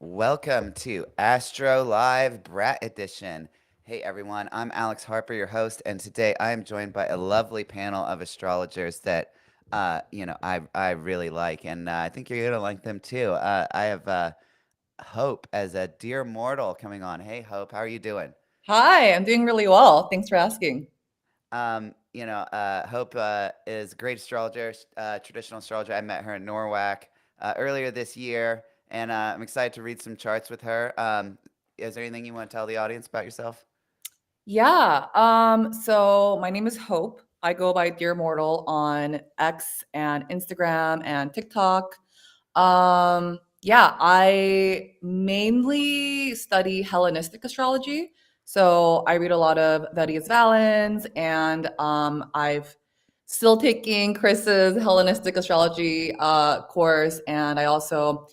Welcome to Astro Live Brat Edition. Hey everyone, I'm Alex Harper, your host, and today I am joined by a lovely panel of astrologers that, I really like, and I think you're gonna like them too. I have Hope as a dear mortal coming on. Hey Hope, how are you doing? Hi, I'm doing really well. Thanks for asking. Hope is a great astrologer, traditional astrologer. I met her in Norwalk earlier this year, and I'm excited to read some charts with her. Is there anything you want to tell the audience about yourself? So my name is Hope. I go by Dear Mortal on X and Instagram and TikTok. I mainly study Hellenistic astrology. So I read a lot of Vedi's Valens, and I've still taking Chris's Hellenistic astrology course, and I also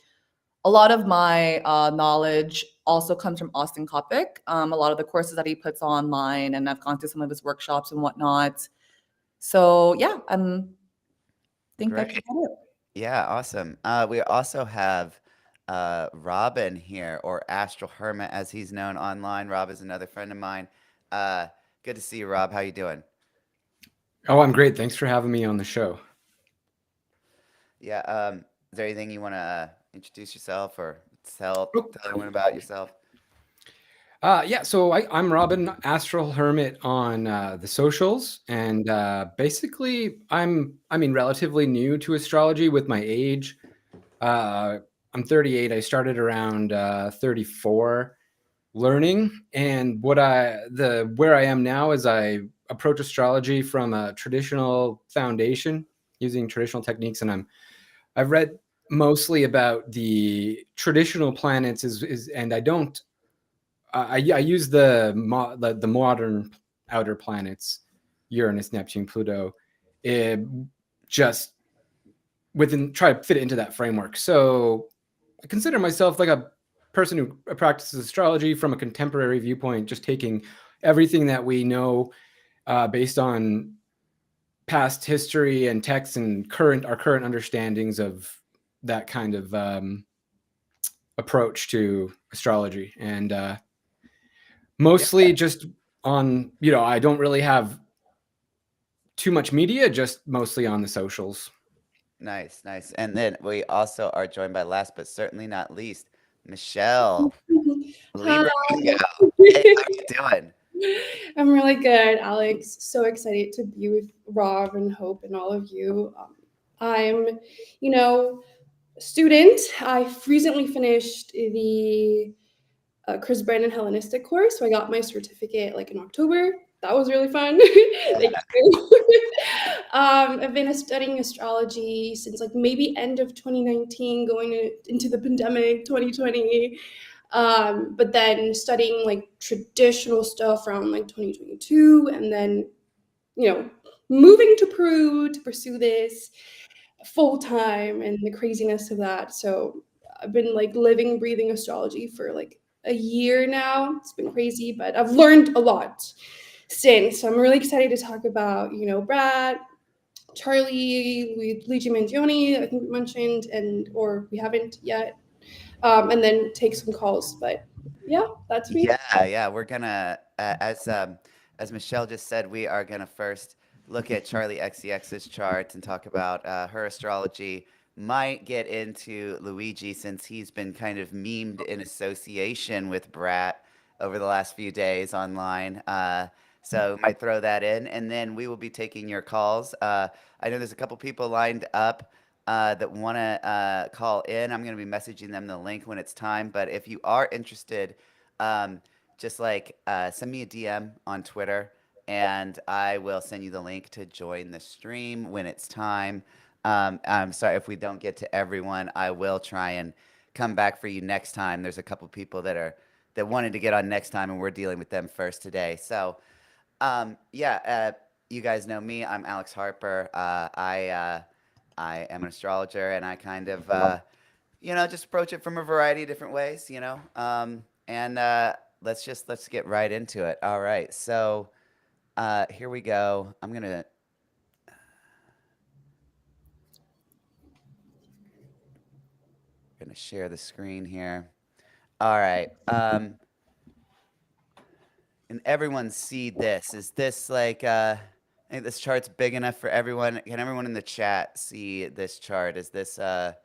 a lot of my knowledge also comes from Austin Kopic. A lot of the courses that he puts online, and I've gone to some of his workshops and whatnot. So yeah, think that's Great. about it. Yeah, awesome. We also have Robin here, or Astral Hermit, as he's known online. Rob is another friend of mine. Uh, Good to see you, Rob. How you doing? Oh, I'm great. Thanks for having me on the show. Yeah. Is there anything you want to introduce yourself or Oh, tell everyone about yourself? I'm Robin Astral Hermit on the socials, and basically, relatively new to astrology with my age. Uh, I'm 38. I started around 34 learning, and where I am now is I approach astrology from a traditional foundation using traditional techniques, and I've read mostly about the traditional planets and I don't I use the modern outer planets, Uranus, Neptune, Pluto, eh, just within try to fit it into that framework. So I consider myself like a person who practices astrology from a contemporary viewpoint, just taking everything that we know based on past history and texts and current understandings of that kind of approach to astrology, and Yeah. mostly just on I don't really have too much media, just mostly on the socials. Nice, nice. And then we also are joined by last but certainly not least, Michelle, Hi. Libra Bingo. Hey, how are you doing? I'm really good, Alex. So excited to be with Rob and Hope and all of you. I'm, you know, a student. I've recently finished the Chris Brandon Hellenistic course, so I got my certificate like in October. That was really fun. Thank you. I've been studying astrology since like maybe end of 2019, going into the pandemic 2020. But then studying like traditional stuff around like 2022, and then you know moving to Peru to pursue this full time and the craziness of that. So I've been like living, breathing astrology for like a year now. It's been crazy, but I've learned a lot since. So I'm really excited to talk about Brad, Charlie, Luigi Mangione, I think we mentioned, and or we haven't yet, and then take some calls. But yeah, that's me. Yeah, yeah. We're gonna, as Michelle just said, we are gonna first look at Charlie XCX's chart and talk about her astrology. Might get into Luigi since he's been kind of memed in association with Brat over the last few days online. So might throw that in, and then we will be taking your calls. I know there's a couple people lined up that want to call in. I'm going to be messaging them the link when it's time. But if you are interested, um, just like send me a DM on Twitter, and I will send you the link to join the stream when it's time. I'm sorry if we don't get to everyone. I will try and come back for you next time. There's a couple people that wanted to get on next time, and we're dealing with them first today. So, you guys know me. I'm Alex Harper. I am an astrologer, and I kind of just approach it from a variety of different ways. And let's get right into it. All right, so here we go. I'm gonna share the screen here. All right. And everyone see this? Is this like I think this chart's big enough for everyone? Can everyone in the chat see this chart? Is this or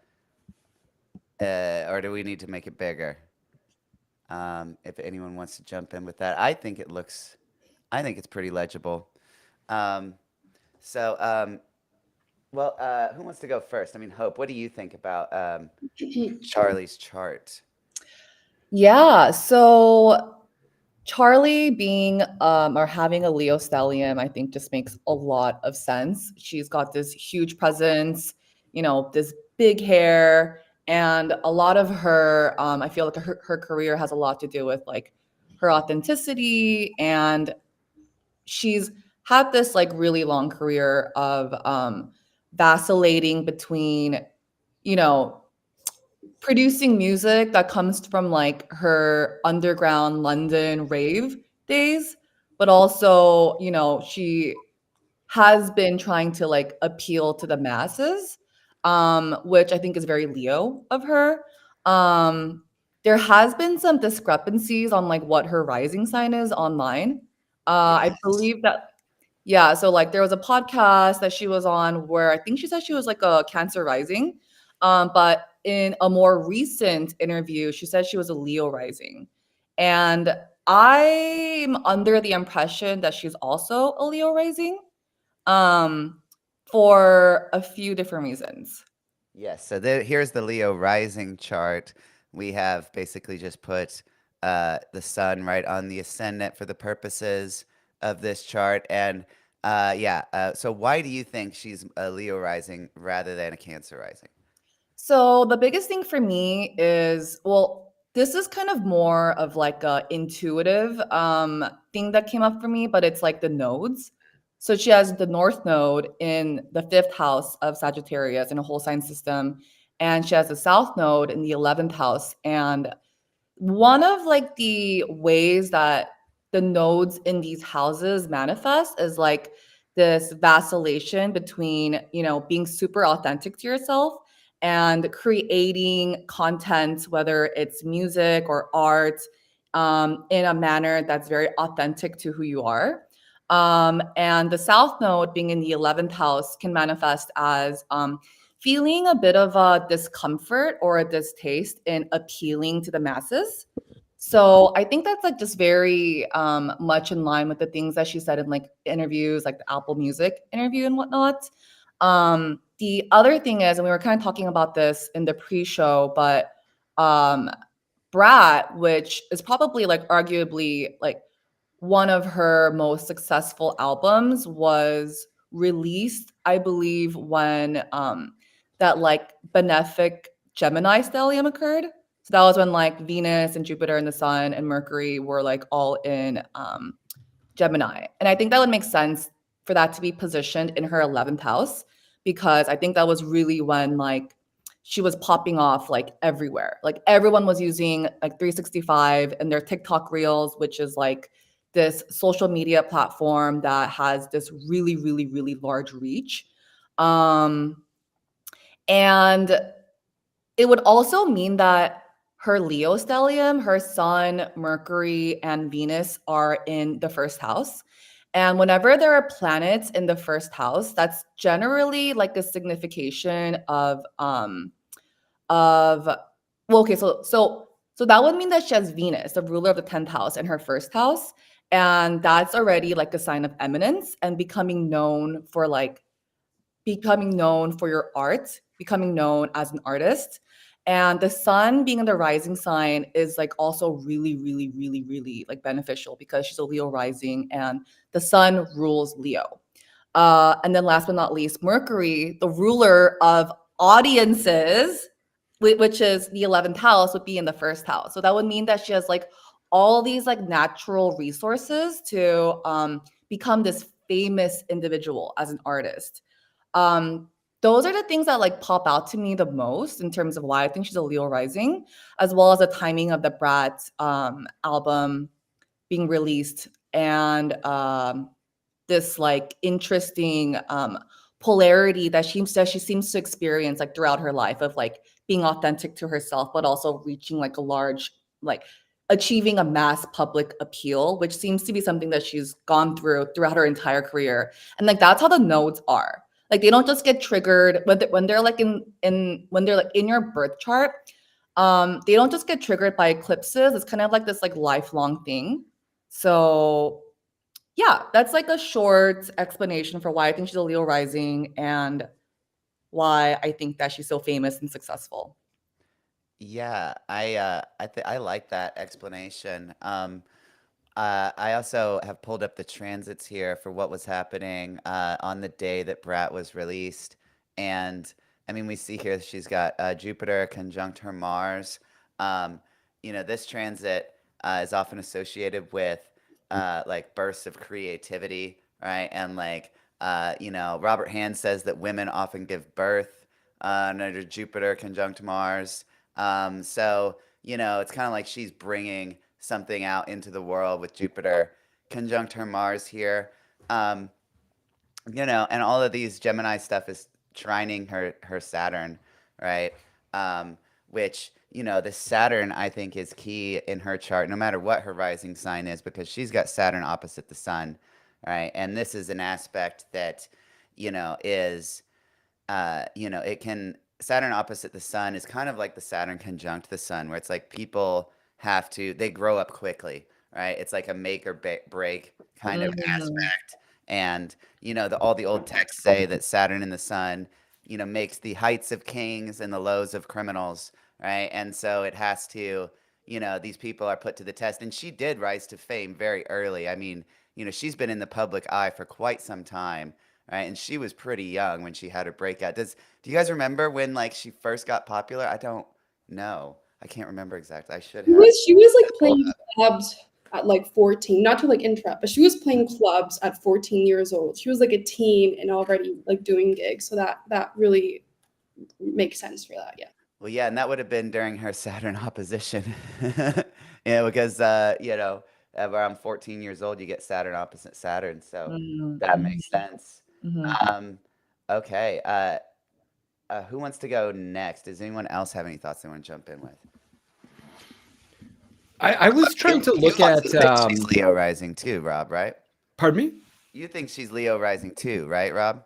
do we need to make it bigger? If anyone wants to jump in with that, I think it's pretty legible. Um, so, well, who wants to go first? I mean, Hope, what do you think about Charlie's chart? Yeah, so Charlie being or having a Leo stellium, I think just makes a lot of sense. She's got this huge presence, this big hair, and a lot of her, I feel like her career has a lot to do with like her authenticity, and she's had this like really long career of vacillating between, you know, producing music that comes from like her underground London rave days, but also, she has been trying to like appeal to the masses, which I think is very Leo of her. Um, there has been some discrepancies on like what her rising sign is online. I Yes. believe that, yeah. So like there was a podcast that she was on where I think she said she was like a Cancer rising, but in a more recent interview, she said she was a Leo rising, and I'm under the impression that she's also a Leo rising, um, for a few different reasons. Yes. So there, here's the Leo rising chart. We have basically just put the sun right on the ascendant for the purposes of this chart. And yeah, so why do you think she's a Leo rising rather than a Cancer rising? So the biggest thing for me is, well, this is kind of more of like a intuitive thing that came up for me, but it's like the nodes. So she has the North Node in the fifth house of Sagittarius in a whole sign system, and she has the South Node in the 11th house. And one of like the ways that the nodes in these houses manifest is like this vacillation between, being super authentic to yourself and creating content, whether it's music or art, in a manner that's very authentic to who you are. And the South Node being in the 11th house can manifest as feeling a bit of a discomfort or a distaste in appealing to the masses. So I think that's like just very much in line with the things that she said in like interviews, like the Apple Music interview and whatnot. The other thing is, and we were kind of talking about this in the pre-show, but um, Brat, which is probably like arguably like one of her most successful albums, was released, I believe, when that like benefic Gemini stellium occurred. So that was when like Venus and Jupiter and the Sun and Mercury were like all in Gemini. And I think that would make sense for that to be positioned in her 11th house, because I think that was really when like she was popping off like everywhere. Like everyone was using like 365 and their TikTok reels, which is like this social media platform that has this really, really, really large reach. Um, and it would also mean that her Leo stellium, her Sun, Mercury, and Venus are in the first house. And whenever there are planets in the first house, that's generally like a signification of well, okay, so that would mean that she has Venus, the ruler of the 10th house, in her first house. And that's already like a sign of eminence and becoming known for your art, becoming known as an artist. And the sun being in the rising sign is like also really, really, really, really like beneficial because she's a Leo rising and the sun rules Leo. And then last but not least, Mercury, the ruler of audiences, which is the 11th house, would be in the first house. So that would mean that she has like all these like natural resources to become this famous individual as an artist. Um, those are the things that like pop out to me the most in terms of why I think she's a Leo rising, as well as the timing of the Brat album being released, and this like interesting polarity that she seems to experience like throughout her life of like being authentic to herself, but also reaching like a large like achieving a mass public appeal, which seems to be something that she's gone throughout her entire career. And like that's how the nodes are. Like they don't just get triggered when they're like when they're like in your birth chart. They don't just get triggered by eclipses. It's kind of like this like lifelong thing. So yeah, that's like a short explanation for why I think she's a Leo rising and why I think that she's so famous and successful. Yeah, I like that explanation. I also have pulled up the transits here for what was happening on the day that Brat was released, and I mean we see here she's got Jupiter conjunct her Mars. Um, this transit is often associated with like bursts of creativity, right? And like Robert Hand says that women often give birth under Jupiter conjunct Mars. So it's kind of like she's bringing something out into the world with Jupiter conjunct her Mars here. Um, and all of these Gemini stuff is trining her Saturn, right? Which, the Saturn I think is key in her chart, no matter what her rising sign is, because she's got Saturn opposite the sun, right? And this is an aspect that, is it can Saturn opposite the sun is kind of like the Saturn conjunct the sun, where it's like people they grow up quickly, right? It's like a make or break kind of Mhm. aspect. And, all the old texts say that Saturn in the sun, makes the heights of kings and the lows of criminals, right? And so it has to, these people are put to the test. And she did rise to fame very early. I mean, she's been in the public eye for quite some time, right? And she was pretty young when she had her breakout. Do you guys remember when like she first got popular? I don't know. I can't remember exactly. I should have. She was like Pulled playing up. clubs at like 14, not to like interrupt, but she was playing clubs at 14 years old. She was like a teen and already like doing gigs. So that really makes sense for that. Yeah. Well, yeah, and that would have been during her Saturn opposition. Yeah, because around 14 years old, you get Saturn opposite Saturn, so Mhm. that makes sense. Mhm. Um, okay, who wants to go next? Does anyone else have any thoughts they want to jump in with? I was trying to You look also at, think she's Leo rising too, Rob, right? pardon me? You think she's Leo rising too, right, Rob?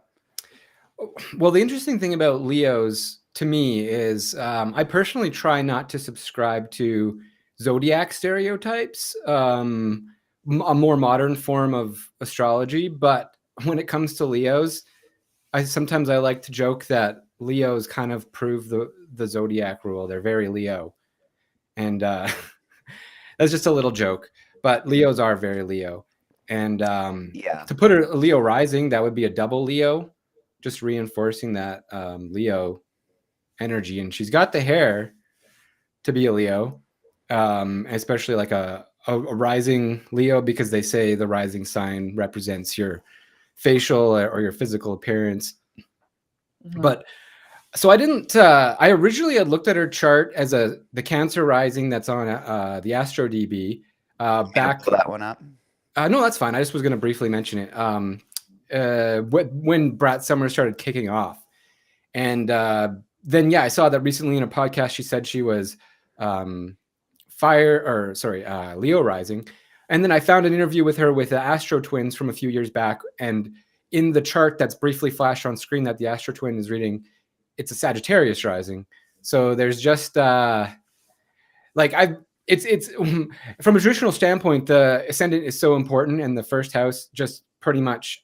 Well, the interesting thing about Leos to me is I personally try not to subscribe to zodiac stereotypes, a more modern form of astrology. But when it comes to Leos, sometimes I like to joke that Leos kind of prove the zodiac rule. They're very Leo, and that's just a little joke. But Leos are very Leo, and Yeah. to put a Leo rising, that would be a double Leo, just reinforcing that Leo energy. And she's got the hair to be a Leo, especially like a rising Leo, because they say the rising sign represents your facial or your physical appearance. Mhm. But so I didn't. I originally had looked at her chart as the Cancer rising that's on the Astro DB. Back Pull that one up. No, that's fine. I just was going to briefly mention it. When Brat Summer started kicking off, and then I saw that recently in a podcast she said she was Leo rising, and then I found an interview with her with the Astro twins from a few years back, and in the chart that's briefly flashed on screen that the Astro twin is reading, it's a Sagittarius rising. So there's just like I've it's from a traditional standpoint, the ascendant is so important, and the first house just pretty much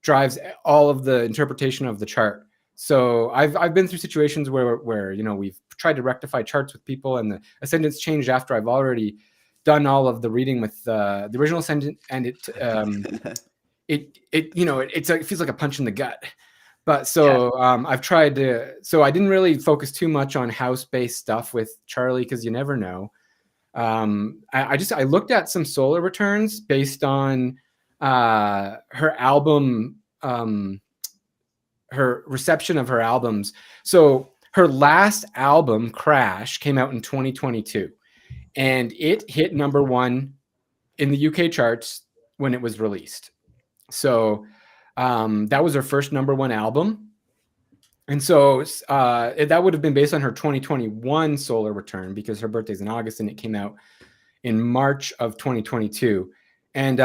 drives all of the interpretation of the chart. So I've been through situations where we've tried to rectify charts with people, and the ascendants changed after I've already done all of the reading with the original ascendant, and it feels like a punch in the gut. But so I've tried to. So I didn't really focus too much on house-based stuff with Charlie because you never know. I looked at some solar returns based on her album, her reception of her albums. So her last album, Crash, came out in 2022, and it hit number one in the UK charts when it was released. So that was her first number one album. And so that would have been based on her 2021 solar return because her birthday's in August and it came out in March of 2022. And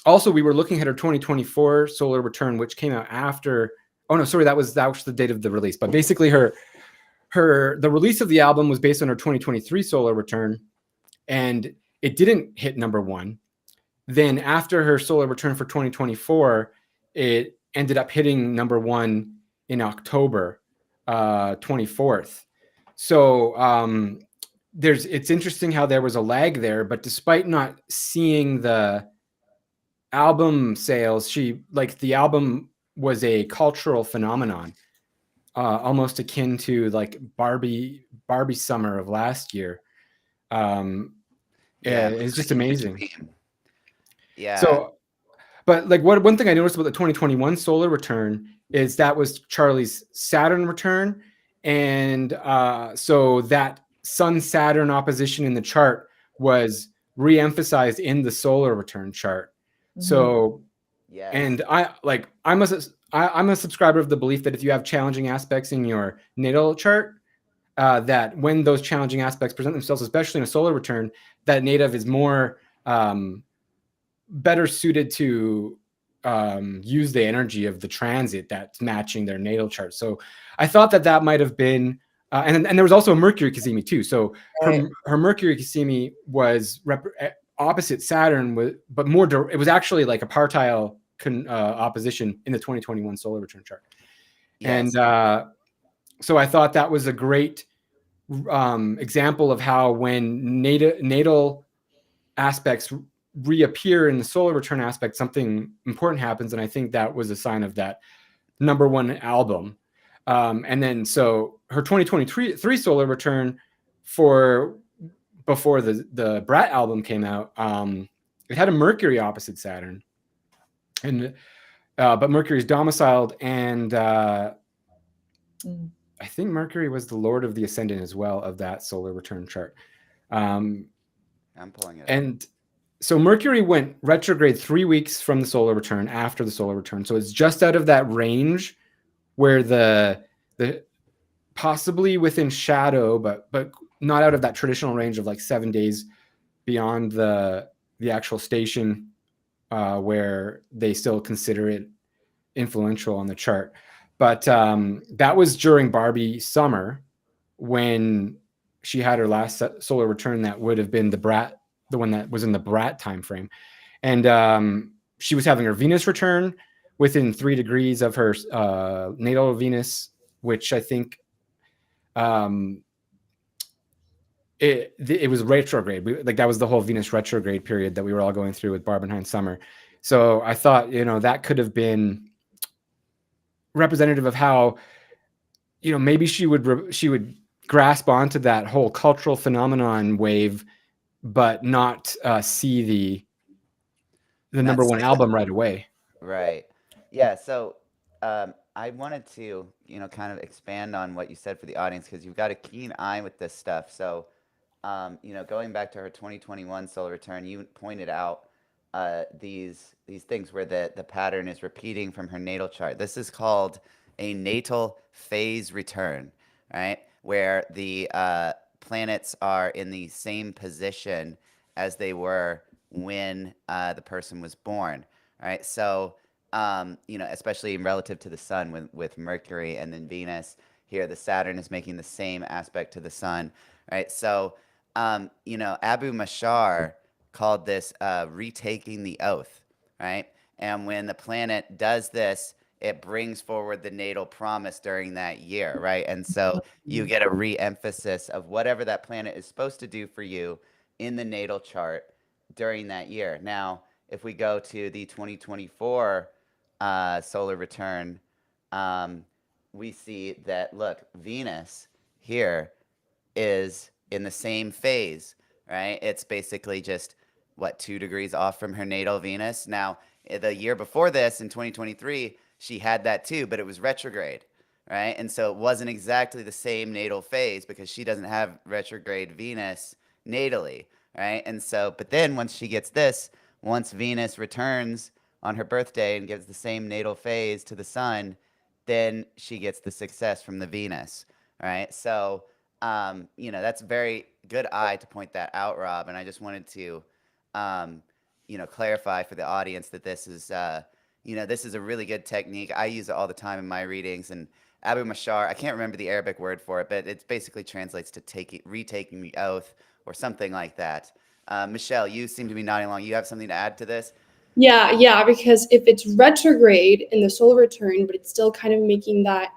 also, we were looking at her 2024 solar return, which came out after. Oh no, sorry, that was the date of the release. But basically, the release of the album was based on her 2023 solar return, and it didn't hit number one. Then after her solar return for 2024, it ended up hitting number one in October 24th. So it's interesting how there was a lag there, but despite not seeing the album sales, the album was a cultural phenomenon, almost akin to like Barbie summer of last year. Yeah, It's just I get what you amazing. mean. Yeah. So, but like one thing I noticed about the 2021 solar return is that was Charlie's Saturn return, and so that Sun Saturn opposition in the chart was re-emphasized in the solar return chart. So, Yes. and I'm a subscriber of the belief that if you have challenging aspects in your natal chart, that when those challenging aspects present themselves, especially in a solar return, that native is more better suited to use the energy of the transit that's matching their natal chart. So I thought that might have been, and there was also a Mercury Cazimi too. So her Mercury Cazimi was opposite Saturn, but more. It was actually like a partile opposition in the 2021 solar return chart. Yes. And so I thought that was a great example of how when natal aspects reappear in the solar return aspect, something important happens. And I think that was a sign of that number one album. And then so her 2023 solar return before the Brat album came out, it had a Mercury opposite Saturn, and but Mercury's domiciled, and I think Mercury was the Lord of the Ascendant as well of that solar return chart. I'm pulling it up. And so Mercury went retrograde 3 weeks from the solar return after the solar return. So it's just out of that range where the possibly within shadow, but not out of that traditional range of like 7 days beyond the actual station where they still consider it influential on the chart. But that was during Barbie summer when she had her last solar return. That would have been the one that was in the Brat time frame. And she was having her Venus return within 3 degrees of her natal Venus, which I think it was retrograde. That was the whole Venus retrograde period that we were all going through with Barbenheim summer. So I thought, that could have been representative of how, maybe she would grasp onto that whole cultural phenomenon wave, but not see the number one album right away. Right. Yeah. So I wanted to, kind of expand on what you said for the audience because you've got a keen eye with this stuff. So, going back to her 2021 solar return, you pointed out these things where the pattern is repeating from her natal chart. This is called a natal phase return, right? Where the planets are in the same position as they were when the person was born, right? So, especially relative to the sun with Mercury and then Venus, here the Saturn is making the same aspect to the sun, right? So, Abu Mashar called this retaking the oath, right? And when the planet does this, it brings forward the natal promise during that year, right? And so you get a re-emphasis of whatever that planet is supposed to do for you in the natal chart during that year. Now, if we go to the 2024 solar return, we see that, look, Venus here is in the same phase, right? It's basically just, 2 degrees off from her natal Venus. Now, the year before this, in 2023, she had that too, but it was retrograde, right? And so it wasn't exactly the same natal phase because she doesn't have retrograde Venus natally, right? And so, but then once Venus returns on her birthday and gives the same natal phase to the sun, then she gets the success from the Venus, right? So, that's a very good eye to point that out, Rob. And I just wanted to, um, clarify for the audience that this is a really good technique. I use it all the time in my readings. And Abu Mashar, I can't remember the Arabic word for it, but it basically translates to retaking the oath or something like that. Michelle, you seem to be nodding along. You have something to add to this? Yeah, because if it's retrograde in the solar return, but it's still kind of making that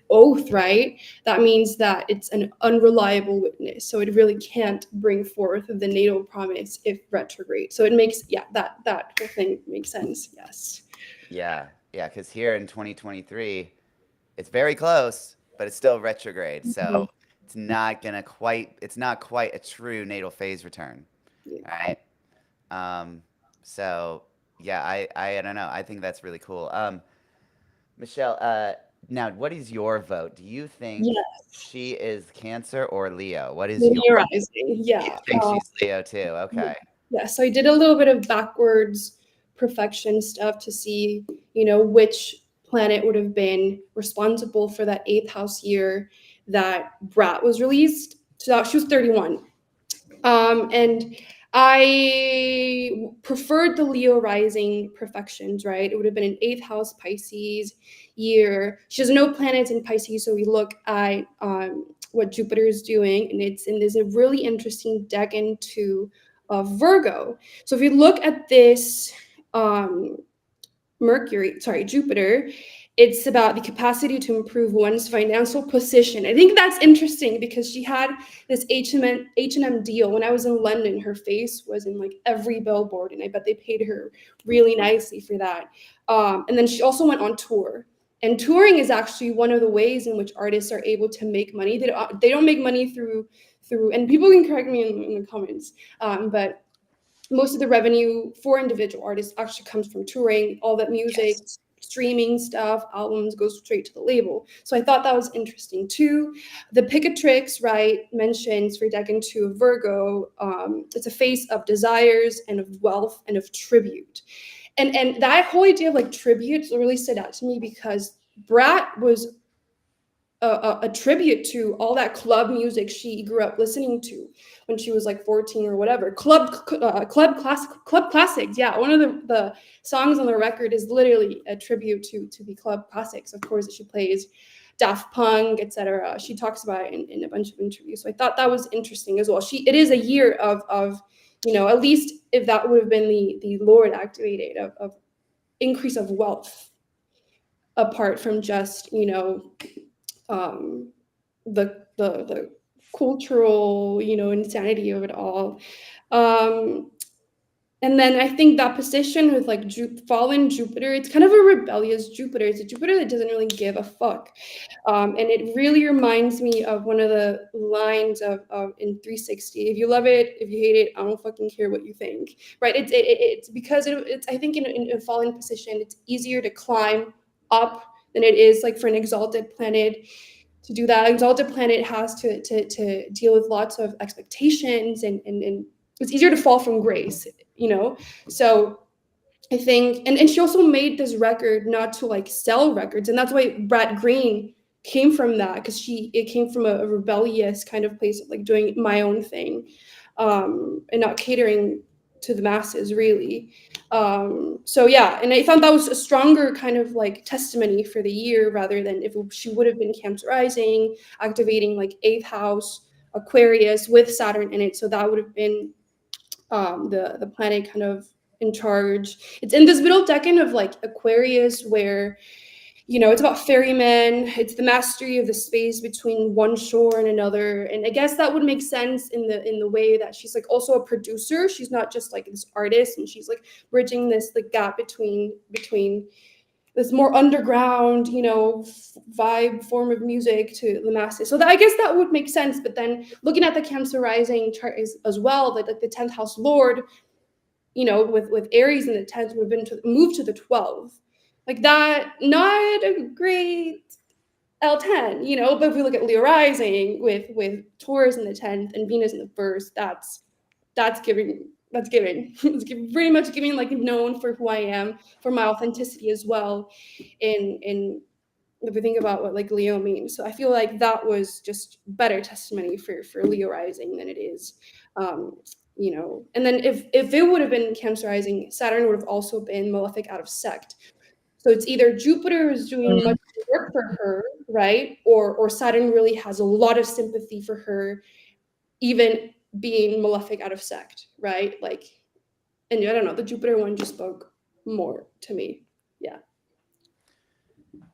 oath, right? That means that it's an unreliable witness. So it really can't bring forth the natal promise if retrograde. So it makes, that whole thing makes sense. Yes. Yeah, because here in 2023, it's very close, but it's still retrograde. So it's not quite a true natal phase return. Yeah. All right. So yeah, I don't know. I think that's really cool. Michelle, now what is your vote? Do you think Yeah. she is Cancer or Leo? What is your? Linear rising. You Yeah. think she's Leo too? Okay. Yeah, so I did a little bit of backwards perfection stuff to see, which planet would have been responsible for that eighth house year that Brat was released. So she was 31. And I preferred the Leo rising perfections, right? It would have been an eighth house Pisces year. She has no planets in Pisces, so we look at what Jupiter is doing, and there's a really interesting decan to Virgo. So if you look at this Jupiter, it's about the capacity to improve one's financial position. I think that's interesting because she had this H&M deal. When I was in London, her face was in like every billboard, and I bet they paid her really nicely for that. And then she also went on tour. And touring is actually one of the ways in which artists are able to make money. They don't make money through, and people can correct me in the comments, but most of the revenue for individual artists actually comes from touring. All that music, Yes. streaming stuff, albums goes straight to the label. So I thought that was interesting too. The Picatrix, right, mentions for Decan 2 of Virgo, it's a face of desires and of wealth and of tribute. And that whole idea of like tribute really stood out to me because Brat was a tribute to all that club music she grew up listening to when she was like 14 or whatever. Club classics. Yeah, one of the songs on the record is literally a tribute to the club classics. Of course, she plays Daft Punk, etc. She talks about it in a bunch of interviews. So I thought that was interesting as well. It is a year of at least if that would have been the Lord activated of increase of wealth apart from just the cultural insanity of it all. And then I think that position with like fallen Jupiter, it's kind of a rebellious Jupiter. It's a Jupiter that doesn't really give a fuck. And it really reminds me of one of the lines of in 360. If you love it, if you hate it, I don't fucking care what you think. Right? It's because it's I think in a fallen position, it's easier to climb up than it is like for an exalted planet to do that. Exalted planet has to deal with lots of expectations and it's easier to fall from grace, So I think, and she also made this record not to like sell records, and that's why Brett Green came from that because it came from a rebellious kind of place of like doing my own thing, and not catering to the masses really. So yeah, and I thought that was a stronger kind of like testimony for the year rather than if she would have been Cancer rising, activating like eighth house Aquarius with Saturn in it. So that would have been the planet kind of in charge. It's in this middle decan of like Aquarius where it's about ferrymen. It's the mastery of the space between one shore and another. And I guess that would make sense in the way that she's like also a producer. She's not just like this artist, and she's like bridging this like gap between this more underground, vibe form of music to the masses. So I guess that would make sense. But then looking at the Cancer rising chart as well, that like the 10th house Lord, with Aries in the 10th would have been moved to the 12th. Like that, not a great L10, but if we look at Leo rising with Taurus in the 10th and Venus in the first, that's giving it's pretty much giving like known for who I am, for my authenticity as well in if we think about what like Leo means. So I feel like that was just better testimony for Leo rising than it is, um, And then if it would have been Cancer rising, Saturn would have also been malefic out of sect. So it's either Jupiter is doing much work for her, right? Or Saturn really has a lot of sympathy for her, even being malefic out of sect, right? Like, and I don't know, the Jupiter one just spoke more to me. Yeah.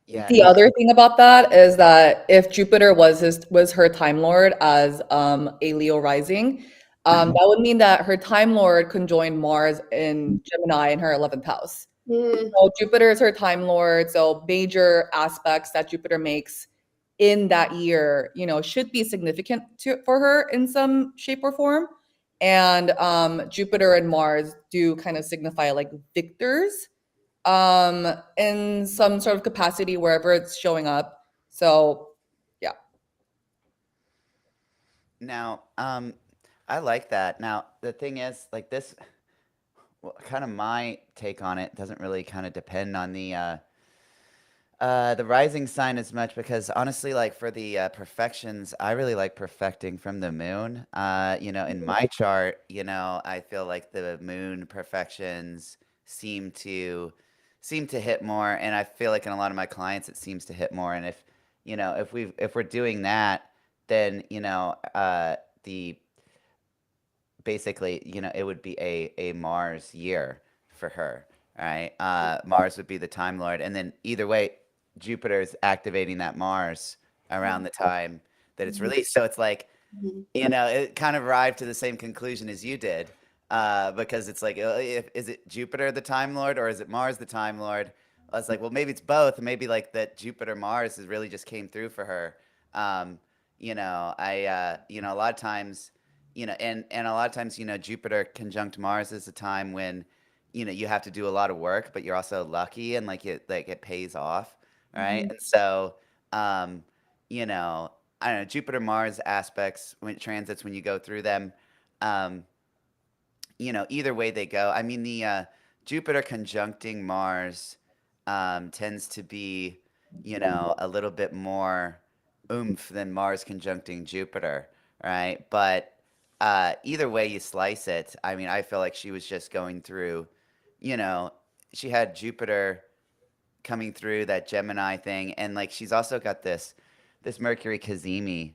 Yeah, The other thing about that is that if Jupiter was her Time Lord as a Leo rising, that would mean that her Time Lord conjoined Mars in Gemini in her 11th house. Mm, So Jupiter is her Time Lord, so major aspects that Jupiter makes in that year, should be significant for her in some shape or form. And Jupiter and Mars do kind of signify like victors in some sort of capacity wherever it's showing up. So yeah. now, I like that. Now, the thing is, like this, well, kind of my take on it doesn't really kind of depend on the rising sign as much because honestly, like for the perfections, I really like perfecting from the moon. In my chart, I feel like the moon perfections seem to seem to hit more, and I feel like in a lot of my clients, it seems to hit more. And if we're doing that, then the basically, it would be a Mars year for her, right? Mars would be the Time Lord, and then either way, Jupiter's activating that Mars around the time that it's released. So it's like, mhm, it kind of arrived to the same conclusion as you did, because it's like, is it Jupiter the Time Lord or is it Mars the Time Lord? I was like, well, maybe it's both. Maybe like that Jupiter Mars is really just came through for her. A lot of times, and a lot of times, Jupiter conjunct Mars is a time when, you have to do a lot of work, but you're also lucky and like it pays off, right? mhm, And so, you know, I don't know, Jupiter Mars aspects when transits when you go through them, um, either way they go. I mean, the Jupiter conjuncting Mars tends to be, a little bit more oomph than Mars conjuncting Jupiter, right? But either way you slice it, I mean, I feel like she was just going through, you know, she had Jupiter coming through that Gemini thing, and like she's also got this Mercury Cazimi,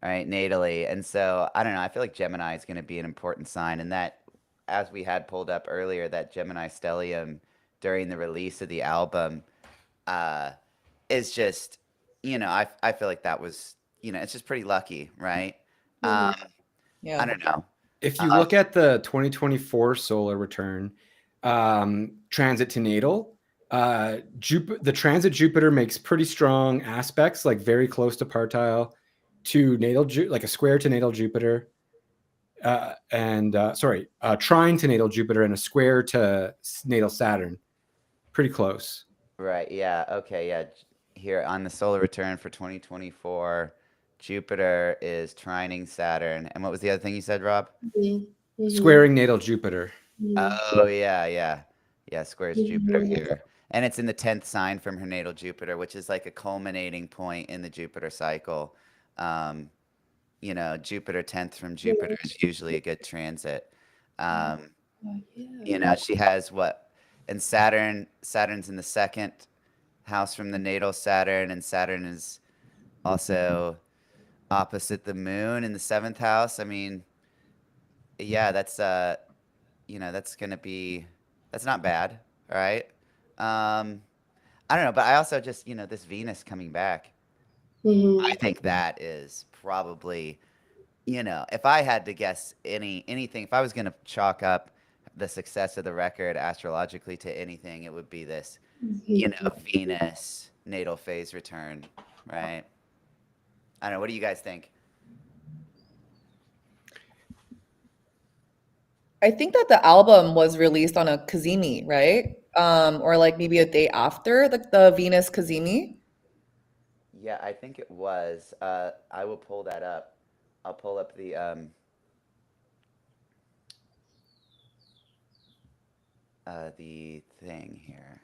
right, natally. And so I don't know. I feel like Gemini is going to be an important sign, and that, as we had pulled up earlier, that Gemini stellium during the release of the album uh, is just, I feel like that was, it's just pretty lucky, right? mhm, Um, I Yeah. don't know. If you Uh, look at the 2024 solar return transit to natal, the transit Jupiter makes pretty strong aspects, like very close to partile to natal, like a square to natal Jupiter, trine to natal Jupiter and a square to natal Saturn. Pretty close. right. Yeah. Okay. Yeah. Here on the solar return for 2024, Jupiter is trining Saturn. And what was the other thing you said, Rob? mhm, mhm, Squaring natal Jupiter. mhm, Oh, yeah, yeah. Yeah, squares Jupiter mhm, here. And it's in the 10th sign from her natal Jupiter, which is like a culminating point in the Jupiter cycle. Um, Jupiter 10th from Jupiter is usually a good transit. Um, yeah. she has what? And Saturn's in the second house from the natal Saturn, and Saturn is also opposite the moon in the seventh house. I mean, yeah, that's gonna be that's not bad, right? I don't know, but I also just, this Venus coming back, I Mhm, think that is probably, if I had to guess anything, if I was gonna chalk up the success of the record astrologically to anything, it would be this, mhm. Venus natal phase return, right? I don't know. What do you guys think? I think that the album was released on a Kazemi, right? Or like maybe a day after the Venus Kazemi. Yeah, I think it was. I will pull that up. I'll pull up the thing here.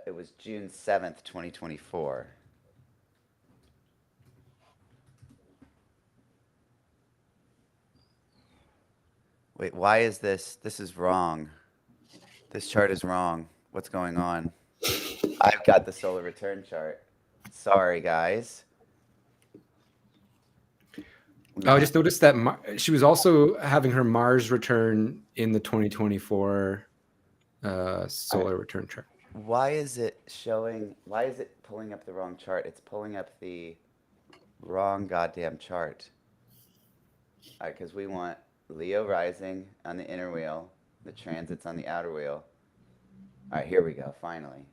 it was June 7th, 2024. Wait, why is this? This is wrong. This chart is wrong. What's going on? I've got the solar return chart. Sorry, guys. Oh, I just noticed that she was also having her Mars return in the 2024 solar return chart. Why is it showing? Why is it pulling up the wrong chart? It's pulling up the wrong goddamn chart. All right, because we want Leo rising on the inner wheel, the transits on the outer wheel. All right, here we go, finally.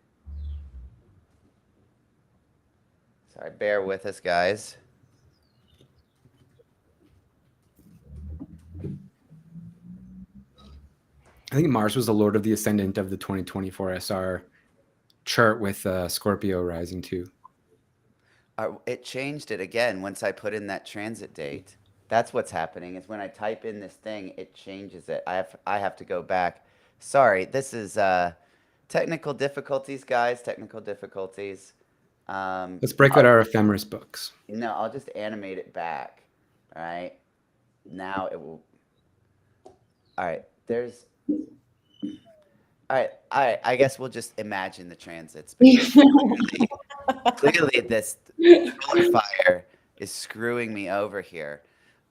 Sorry, bear with us, guys. I think Mars was the Lord of the Ascendant of the 2024 SR chart with Scorpio rising too. It changed it again once I put in that transit date. That's what's happening is when I type in this thing, it changes it. I have to go back. Sorry, this is technical difficulties, guys. Technical difficulties. Let's break out our ephemeris books. No, I'll just animate it back. All right. Now it will. All right. There's. All right. All right. I guess we'll just imagine the transits because clearly this solar fire is screwing me over here.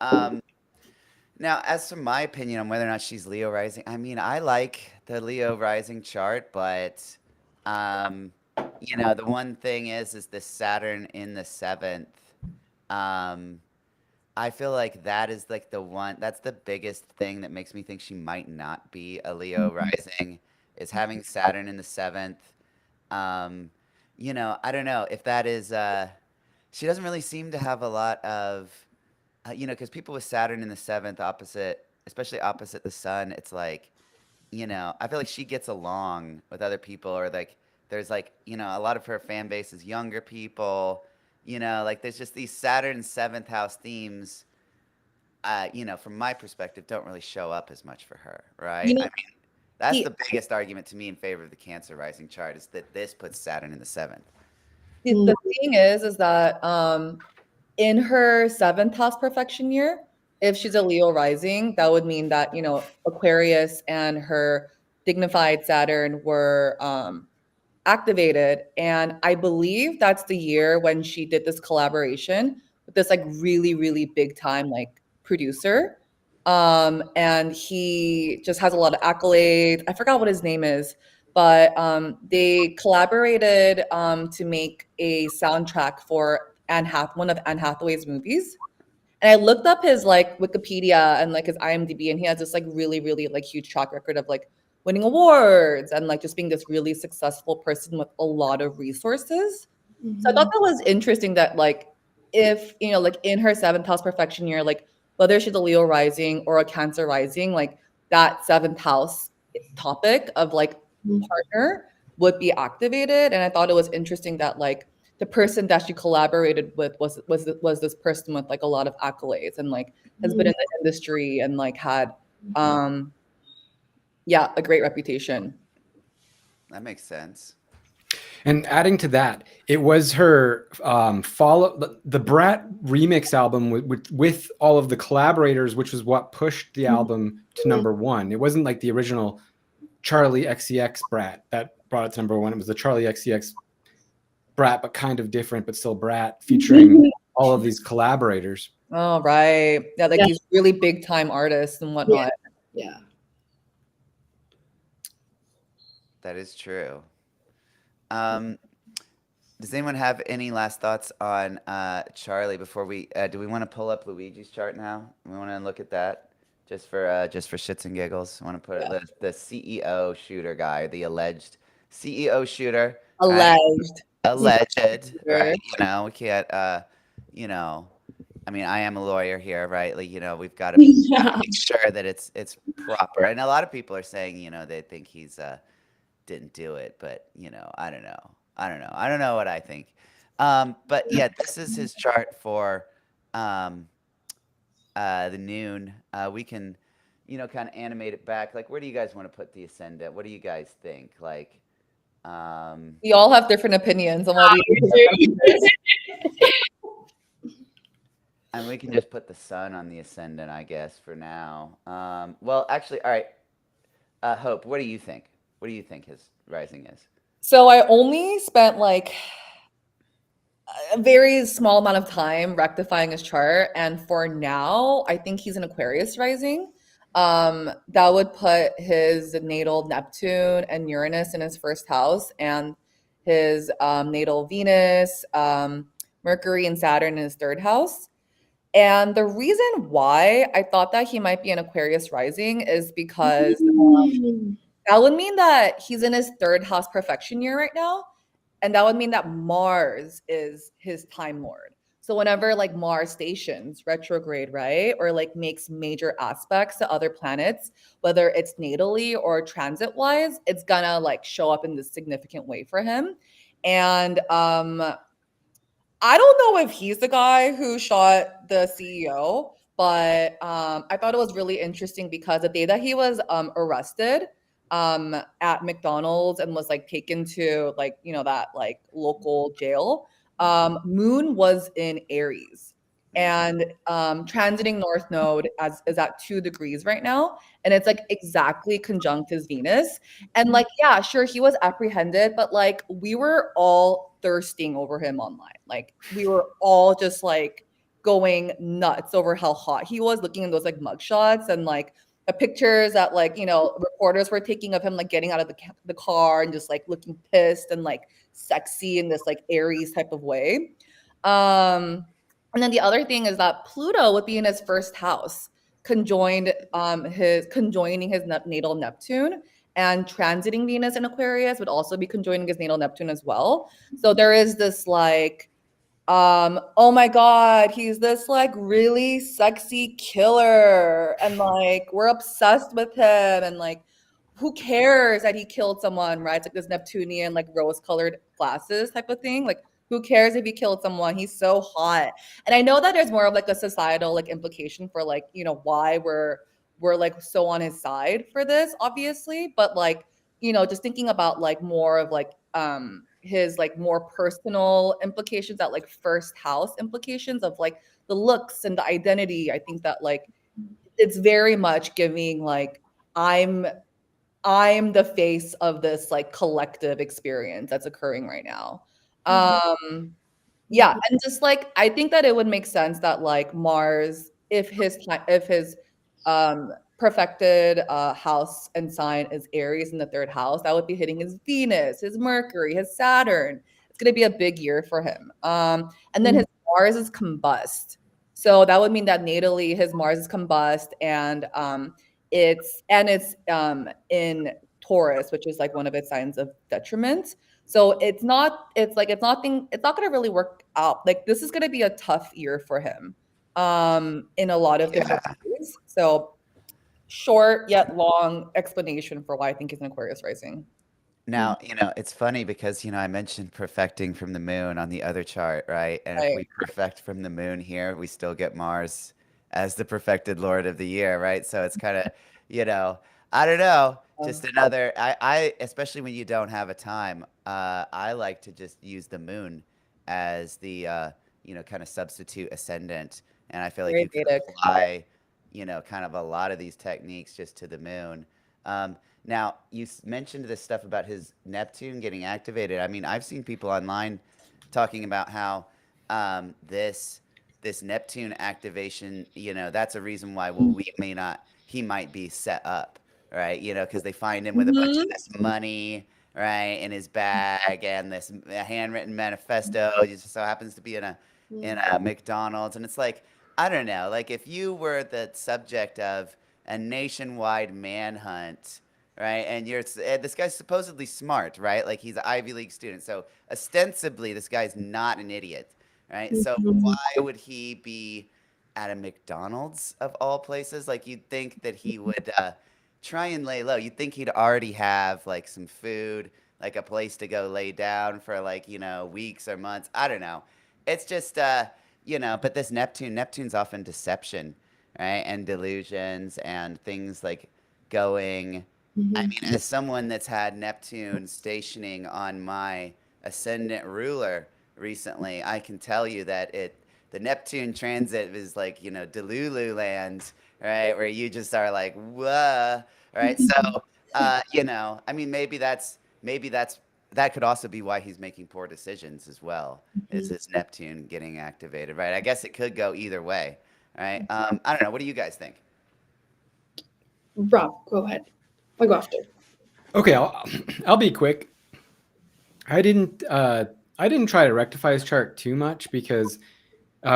Now, as for my opinion on whether or not she's Leo rising, I mean, I like the Leo rising chart, but um, the one thing is the Saturn in the seventh. Um, I feel like that is like the one that's the biggest thing that makes me think she might not be a Leo rising is having Saturn in the seventh. Um, I don't know if that is she doesn't really seem to have a lot of because people with Saturn in the seventh opposite, especially opposite the sun, it's like, I feel like she gets along with other people, or like there's like, a lot of her fan base is younger people, like there's just these Saturn seventh house themes, from my perspective, don't really show up as much for her, right? You I know, mean, that's the the biggest argument to me in favor of the Cancer rising chart is that this puts Saturn in the seventh. the thing is that in her seventh house perfection year, if she's a Leo rising, that would mean that Aquarius and her dignified Saturn were activated, and I believe that's the year when she did this collaboration with this like really really big time like producer, and he just has a lot of accolades. I forgot what his name is, but they collaborated to make a soundtrack for one of Anne Hathaway's movies. And I looked up his like Wikipedia and like his IMDb, and he has this like really, really like huge track record of like winning awards and like just being this really successful person with a lot of resources. So I thought that was interesting that like if like in her seventh house perfection year, like whether she's a Leo rising or a Cancer rising, like that seventh house topic of like partner would be activated. And I thought it was interesting that like the person that she collaborated with was this person with like a lot of accolades and like has been in the industry and like had a great reputation. That makes sense. And adding to that, it was her follow the Brat remix album with all of the collaborators, which was what pushed the album to #1. It wasn't like the original Charlie XCX Brat that brought it to #1. It was the Charlie XCX Brat, but kind of different, but still Brat, featuring all of these collaborators. Oh, right. Yeah, like these really big time artists and whatnot. Yeah. That is true. Does anyone have any last thoughts on Charlie before we do we want to pull up Luigi's chart now? We want to look at that just for shits and giggles. I want to put the CEO shooter guy, the alleged CEO shooter. Alleged. Alleged, right? We can't I mean, I am a lawyer here, right? Like, we've got to make sure that it's proper. And a lot of people are saying, they think he's didn't do it, but I don't know. I don't know what I think. But yeah, this is his chart for the noon. We can, kind of animate it back. Like, where do you guys want to put the ascendant? What do you guys think? Like, We all have different opinions on what we And we can just put the sun on the ascendant, I guess, for now. Well, actually, all right. Hope, what do you think? What do you think his rising is? So I only spent like a very small amount of time rectifying his chart, and for now, I think he's an Aquarius rising. That would put his natal Neptune and Uranus in his first house, and his natal Venus, Mercury, and Saturn in his third house. And the reason why I thought that he might be an Aquarius rising is because that would mean that he's in his third house perfection year right now. And that would mean that Mars is his time lord. So whenever like Mars stations retrograde, right? Or like makes major aspects to other planets, whether it's natally or transit wise, it's gonna like show up in this significant way for him. And I don't know if he's the guy who shot the CEO, but I thought it was really interesting because the day that he was arrested at McDonald's and was like taken to like that like local jail, Moon was in Aries and transiting North Node as is at 2 degrees right now, and it's like exactly conjunct his Venus. And like, yeah, sure, he was apprehended, but like we were all thirsting over him online. Like we were all just like going nuts over how hot he was, looking at those like mugshots and like the pictures that like reporters were taking of him like getting out of the car and just like looking pissed and like sexy in this like Aries type of way. And then the other thing is that Pluto would be in his first house, conjoining his natal Neptune, and transiting Venus in Aquarius would also be conjoining his natal Neptune as well. So there is this like, oh my God, he's this like really sexy killer, and like we're obsessed with him, and like who cares that he killed someone, right? It's like this Neptunian, like rose-colored glasses type of thing. Like, who cares if he killed someone? He's so hot. And I know that there's more of like a societal like implication for like, why we're like so on his side for this, obviously. But like, just thinking about like more of like his like more personal implications, that like first house implications of like the looks and the identity. I think that like it's very much giving like I'm the face of this like collective experience that's occurring right now. Yeah, and just like I think that it would make sense that like Mars, if his perfected house and sign is Aries in the third house, that would be hitting his Venus, his Mercury, his Saturn. It's gonna be a big year for him. And then his Mars is combust. So that would mean that natally his Mars is combust, and it's in Taurus, which is like one of its signs of detriment. So it's not going to really work out. Like this is going to be a tough year for him in a lot of different ways. So short yet long explanation for why I think he's an Aquarius rising. Now, it's funny because, I mentioned perfecting from the moon on the other chart, right? And if Right. we perfect from the moon here, we still get Mars as the perfected Lord of the year, right? So it's kind of, I don't know, just another, especially when you don't have a time, I like to just use the moon as the, kind of substitute ascendant. And I feel like Very you can Vedic. apply, kind of a lot of these techniques just to the moon. Now, you mentioned this stuff about his Neptune getting activated. I mean, I've seen people online talking about how this Neptune activation, that's a reason why he might be set up, right? Because they find him with a bunch of this money, right, in his bag and this handwritten manifesto. It just so happens to be in a McDonald's, and it's like, I don't know, like if you were the subject of a nationwide manhunt, right? And this guy's supposedly smart, right? Like he's an Ivy League student, so ostensibly this guy's not an idiot, right? So why would he be at a McDonald's of all places? Like you'd think that he would try and lay low. You'd think he'd already have like some food, like a place to go lay down for like weeks or months. I don't know. It's just but this Neptune's often deception, right? And delusions and things like going I Mhm. mean, as someone that's had Neptune stationing on my ascendant ruler recently, I can tell you that the Neptune transit is like, Delulu land, right? Where you just are like, whoa, right? So, I mean, maybe that could also be why he's making poor decisions as well, is Mhm. his Neptune getting activated, right? I guess it could go either way, right? I don't know. What do you guys think? Rob, go ahead. I'll go after. Okay, I'll be quick. I didn't uh, I didn't try to rectify his chart too much because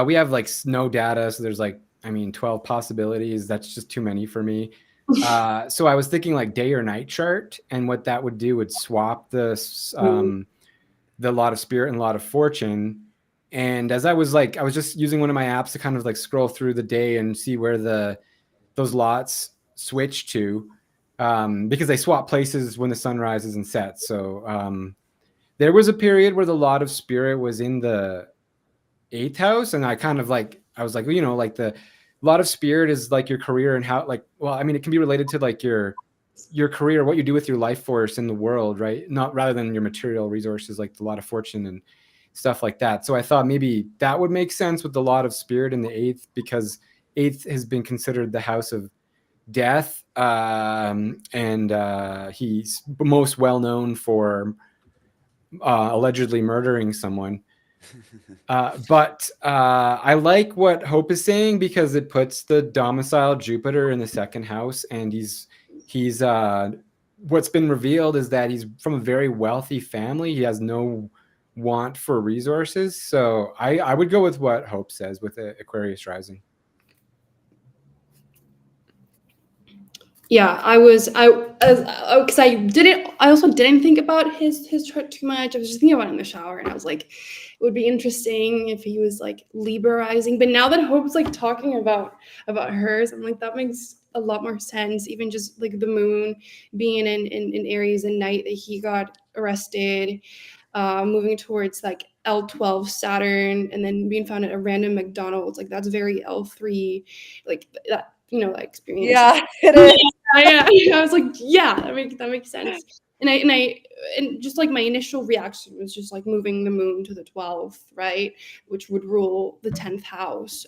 we have like no data, so there's like, I mean, 12 possibilities. That's just too many for me. So I was thinking like day or night chart, and what that would do would swap the lot of spirit and lot of fortune. And as I was just using one of my apps to kind of like scroll through the day and see where those lots switch to, because they swap places when the sun rises and sets. So there was a period where the lot of spirit was in the eighth house, and I was like, well, like the lot of spirit is like your career and how, like, well, I mean, it can be related to like your career, what you do with your life force in the world, right? Not rather than your material resources, like the lot of fortune and stuff like that. So I thought maybe that would make sense with the lot of spirit in the eighth, because eighth has been considered the house of death, and he's most well known for allegedly murdering someone. But I like what Hope is saying because it puts the domicile Jupiter in the second house, and he's what's been revealed is that he's from a very wealthy family. He has no want for resources, so I would go with what Hope says with Aquarius rising. Yeah, because I also didn't think about his chart too much. I was just thinking about it in the shower, and I was like, it would be interesting if he was like Libra rising. But now that Hope's like talking about hers, I'm like, that makes a lot more sense. Even just like the moon being in Aries at night that he got arrested, moving towards like L12 Saturn, and then being found at a random McDonald's. Like that's very L3, like that, that experience. Yeah, it is. I was like, yeah, that makes sense. And just like my initial reaction was just like moving the moon to the 12th, right, which would rule the 10th house.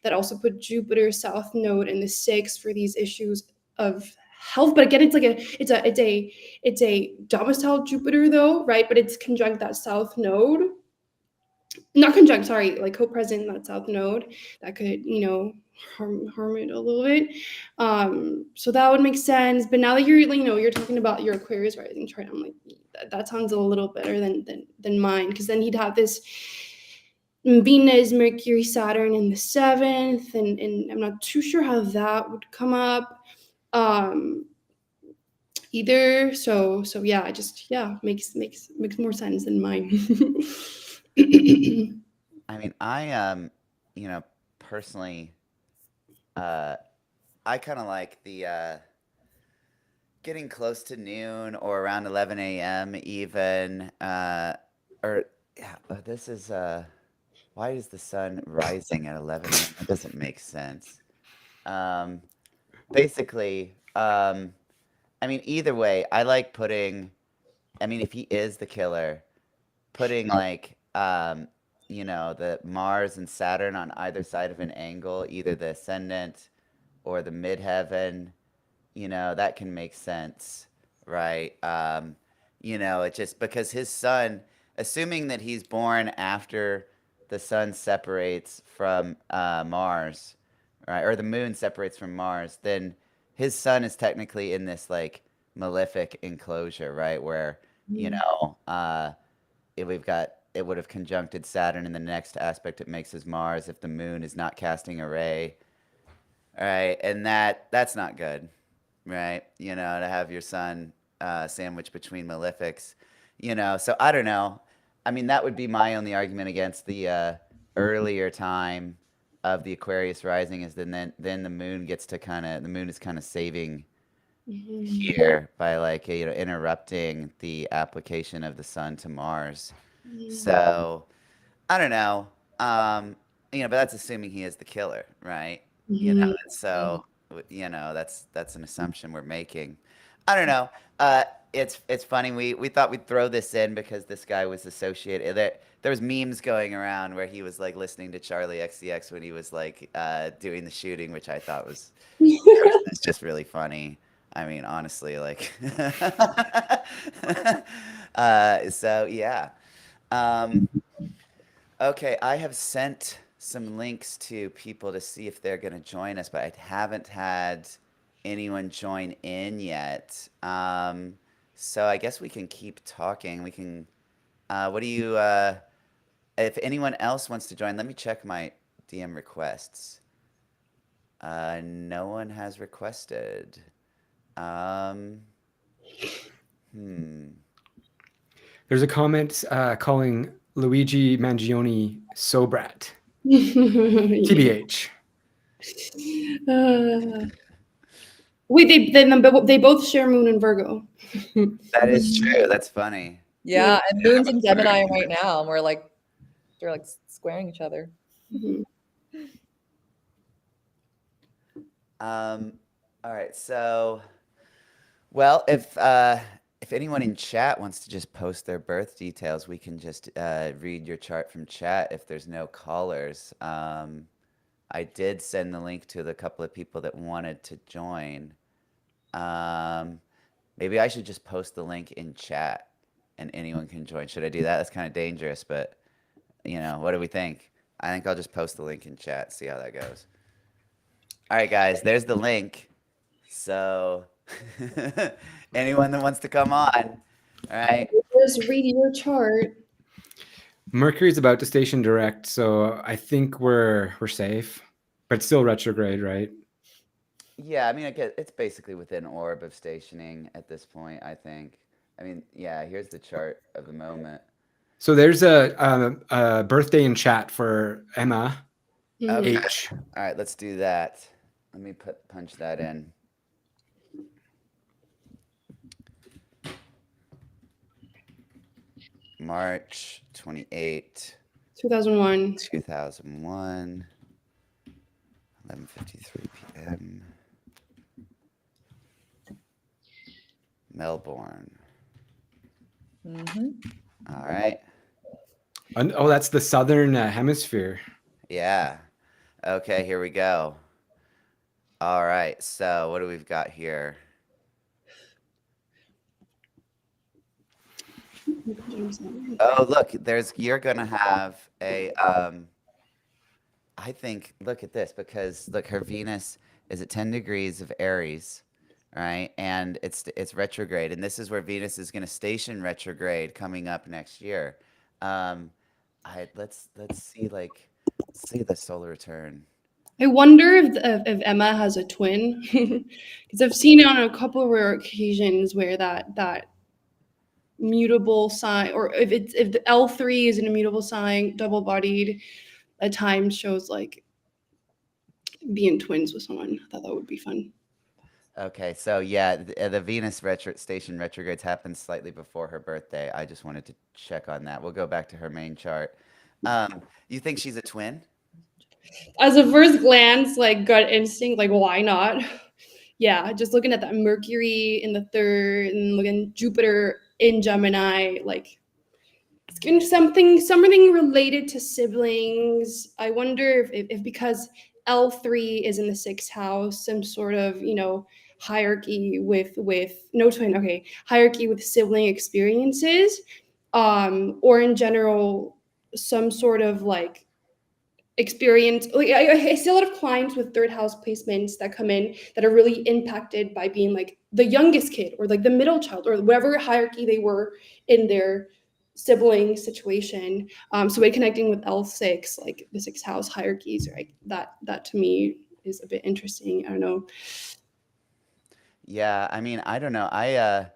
That also put Jupiter south node in the sixth for these issues of health. But again, it's a domicile Jupiter though, right? But it's conjunct that south node, not conjunct, sorry, like co-present in that south node that could, harm it a little bit. So that would make sense. But now that you're talking about your Aquarius rising chart, I'm like, that sounds a little better than mine, because then he'd have this Venus, Mercury, Saturn in the seventh, and I'm not too sure how that would come up um either. So yeah, makes more sense than mine. I mean, personally, uh, I kind of like the getting close to noon or around 11 a.m. even, or yeah, but this is why is the sun rising at 11 a.m.? That doesn't make sense. Um, basically, I mean, either way, I like putting. I mean, if he is the killer, putting like the Mars and Saturn on either side of an angle, either the ascendant or the midheaven, that can make sense, right? It just because his sun, assuming that he's born after the sun separates from Mars, right, or the moon separates from Mars, then his sun is technically in this like malefic enclosure, right, where you know, it would have conjuncted Saturn in the next aspect it makes is Mars if the moon is not casting a ray. All right, and that's not good, right? To have your sun sandwiched between malefics, So I don't know. I mean, that would be my only argument against the earlier time of the Aquarius rising is then the moon is kind of saving Mhm. here by like interrupting the application of the sun to Mars. Mhm. So I don't know. But that's assuming he is the killer, right? Mhm. And so that's an assumption we're making. I don't know. It's funny. We thought we'd throw this in because this guy was associated. There was memes going around where he was like listening to Charlie XCX when he was like doing the shooting, which I thought was it's just really funny. I mean, honestly, like, so yeah. Um, okay, I have sent some links to people to see if they're going to join us, but I haven't had anyone join in yet. So I guess we can keep talking. We can, what do you, if anyone else wants to join, let me check my DM requests. No one has requested. Um, hmm. There's a comment calling Luigi Mangione Sobrat. Yeah. TBH. Wait, they both share Moon and Virgo. That is true. That's funny. Yeah, and Moon's in Gemini right now, and they're like squaring each other. Mhm. Um, all right. So, well, if anyone in chat wants to just post their birth details, we can just read your chart from chat if there's no callers. I did send the link to the couple of people that wanted to join. Um, maybe I should just post the link in chat and anyone can join. Should I do that? That's kind of dangerous, but what do we think? I think I'll just post the link in chat, see how that goes. All right, guys, there's the link. So, anyone that wants to come on, all right? Just read your chart. Mercury's about to station direct, so I think we're safe, but still retrograde, right? Yeah, I mean, it's basically within orb of stationing at this point, I think. I mean, yeah, here's the chart of the moment. So there's a birthday in chat for Emma Okay. H. All right, let's do that. Let me punch that in. March 28, 2001. 2001, 11:53 p.m. Melbourne. Mm-hmm. All right. Oh, that's the southern hemisphere. Yeah. Okay, here we go. All right. So, what do we've got here? Oh, look, you're gonna have a I think look at this because look, her Venus is at 10 degrees of Aries, right? And it's retrograde, and this is where Venus is gonna station retrograde coming up next year. Um, let's see let's see the solar return. I wonder if Emma has a twin, because I've seen it on a couple of rare occasions where that mutable sign, or if the L3 is an immutable sign, double bodied, at times shows like being twins with someone. I thought that would be fun. Okay, so yeah, the Venus station retrogrades happen slightly before her birthday. I just wanted to check on that. We'll go back to her main chart. You think she's a twin? As a first glance, like gut instinct, like why not? Yeah, just looking at that Mercury in the third and looking Jupiter in Gemini, like it's gonna something related to siblings. I wonder if because L3 is in the sixth house, some sort of hierarchy with no twin. Okay, hierarchy with sibling experiences, or in general some sort of like experience. Like I see a lot of clients with third house placements that come in that are really impacted by being like the youngest kid or like the middle child or whatever hierarchy they were in their sibling situation. So by connecting with L6, like the sixth house hierarchies, right? That to me is a bit interesting. I don't know. Yeah, I mean, I don't know. I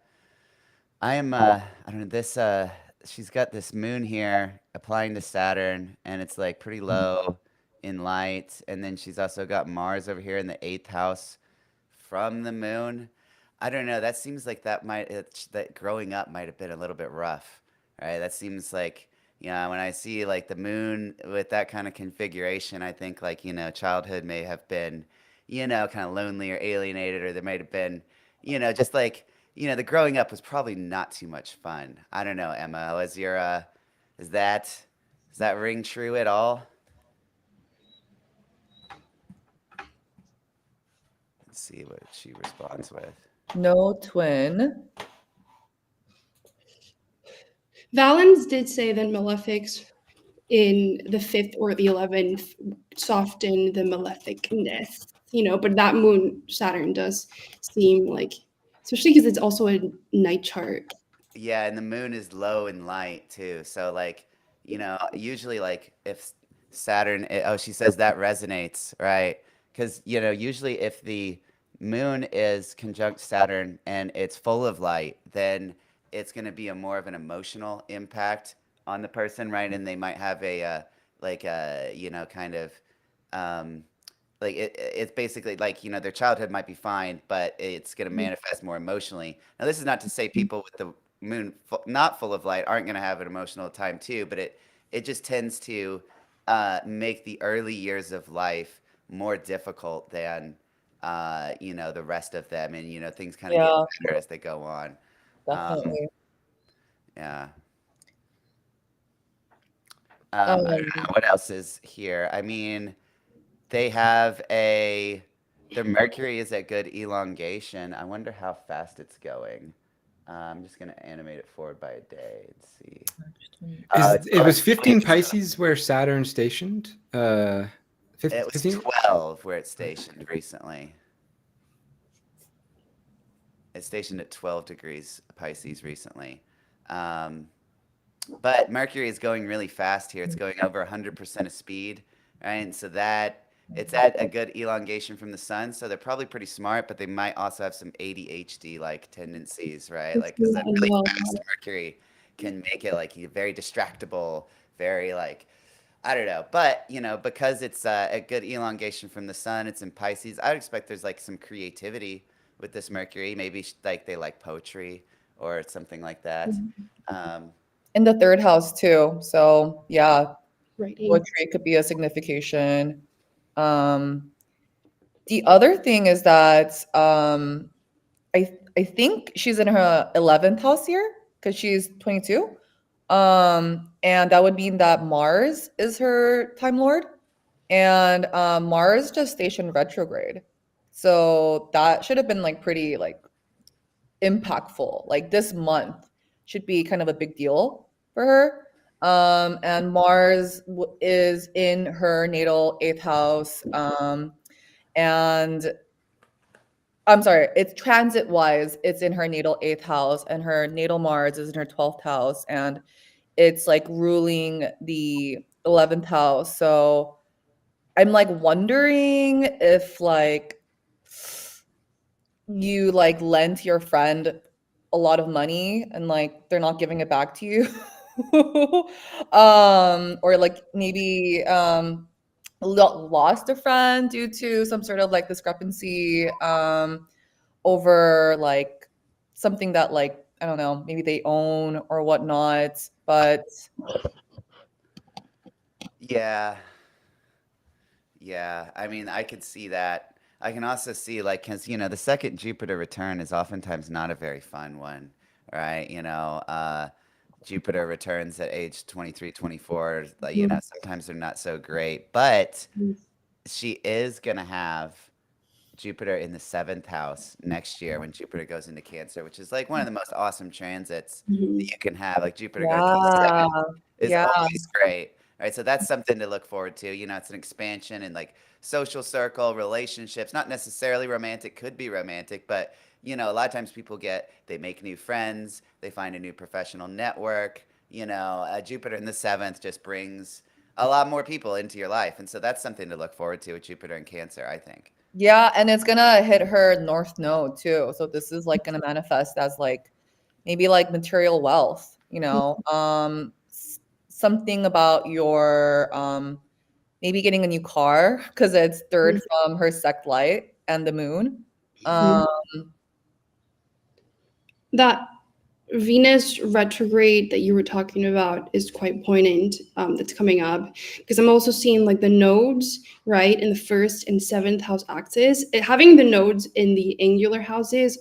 am I don't know she's got this moon here applying to Saturn and it's like pretty low in light and then she's also got Mars over here in the 8th house from the moon. I don't know. That seems like that growing up might have been a little bit rough, right? That seems like, when I see like the moon with that kind of configuration, I think like, childhood may have been, kind of lonely or alienated, or there might have been, just like the growing up was probably not too much fun. I don't know, Emma. Is that does that ring true at all? Let's see what she responds with. No twin. Valens did say that malefics in the 5th or the 11th soften the maleficness, but that moon Saturn does seem like, especially because it's also a night chart. Yeah, and the moon is low in light too. So like, usually like if Saturn, oh, she says that resonates, right? Because, usually if the moon is conjunct Saturn and it's full of light, then it's going to be a more of an emotional impact on the person, right? And they might have like a, kind of, um, like it's basically like their childhood might be fine, but it's going to manifest more emotionally. Now this is not to say people with the moon not full of light aren't going to have an emotional time too, but it just tends to make the early years of life more difficult than the rest of them, and things kind of get Yeah, better as they go on. um, definitely. yeah. I don't Um, know what else is here. I mean, they have their Mercury is at good elongation. I wonder how fast it's going. I'm just gonna animate it forward by a day and see. It's It was 15 22. Pisces where Saturn stationed? It was 15? 12 where it's stationed recently. It's stationed at 12 degrees Pisces recently. Um, but Mercury is going really fast here. It's going over 100% of speed, right? And so that it's at a good elongation from the sun. So they're probably pretty smart, but they might also have some ADHD like tendencies, right? I've Like, seen because that that as really well. fast Mercury can make it like very distractible, very like, I don't know. But, because it's a good elongation from the sun, it's in Pisces. I would expect there's like some creativity with this Mercury. Maybe like they like poetry or something like that. Um, in the third house too. So yeah, Writing. poetry could be a signification. Um, the other thing is that I think she's in her 11th house here because she's 22. And that would mean that Mars is her time lord, and Mars just stationed retrograde. So that should have been like pretty like impactful. Like this month should be kind of a big deal for her. And Mars is in her natal 8th house. And I'm sorry, it's transit wise, it's in her natal 8th house, and her natal Mars is in her 12th house, and it's like ruling the 11th house. So I'm like wondering if like you like lent your friend a lot of money and like they're not giving it back to you. Or like maybe lost a friend due to some sort of like discrepancy over like something that like I don't know, maybe they own or whatnot. But yeah, yeah. I mean, I could see that. I can also see like, because the second Jupiter return is oftentimes not a very fun one, right? Jupiter returns at age 23, 24. Like, sometimes they're not so great, but she is gonna have Jupiter in the seventh house next year when Jupiter goes into Cancer, which is like one of the most awesome transits that Mhm. you can have. Like Jupiter going to the yeah, seventh is yeah, always great. Right. So that's something to look forward to. It's an expansion in like social circle, relationships, not necessarily romantic, could be romantic, but a lot of times people they make new friends, they find a new professional network. Jupiter in the seventh just brings a lot more people into your life. And so that's something to look forward to with Jupiter and Cancer, I think. yeah, and it's gonna hit her north node too. So this is like gonna manifest as like maybe like material wealth, something about your maybe getting a new car because it's third from her sect light and the moon. Mhm. Um, That Venus retrograde that you were talking about is quite poignant. That's coming up because I'm also seeing like the nodes, right, in the first and seventh house axis. Having the nodes in the angular houses,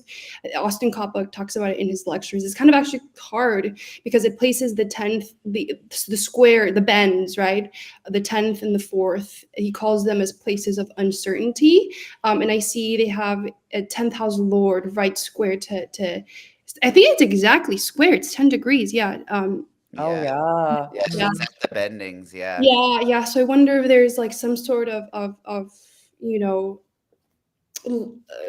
Austin Coppock talks about it in his lectures. It's kind of actually hard because it places the 10th, the square, the bends, right, the 10th and the 4th. He calls them as places of uncertainty. And I see they have a 10th house lord right square to I think it's exactly square. It's 10 degrees. Yeah. Oh Yeah. yeah. Yeah, Yeah. she's at the bendings. Yeah. Yeah. So I wonder if there's like some sort of you know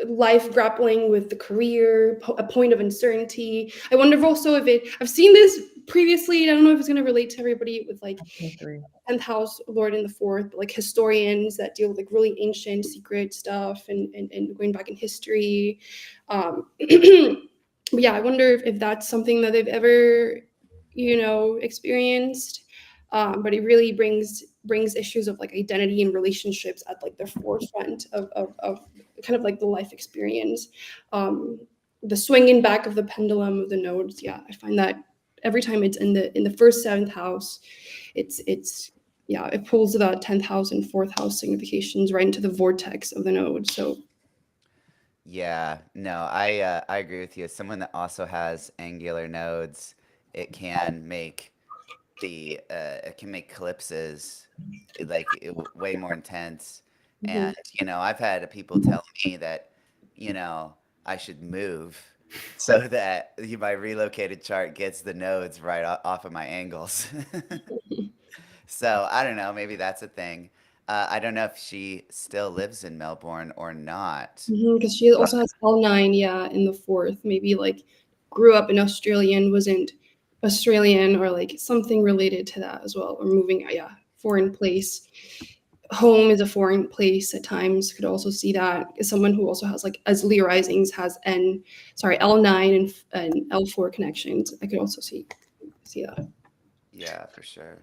life grappling with the career, a point of uncertainty. I wonder if also if it. I've seen this previously. I don't know if it's going to relate to everybody with like 10th house lord in the 4th, but like historians that deal with like really ancient secret stuff and going back in history. But yeah, I wonder if that's something that they've ever, experienced. But it really brings issues of like identity and relationships at like the forefront of kind of like the life experience. The swinging back of the pendulum of the nodes. Yeah, I find that every time it's in the first seventh house, it's yeah, it pulls the 10th house and 4th house significations right into the vortex of the node. So Yeah, no, I agree with you. As someone that also has angular nodes, it can make it can make eclipses like way more intense. mhm. And I've had people tell me that I should move so that my relocated chart gets the nodes right off of my angles. So I don't know, maybe that's a thing. I don't know if she still lives in Melbourne or not. Because she also has L9, yeah, in the 4th. Maybe like grew up in Australia and wasn't Australian or like something related to that as well. Or moving, yeah, foreign place. Home is a foreign place at times. Could also see that as someone who also has like as Leo risings has L9 and L4 connections. I could also see that. Yeah, for sure.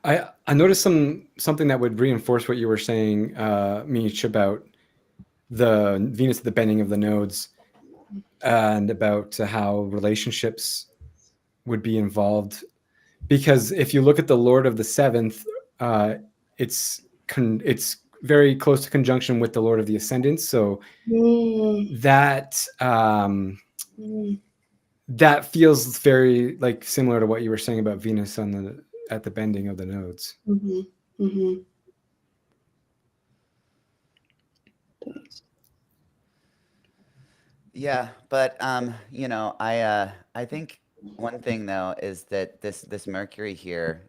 I noticed something that would reinforce what you were saying, Mish, about the Venus at the bending of the nodes, and about how relationships would be involved. Because if you look at the Lord of the Seventh, it's very close to conjunction with the Lord of the Ascendant. So Mm, that mm, that feels very like similar to what you were saying about Venus at the bending of the nodes. mhm, mhm. Yeah, but I think one thing though is that this Mercury here,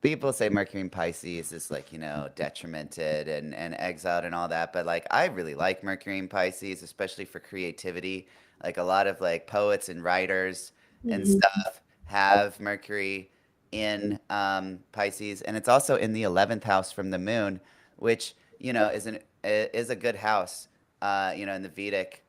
people say Mercury in Pisces is like, detrimented and exiled and all that, but like I really like Mercury in Pisces, especially for creativity. Like a lot of like poets and writers and Mhm. stuff have Mercury in Pisces, and it's also in the 11th house from the moon, which, is a good house, in the Vedic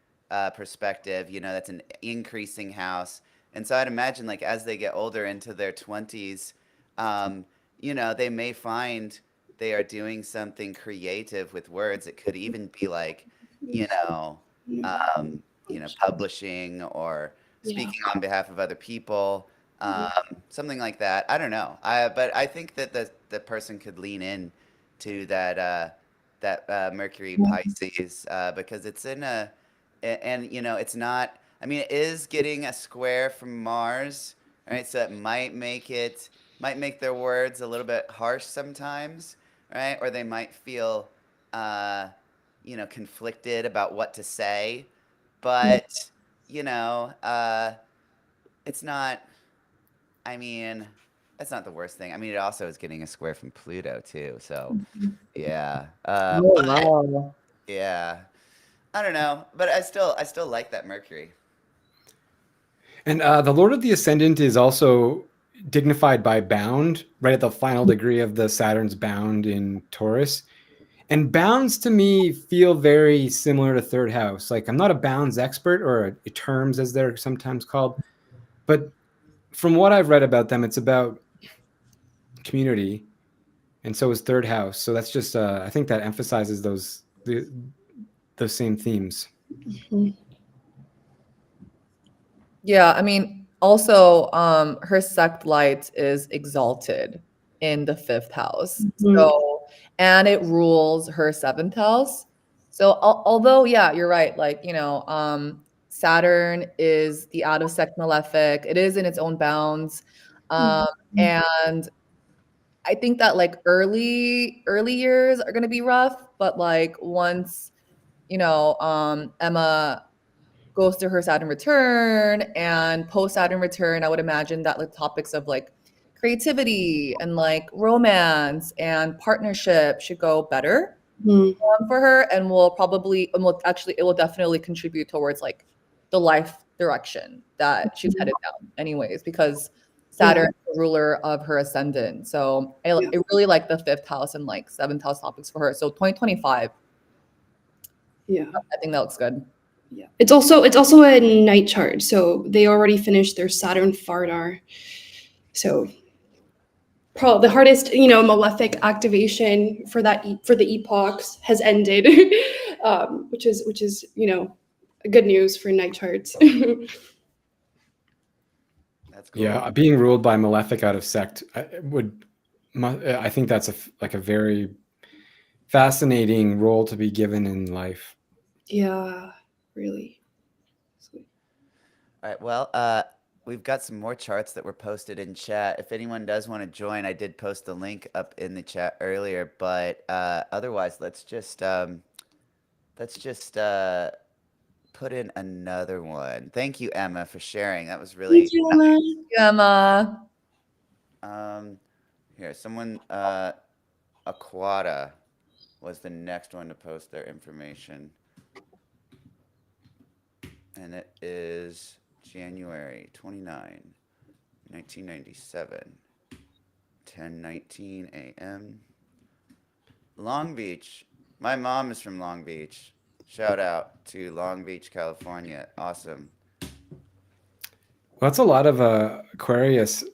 perspective, that's an increasing house. And so I'd imagine, like, as they get older into their 20s, they may find they are doing something creative with words. It could even be like, you know, publishing or Yeah. speaking on behalf of other people, something like that. I don't know. But I think that the person could lean in to that Mercury Pisces because it's in and it's not. I mean, it is getting a square from Mars, right? So it might make their words a little bit harsh sometimes, right? Or they might feel, uh, conflicted about what to say. But it's not. I mean, that's not the worst thing. I mean, it also is getting a square from Pluto too. So yeah, Oh but wow. yeah. I don't know, but I still like that Mercury. And the Lord of the Ascendant is also dignified by bound, right at the final degree of the Saturn's bound in Taurus. And bounds to me feel very similar to third house. Like I'm not a bounds expert or a terms as they're sometimes called, but from what I've read about them, it's about community, and so is third house. So that's just I think that emphasizes those same themes. Mhm. Yeah, I mean, also, her sect light is exalted in the fifth house. Mhm. So, and it rules her seventh house. So, although, yeah, you're right. Like, Saturn is the out of sect malefic. It is in its own bounds. Um, Mhm. and I think that like early years are gonna be rough, but like once, Emma goes to her Saturn return and post Saturn return, I would imagine that like topics of like creativity and like romance and partnership should go better Mhm. for her, and it will definitely contribute towards like the life direction that she's headed down anyways, because Yeah. Saturn is the ruler of her ascendant. So Yeah. I really like the fifth house and like seventh house topics for her. So 2025, Yeah. I think that looks good. Yeah. It's also a night chart, so they already finished their Saturn Fardar. So probably the hardest, malefic activation for for the epochs has ended, which is good news for night charts. That's cool. Yeah, being ruled by malefic out of sect I think that's like a very fascinating role to be given in life. Yeah, really. Sweet. All right. Well, we've got some more charts that were posted in chat. If anyone does want to join, I did post the link up in the chat earlier. But otherwise, let's just put in another one. Thank you, Emma, for sharing. That was Thank really you, Emma. Emma. um. Here, someone Aquata was the next one to post their information, and it is January 29, 1997. 10:19 a.m. Long Beach. My mom is from Long Beach. Shout out to Long Beach, California. Awesome. Well, that's a lot of Aquarius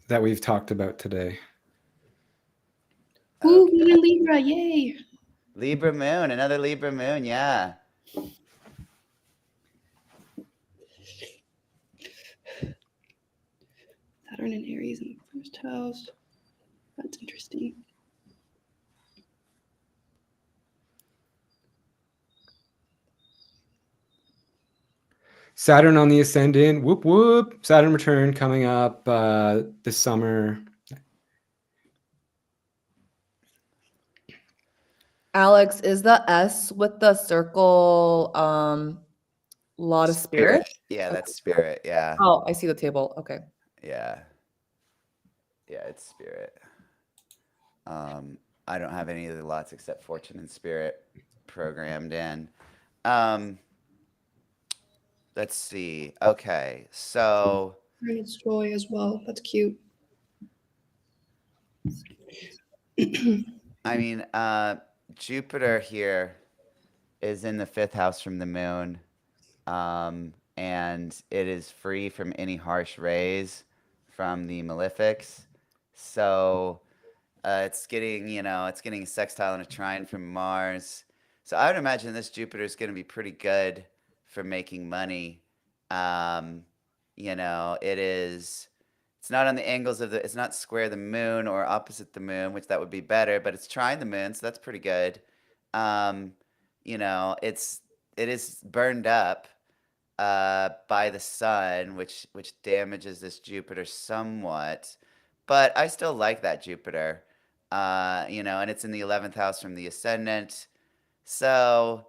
that we've talked about today. Ooh, Okay. Moon in Libra, yay! Libra moon, another Libra moon. Yeah. Saturn and Aries in the first house. That's interesting. Saturn on the ascendant. Whoop whoop. Saturn return coming up this summer. Alex, is the S with the circle lot of spirit? Yeah, Okay. that's spirit. Yeah. Oh, I see the table. Okay. Yeah. Yeah, it's spirit. I don't have any of the lots except fortune and spirit programmed in. Um, let's see. Okay. So, And it's joy as well. That's cute. I mean, Jupiter here is in the fifth house from the moon, and it is free from any harsh rays from the malefics. So it's getting a sextile and a trine from Mars. So I would imagine this Jupiter is going to be pretty good for making money. Um, it is. It's not on the angles of the. It's not square the moon or opposite the moon, which that would be better. But it's trine the moon, so that's pretty good. Um, it is burned up by the sun, which damages this Jupiter somewhat. But I still like that Jupiter. And it's in the 11th house from the ascendant. So,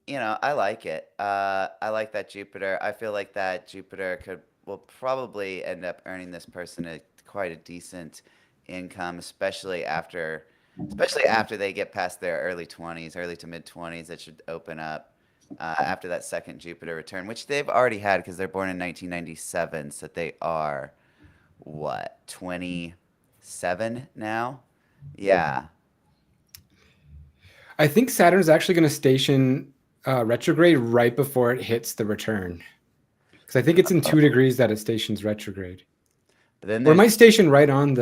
I like it. I like that Jupiter. I feel like that Jupiter will probably end up earning this person quite a decent income, especially after they get past their early 20s, early to mid 20s. It should open up after that second Jupiter return, which they've already had because they're born in 1997. So they are what, 27 now? Yeah. I think Saturn is actually going to station retrograde right before it hits the return. Because I think it's in 2 degrees that it stations retrograde. But then Or it there's might station right on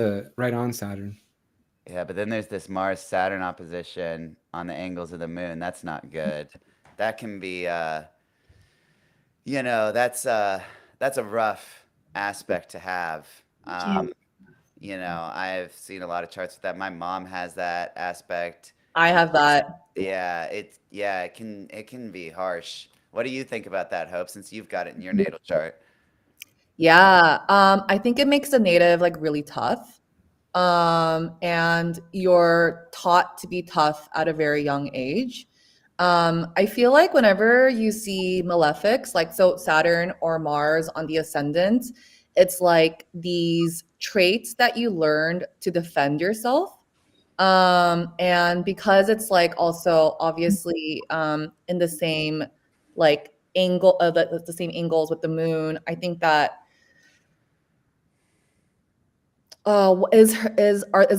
Saturn. Yeah, but then there's this Mars Saturn opposition on the angles of the moon. That's not good. That can be that's that's a rough aspect to have. Yeah. You know, I've seen a lot of charts with that. My mom has that aspect. I have that. Yeah, it can be harsh. What do you think about that, Hope, since you've got it in your natal chart? Yeah, I think it makes a native like really tough. And you're taught to be tough at a very young age. I feel like whenever you see malefics, like so Saturn or Mars on the ascendant, it's like these traits that you learned to defend yourself. And because it's like also obviously in the same like angle, the same angles with the moon, I think that is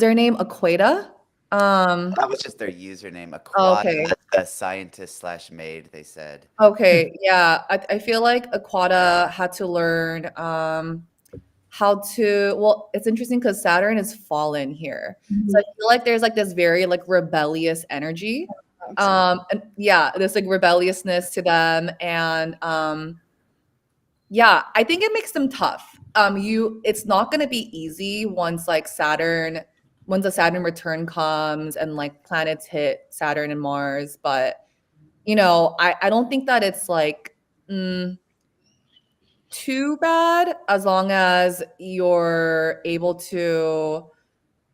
their name Aquata? That was just their username. Oh, Aquata, okay. a scientist slash maid, they said. Okay, yeah. I feel like Aquata had to learn how to, well, it's interesting because Saturn is fallen here. So I feel like there's like this very like rebellious energy. And yeah, there's like rebelliousness to them. And yeah, I think it makes them tough. It's not gonna be easy once a Saturn return comes and like planets hit Saturn and Mars, but I don't think that it's like mm, too bad as long as you're able to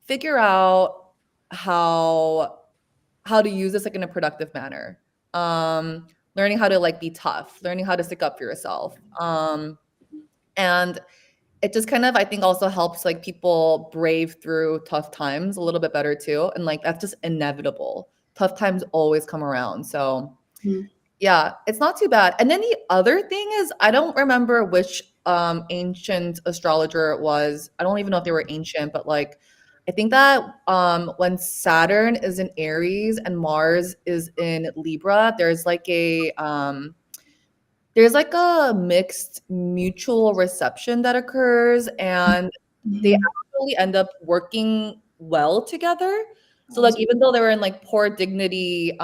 figure out how how to use this like in a productive manner. Learning how to like be tough, learning how to stick up for yourself. And it just kind of I think also helps like people brave through tough times a little bit better too. And like that's just inevitable. Tough times always come around. So Mhm. yeah, it's not too bad. And then the other thing is, I don't remember which ancient astrologer it was. I don't even know if they were ancient, but like I think that when Saturn is in Aries and Mars is in Libra, there's like a mixed mutual reception that occurs and they actually end up working well together. So like even though they were in like poor dignity,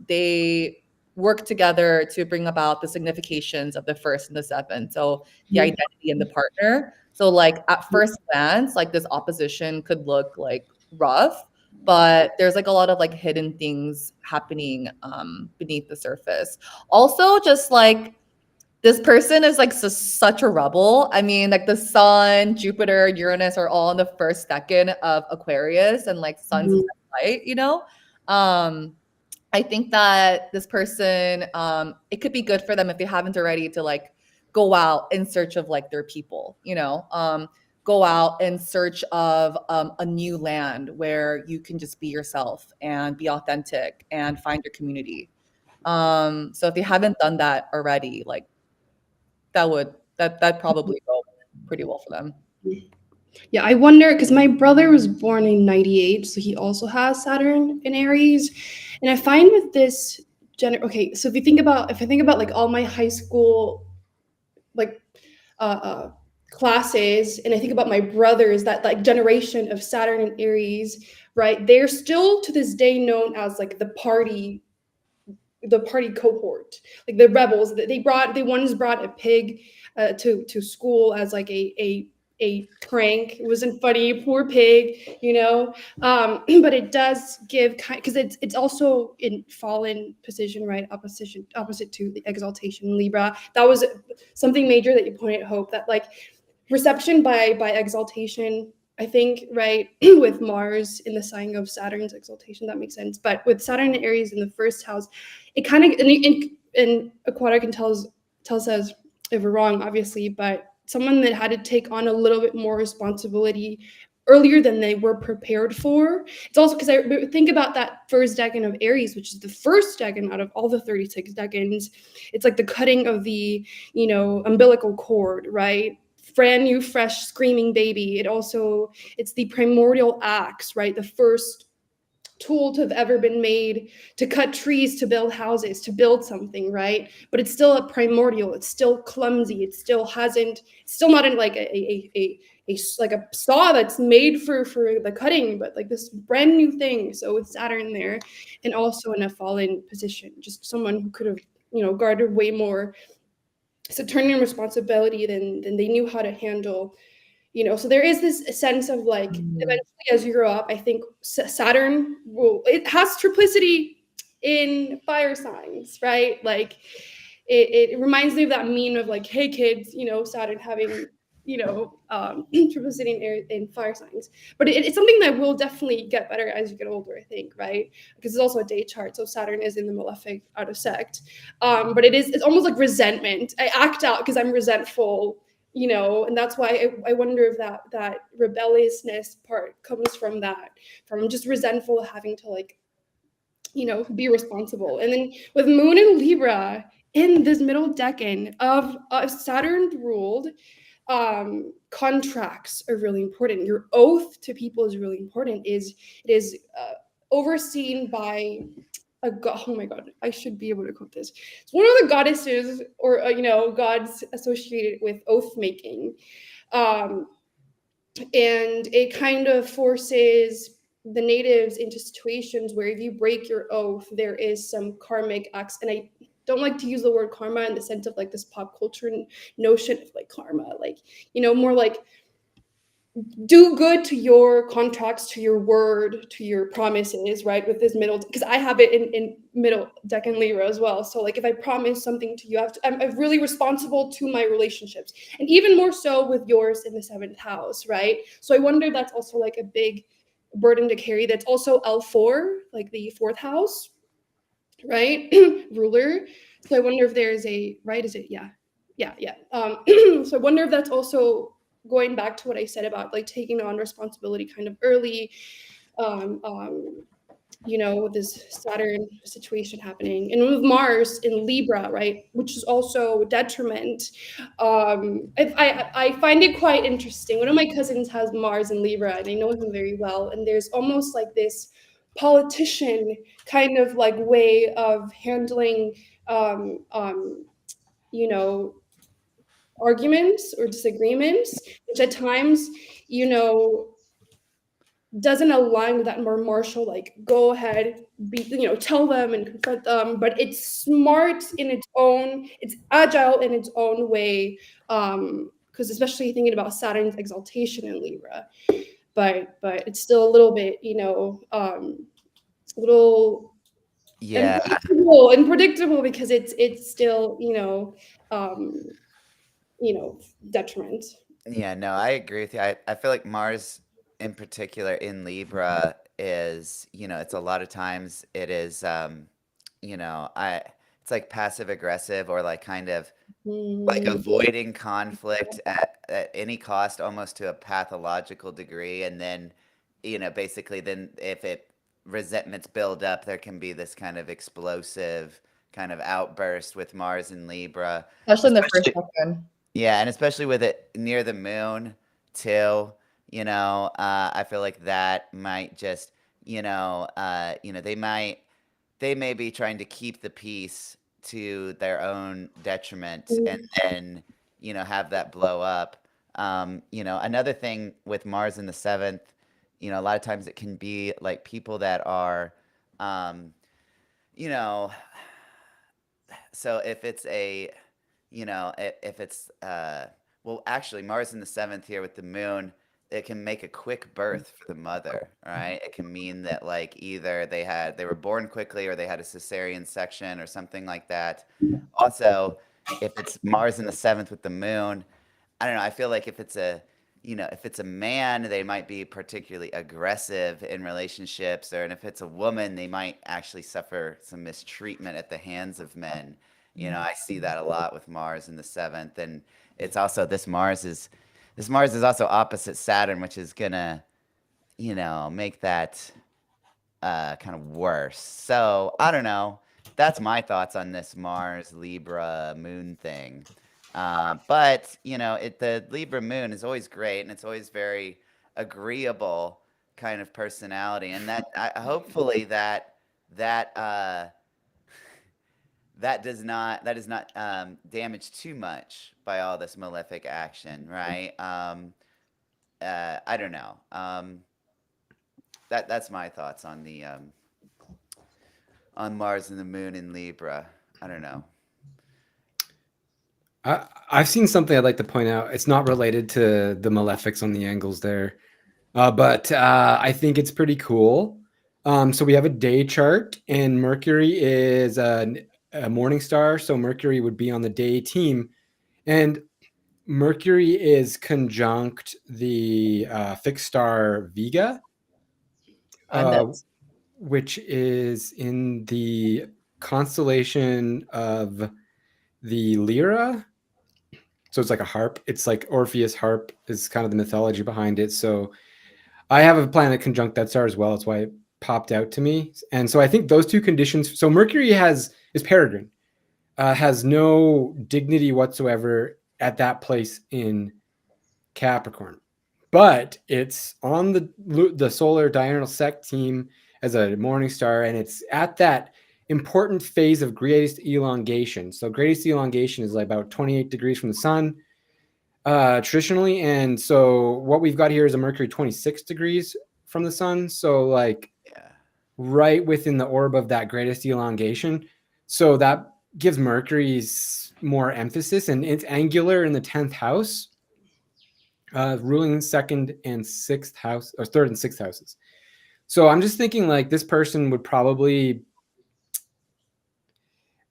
they work together to bring about the significations of the first and the seventh. So the identity and the partner. So like at first glance, like this opposition could look like rough, but there's like a lot of like hidden things happening beneath the surface. Also, just like this person is like such a rebel. I mean, like the sun, Jupiter, Uranus are all in the first second of Aquarius, and like sun's light, Um, I think that this person, it could be good for them if they haven't already to like go out in search of like their people, go out in search of a new land where you can just be yourself and be authentic and find your community. So if they haven't done that already, like that probably go pretty well for them. Yeah, I wonder because my brother was born in 98, so he also has Saturn in Aries. And I find with this okay, so if I think about like all my high school like classes, and I think about my brothers, that like generation of Saturn and Aries, right? They're still to this day known as like the party cohort, like the rebels. They once brought a pig to school as like a prank. It wasn't funny, poor pig, but it does give because it's also in fallen position, right? Opposite to the exaltation Libra. That was something major that you pointed, Hope, that like reception by exaltation, I think, right? With Mars in the sign of Saturn's exaltation, that makes sense. But with Saturn and Aries in the first house, it kind of and Aquatic can tells us if we're wrong, obviously, but someone that had to take on a little bit more responsibility earlier than they were prepared for. It's also because I think about that first decan of Aries, which is the first decan out of all the 36 decans. It's like the cutting of the, umbilical cord, right? Brand new, fresh, screaming baby. It's the primordial axe, right? The first tool to have ever been made to cut trees, to build houses, to build something, right? But it's still a primordial. It's still clumsy. It's still not in like like a saw that's made for the cutting, but like this brand new thing. So with Saturn there, and also in a fallen position, just someone who could have, guarded way more Saturnian responsibility than they knew how to handle. So there is this sense of like Mm. eventually as you grow up, I think Saturn it has triplicity in fire signs, right? Like it reminds me of that meme of like, hey kids, Saturn having triplicity in fire signs. But it's something that will definitely get better as you get older, I think, right? Because it's also a day chart, so Saturn is in the malefic out of sect. But it's almost like resentment. I act out because I'm resentful, and that's why I wonder if that rebelliousness part comes from that, from just resentful having to like be responsible. And then with Moon and Libra in this middle decan of Saturn ruled, contracts are really important. Your oath to people is really important. It is overseen by a god. Oh my god, I should be able to quote this. It's one of the goddesses or gods associated with oath making, um, and it kind of forces the natives into situations where if you break your oath, there is some karmic acts. And I don't like to use the word karma in the sense of like this pop culture notion of like karma, like more like do good to your contracts, to your word, to your promises, right? With this middle, because I have it in middle decan Libra as well. So like if I promise something to you, I'm really responsible to my relationships, and even more so with yours in the seventh house, right? So I wonder if that's also like a big burden to carry. That's also L4, like the fourth house, right? Ruler. So I wonder if there's a right. Is it? Yeah, yeah. So I wonder if that's also going back to what I said about like taking on responsibility kind of early. Um, um, this Saturn situation happening, and with Mars in Libra, right, which is also detriment. I find it quite interesting. One of my cousins has Mars in Libra, and I know him very well. And there's almost like this politician kind of like way of handling, um, um, you know, arguments or disagreements, which at times, you know, doesn't align with that more martial, like go ahead, tell them and confront them. But it's smart in its own, it's agile in its own way. Because especially thinking about Saturn's exaltation in Libra, but it's still a little bit, a little Yeah, unpredictable because it's still, um, detriment. yeah, no, I agree with you. I feel like Mars in particular in Libra is, it's a lot of times it is, it's like passive aggressive or like kind of like Mm, avoiding conflict at any cost, almost to a pathological degree. And then, basically then if resentments build up, there can be this kind of explosive kind of outburst with Mars and Libra. Especially in the first Especially, decan. yeah, and especially with it near the moon too, I feel like that might just, they may be trying to keep the peace to their own detriment and mm, then, have that blow up. Another thing with Mars in the seventh, a lot of times it can be like people that are, um, you know, so if it's a, if it's, well, actually, Mars in the seventh here with the moon, it can make a quick birth for the mother, right? It can mean that like either they were born quickly or they had a cesarean section or something like that. Also, if it's Mars in the seventh with the moon, I don't know. I feel like if it's a man, they might be particularly aggressive in relationships, and if it's a woman, they might actually suffer some mistreatment at the hands of men. I see that a lot with Mars in the seventh, and it's also this Mars is also opposite Saturn, which is gonna, make that kind of worse. So I don't know. That's my thoughts on this Mars Libra moon thing. But the Libra moon is always great, and it's always very agreeable kind of personality, and hopefully that that is not damaged too much by all this malefic action, right? I don't know. That's my thoughts on the on Mars and the Moon in Libra. I don't know. I've seen something I'd like to point out. It's not related to the malefics on the angles there, but I think it's pretty cool. So we have a day chart, and Mercury is a morning star. So Mercury would be on the day team, and Mercury is conjunct the fixed star Vega, And uh, that's which is in the constellation of the Lyra. So it's like a harp. It's like Orpheus harp is kind of the mythology behind it. So I have a planet conjunct that star as well. That's why it popped out to me. And so I think those two conditions. So Mercury is peregrine, has no dignity whatsoever at that place in Capricorn, but it's on the solar diurnal sect team as a morning star, and it's at that important phase of greatest elongation. So greatest elongation is like about 28 degrees from the sun, traditionally, and so what we've got here is a Mercury 26 degrees from the sun. So like Yeah. right within the orb of that greatest elongation. So that gives Mercury's more emphasis, and it's angular in the 10th house, ruling second and sixth house, or third and sixth houses. So I'm just thinking like this person would probably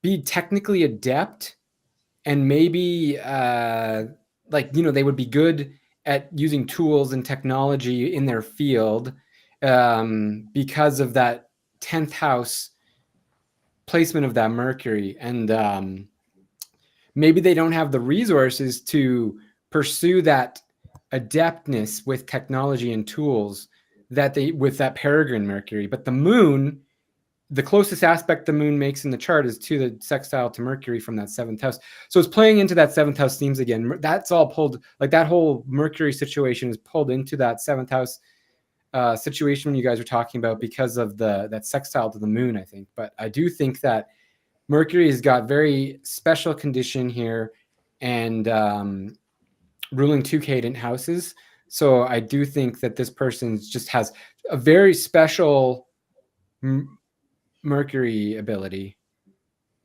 be technically adept, and maybe like, you know, they would be good at using tools and technology in their field, because of that 10th house placement of that Mercury. And maybe they don't have the resources to pursue that adeptness with technology and tools that they with that peregrine Mercury. But the moon, the closest aspect the moon makes in the chart is to the sextile to Mercury from that 7th house. So it's playing into that 7th house themes again. That's all pulled, like that whole Mercury situation is pulled into that 7th house situation when you guys are talking about, because of that sextile to the moon, I think. But I do think that Mercury has got very special condition here, and ruling 2 cadent houses. So I do think that this person just has a very special Mercury ability.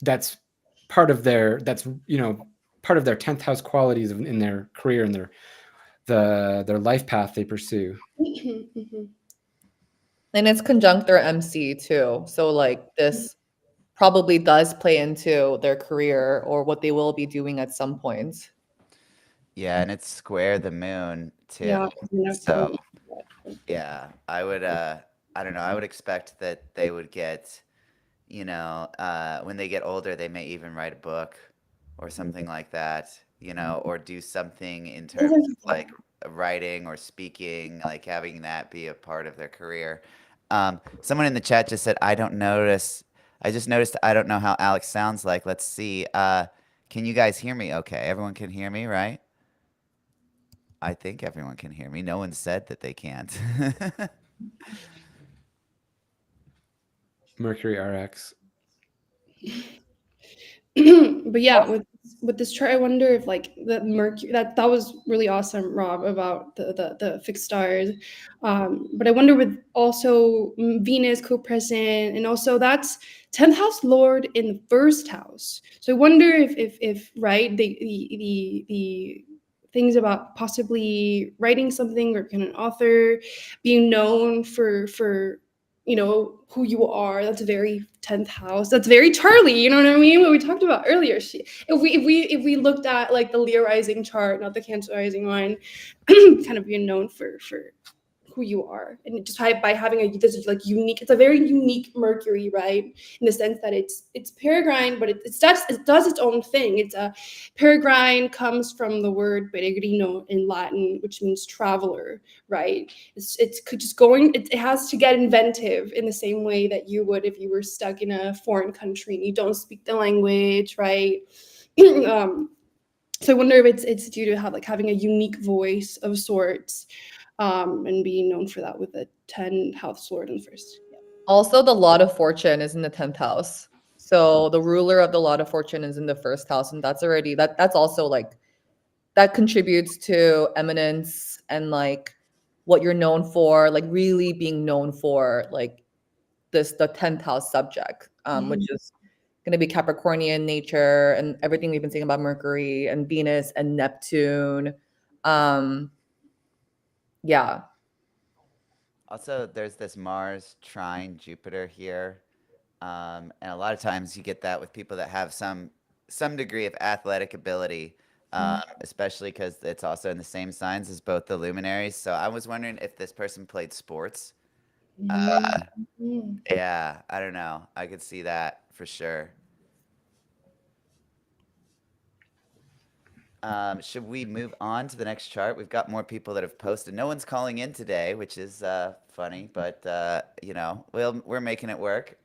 That's part of their, that's, you know, part of their 10th house qualities in their career and their life path they pursue. Mhm. and it's conjunct their MC too. So like this probably does play into their career or what they will be doing at some point. Yeah, and it's square the moon too. Yeah, you know, So yeah, I would I don't know, I would expect that they would get, you know, when they get older, they may even write a book or something like that, you know, or do something in terms of like writing or speaking, like having that be a part of their career. Someone in the chat just said, I just noticed I don't know how Alex sounds like. Let's see. Can you guys hear me okay? Everyone can hear me, right? I think everyone can hear me. No one said that they can't. Mercury RX. But yeah, with this chart, I wonder if like the Mercury, that was really awesome, Rob, about the fixed stars. But I wonder with also Venus co-present, and also that's 10th house Lord in the first house. So I wonder if right the things about possibly writing something or becoming an author, being known for you know who you are, that's very 10th house, that's very Charlie, you know what I mean, what we talked about earlier. If we looked at like the Leo rising chart, not the Cancer rising one, kind of being known for who you are, and just by having this like unique, it's a very unique Mercury, right, in the sense that it's peregrine, but it does its own thing. It's a peregrine comes from the word peregrino in Latin, which means traveler, right? It's just going, it has to get inventive in the same way that you would if you were stuck in a foreign country and you don't speak the language, right? So I wonder if it's due to have like having a unique voice of sorts, and being known for that with a 10 house lord in the first. Yeah. Also, the Lot of Fortune is in the 10th house. So the ruler of the Lot of Fortune is in the first house, and that's already that's also like that contributes to eminence and like what you're known for, like really being known for like the 10th house subject, which is going to be Capricornian nature, and everything we've been saying about Mercury and Venus and Neptune. Yeah. Also, there's this Mars trine Jupiter here. And a lot of times you get that with people that have some degree of athletic ability, especially because it's also in the same signs as both the luminaries. So I was wondering if this person played sports. Mhm. Yeah, I don't know. I could see that for sure. Should we move on to the next chart? We've got more people that have posted. No one's calling in today, which is funny, but we're making it work.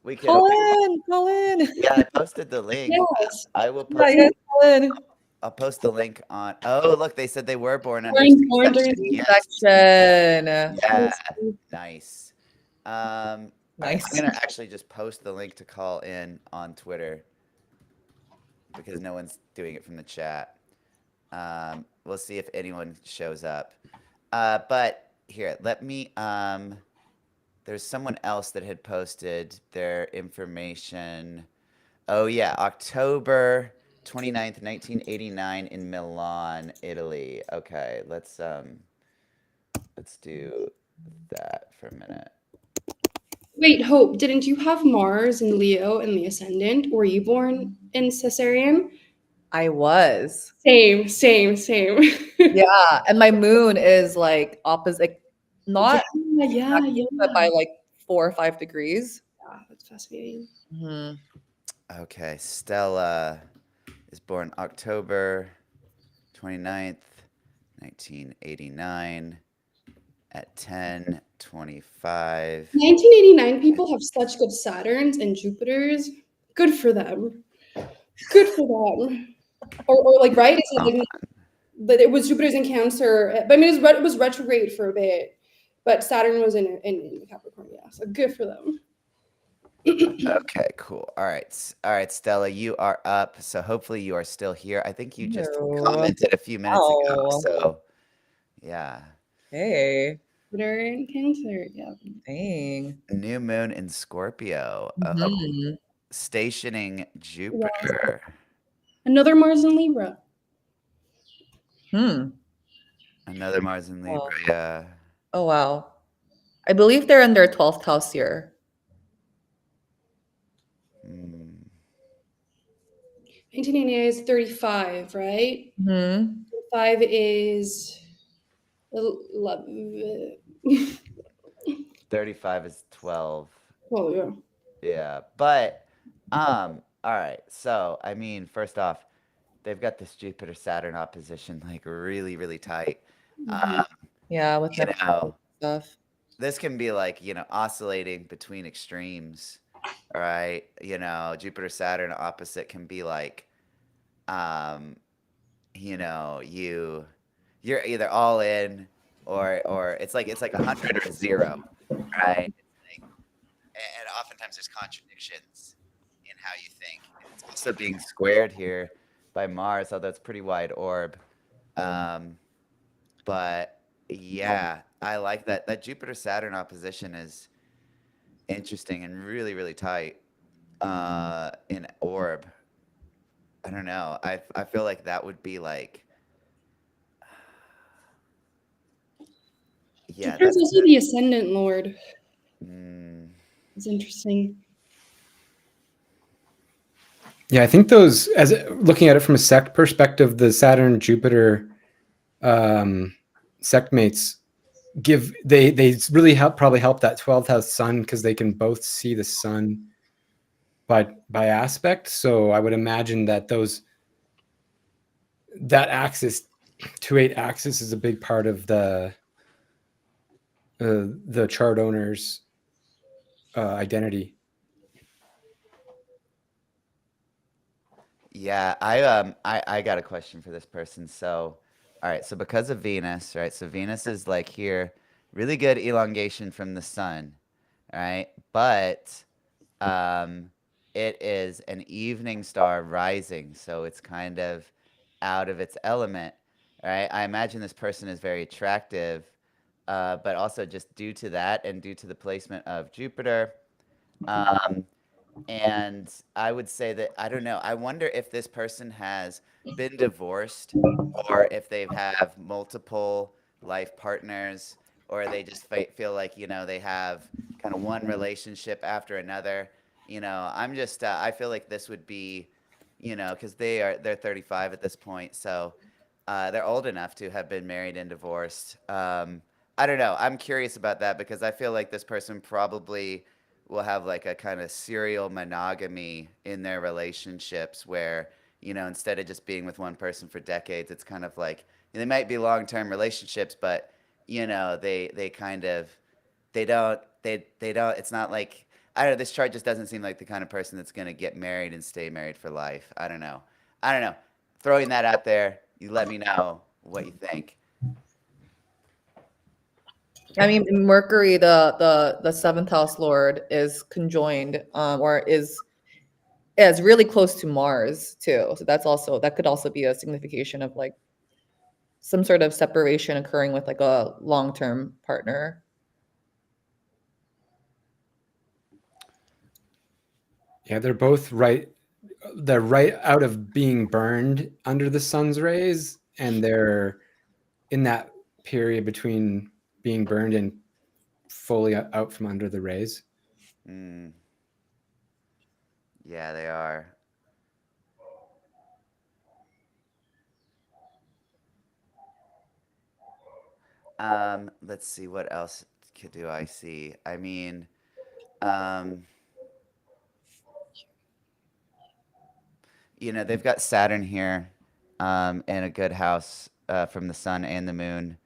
We could, Call in, call in. yeah, I posted the link. Yes. I will Yeah, post. you guys call in. I'll post the link on. Oh, look, they said they were born under Born during C-section. Yes. Section. Yeah. Nice. All right, I'm Nice. gonna actually just post the link to call in on Twitter because no one's doing it from the chat. We'll see if anyone shows up. But here, let me. There's someone else that had posted their information. Oh yeah, October 29th, 1989 in Milan, Italy. Okay, let's do that for a minute. Wait, Hope, didn't you have Mars and Leo in the ascendant? Were you born in Caesarean? I was. Same, same, same. Yeah. And my moon is like opposite, not yeah, exactly, but by like 4 or 5 degrees. Yeah, that's fascinating. Mhm. Okay, Stella is born October 29th, 1989 at 10:25. 1989 people have such good Saturns and Jupiters. Good for them. Good for them. Or like, right? Is it like, but it was Jupiter's in Cancer. But I mean, it was retrograde for a bit, but Saturn was in Capricorn. Yeah, so good for them. Okay, cool. All right. All right, Stella, you are up. So hopefully you are still here. I think you just No. commented a few minutes ago. Oh. So, yeah. Hey. Jupiter in Cancer. Yeah. Dang. New moon in Scorpio. Oh, Mhm. stationing Jupiter. Another Mars in Libra. Hmm. Another Mars in Libra. Oh. Yeah. Oh, wow. I believe they're in their 12th house here. Hmm. 1989 is 35, right? Hmm. 5 is 11. 35 is 12. Oh, yeah. Yeah. But, all right. So, I mean, first off, they've got this Jupiter Saturn opposition like really, really tight. Yeah, with You know, stuff. this can be like, oscillating between extremes, right? Jupiter Saturn opposite can be like, um, you're either all in or it's like 100 or zero, right? And oftentimes there's contradictions in how you think. And it's also being squared here by Mars, although it's pretty wide orb. But yeah, I like that. That Jupiter Saturn opposition is interesting and really, really tight in orb. I don't know. I feel like that would be like, yeah, Jupiter's that's also the ascendant lord. mm, It's interesting. Yeah, I think those, as looking at it from a sect perspective, the Saturn Jupiter sect mates they really probably help that 12th house sun because they can both see the sun by aspect. So I would imagine that that axis, 2/8 axis, is a big part of the chart owner's identity. yeah. I got a question for this person. So, all right. So because of Venus, right? So Venus is like here, really good elongation from the sun, right? But um, it is an evening star rising, so it's kind of out of its element, right? I imagine this person is very attractive, but also just due to that and due to the placement of Jupiter, um, And I would say that I don't know. I wonder if this person has been divorced or if they have multiple life partners or they just feel like, they have kind of one relationship after another. I'm just I feel like this would be, cuz they're 35 at this point. So they're old enough to have been married and divorced. I don't know. I'm curious about that because I feel like this person probably will have like a kind of serial monogamy in their relationships where, instead of just being with one person for decades, it's kind of like they might be long-term relationships, but they kind of they don't it's not like I don't know, this chart just doesn't seem like the kind of person that's going to get married and stay married for life. I don't know. I don't know. Throwing that out there, you let me know what you think. I mean, Mercury, the seventh house lord, is conjoined, or is really close to Mars too. So that could also be a signification of like some sort of separation occurring with like a long-term partner. Yeah, they're both right. They're right out of being burned under the sun's rays, and they're in that period between being burned and fully out from under the rays. Mm, yeah, they are. Let's see what else do I see. I mean, um, they've got Saturn here, in a good house from the sun and the moon,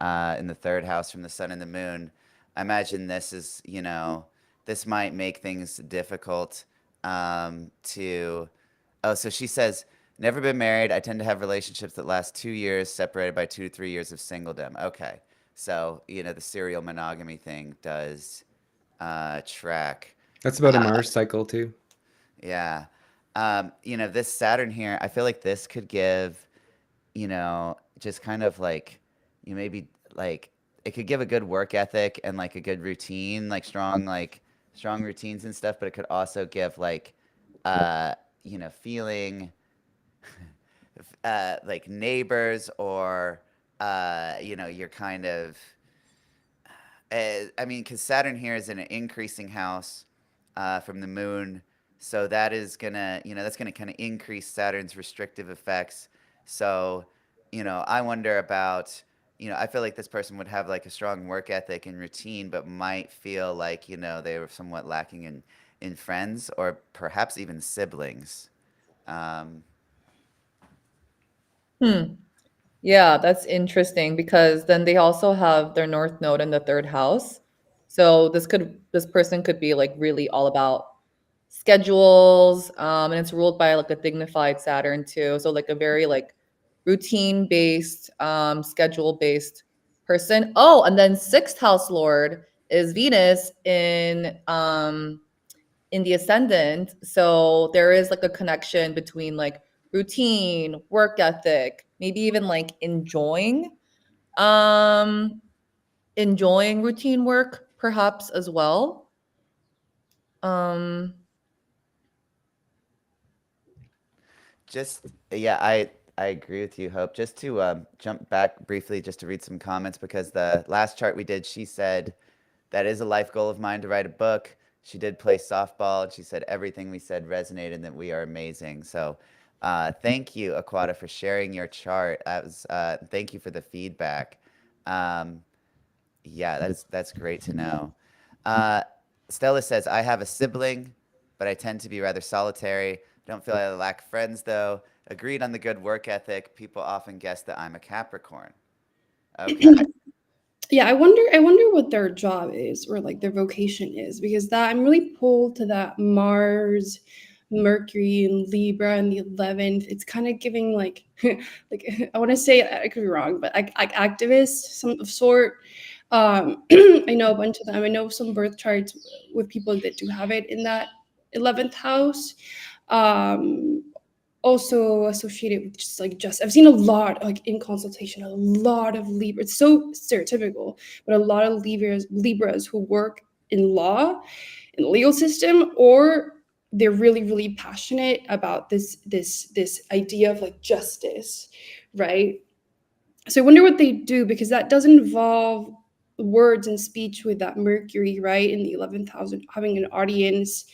in the third house from the sun and the moon. I imagine this might make things difficult to. Oh, so she says, never been married. I tend to have relationships that last 2 years, separated by 2 to 3 years of singledom. Okay. So, the serial monogamy thing does track. That's about a Mars cycle too. Yeah. This Saturn here, I feel like this could give, just kind of like, maybe like it could give a good work ethic and like a good routine, like strong routines and stuff, but it could also give uh, feeling like neighbors or, you're kind of I mean, because Saturn here is in an increasing house from the moon, so that's gonna kind of increase Saturn's restrictive effects. So, I wonder about, I feel like this person would have like a strong work ethic and routine, but might feel like, they were somewhat lacking in friends or perhaps even siblings. Um, Hmm. Yeah, that's interesting because then they also have their north node in the third house. So this person could be like really all about schedules, and it's ruled by like a dignified Saturn too. So like a very like routine based, schedule based person. Oh, and then sixth house lord is Venus in the ascendant. So there is like a connection between like routine, work ethic, maybe even like um enjoying routine work perhaps as well. Um Just yeah, I agree with you, Hope. Just to jump back briefly, just to read some comments because the last chart we did, she said that is a life goal of mine to write a book. She did play softball, and she said everything we said resonated and that we are amazing. So, thank you, Aquata, for sharing your chart. Thank you for the feedback. Um, yeah, that's great to know. Uh, Stella says, I have a sibling, but I tend to be rather solitary. Don't feel I lack friends, though. Agreed on the good work ethic. People often guess that I'm a Capricorn. Okay. Yeah, I wonder what their job is or like their vocation is because that I'm really pulled to that Mars, Mercury and Libra and the 11th. It's kind of giving like like I want to say I could be wrong, but like activists some of sort. I know a bunch of them. I know some birth charts with people that do have it in that 11th house. Um, Also associated with just I've seen a lot like in consultation a lot of Libra. It's so stereotypical, but a lot of Libras who work in law in the legal system or they're really passionate about this idea of like justice, right? So I wonder what they do, because that does involve words and speech with that Mercury, right, in the 11th house, having an audience.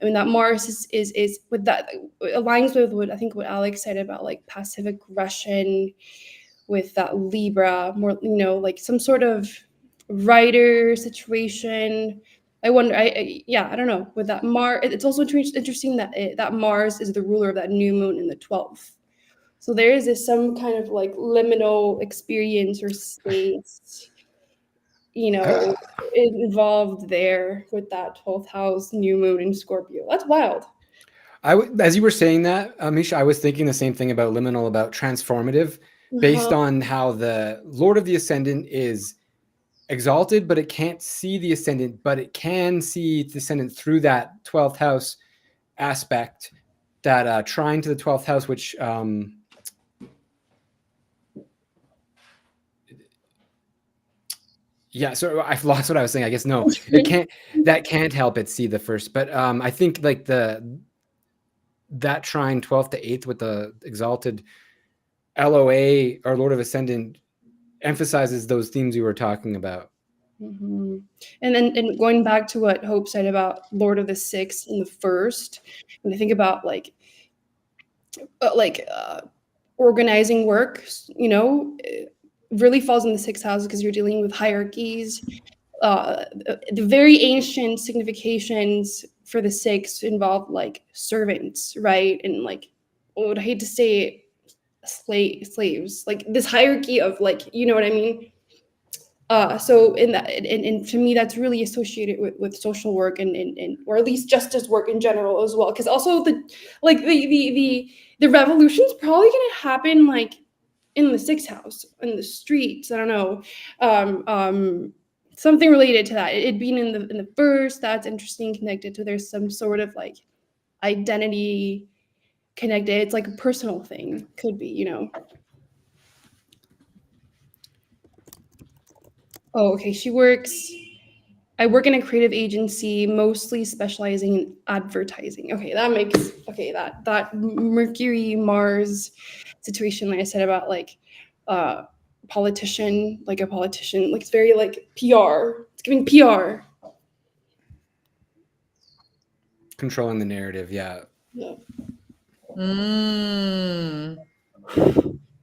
I mean, that Mars is with that aligns with what I think what Alex said about like passive aggression, with that Libra, more, like some sort of writer situation. I wonder, yeah, I don't know. With that Mars, it's also interesting that that Mars is the ruler of that new moon in the 12th. So there is some kind of like liminal experience or space, involved there with that 12th house new moon in Scorpio. That's wild. As you were saying that, Misha, I was thinking the same thing about liminal, about transformative, based Uh-huh. on how the Lord of the Ascendant is exalted, but it can't see the Ascendant, but it can see the Ascendant through that 12th house aspect, that trine to the 12th house, which yeah, so I've lost what I was saying. I guess no, it can't. That can't help it see the first. But I think like that trine 12th to 8th with the exalted LOA or Lord of Ascendant emphasizes those themes you were talking about. Mm-hmm. And going back to what Hope said about Lord of the Sixth in the first, when I think about organizing work, it really falls in the sixth house because you're dealing with hierarchies. The very ancient significations for the sixth involve like servants, right? And like, I would hate to say slaves, like this hierarchy of like, you know what I mean? So in that, and to me, that's really associated with social work and or at least justice work in general as well. Because also the revolution's probably gonna happen like in the sixth house, in the streets. I don't know, something related to that. It being in the first, that's interesting, connected to there's some sort of like identity connected. It's like a personal thing, could be. Oh, okay. I work in a creative agency, mostly specializing in advertising. Okay, that Mercury Mars situation that I said about like uh politician, like a politician, like it's very like PR. It's giving PR. Controlling the narrative, yeah. Yeah.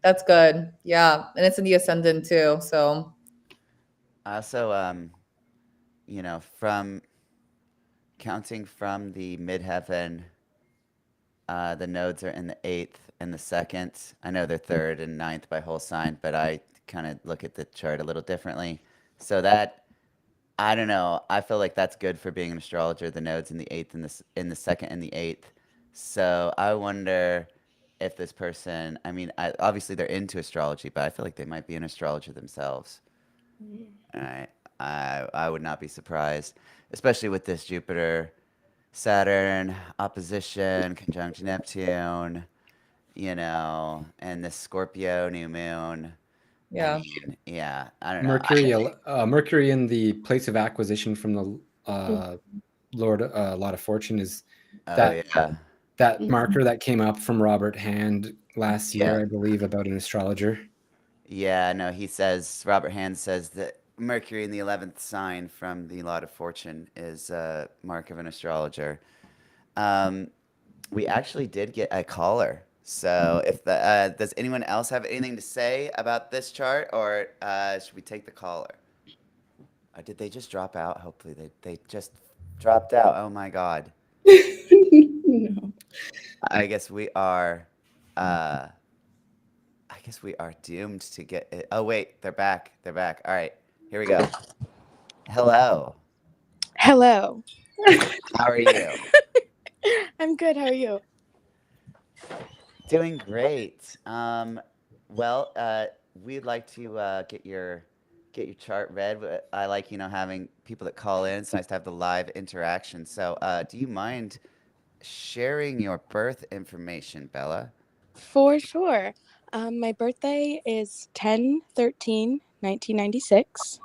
That's good. Yeah, and it's in the ascendant too. So Also, from counting from the midheaven, the nodes are in the 8th and the 2nd. I know they're 3rd and 9th by whole sign, but I kind of look at the chart a little differently. So that, I don't know. I feel like that's good for being an astrologer. The nodes in the 8th and in the 2nd and the 8th. So I wonder if this person. I mean, obviously they're into astrology, but I feel like they might be an astrologer themselves. All right. I would not be surprised, especially with this Jupiter, Saturn opposition, conjunct Neptune, and this Scorpio new moon. I yeah. mean, yeah, I don't know. Mercury in the place of acquisition from the Lord, Lot of Fortune, is Oh that yeah, that marker that came up from Robert Hand last yeah, year, I believe, about an astrologer. yeah. No, Robert Hand says that Mercury in the 11th sign from the Lot of Fortune is a mark of an astrologer. Um, we actually did get a caller. So if does anyone else have anything to say about this chart, or should we take the caller? Or did they just drop out? Hopefully they just dropped out. Oh my God. No. I guess we are uh I guess we are doomed to get it. Oh wait, they're back. They're back. All right. Here we go. Hello. Hello. How are you? I'm good. How are you? Doing great. Well, we'd like to get your chart read. I like, having people that call in. It's nice to have the live interaction. So, do you mind sharing your birth information, Bella? For sure. My birthday is 10/13/1996,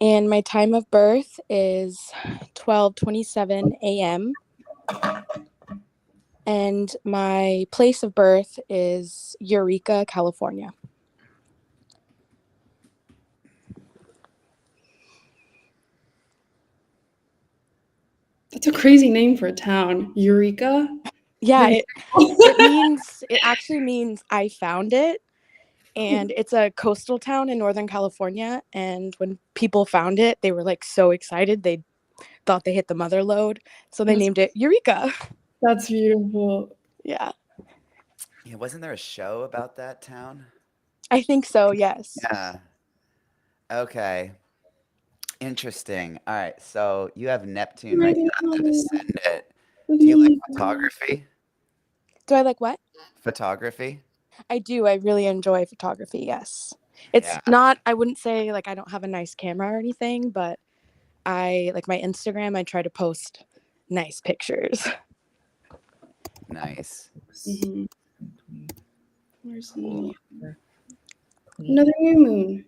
And my time of birth is 12:27 a.m. And my place of birth is Eureka, California. That's a crazy name for a town. Eureka? Yeah, Like- it actually means I found it. And it's a coastal town in Northern California. And when people found it, they were like so excited. They thought they hit the mother lode. So they named it Eureka. That's beautiful. Yeah, Yeah, wasn't there a show about that town? I think so. Yes. Yeah. Okay. Interesting. All right. So you have Neptune right now in the ascendant. Do you like photography? Do I like what? Photography? I do. I really enjoy photography. Yes. It's Yeah. not, I wouldn't say like I don't have a nice camera or anything, but I like my Instagram, I try to post nice pictures. Nice. Mhm. Where's Cool. another new moon?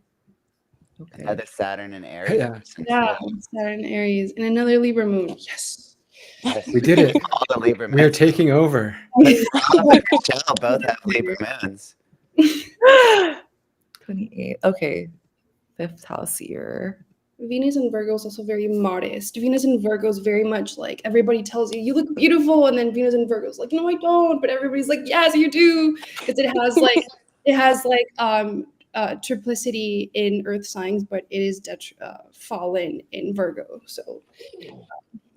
Okay. Another Saturn and Aries. Yeah. Yeah, Saturn, Aries, and another Libra moon. Yes. Yes. We did it. All the Libra We are moons. taking over. Michelle both have Libra moons. 28. Okay. Fifth house year. Venus in Virgo is also very modest. Venus in Virgo is very much like everybody tells you you look beautiful, and then Venus in Virgo is like, no, I don't, but everybody's like, yes, you do, because it has like triplicity in Earth signs, but it is fallen in Virgo. So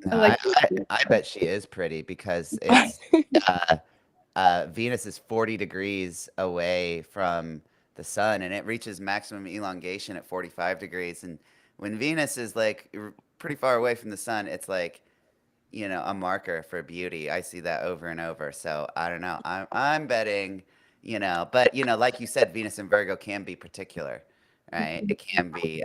No, I bet she is pretty because it's Venus is 40 degrees away from the sun, and it reaches maximum elongation at 45 degrees. And when Venus is like pretty far away from the sun, it's like, a marker for beauty. I see that over and over. So I don't know. I'm betting, but like you said, Venus and Virgo can be particular, right? It can be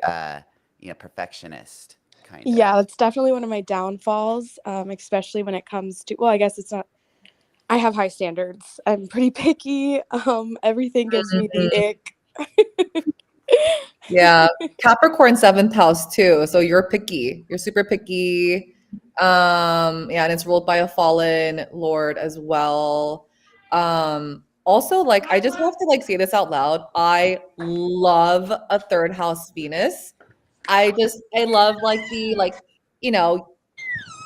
perfectionist kind of. Yeah, that's definitely one of my downfalls, especially when it comes to, well, I guess it's not, I have high standards. I'm pretty picky. Everything gives me the ick. Yeah. Capricorn seventh house too. So you're picky. You're super picky. Yeah, and it's ruled by a fallen lord as well. Also, like, I just have to like say this out loud. I love a third house Venus. I love like the you know,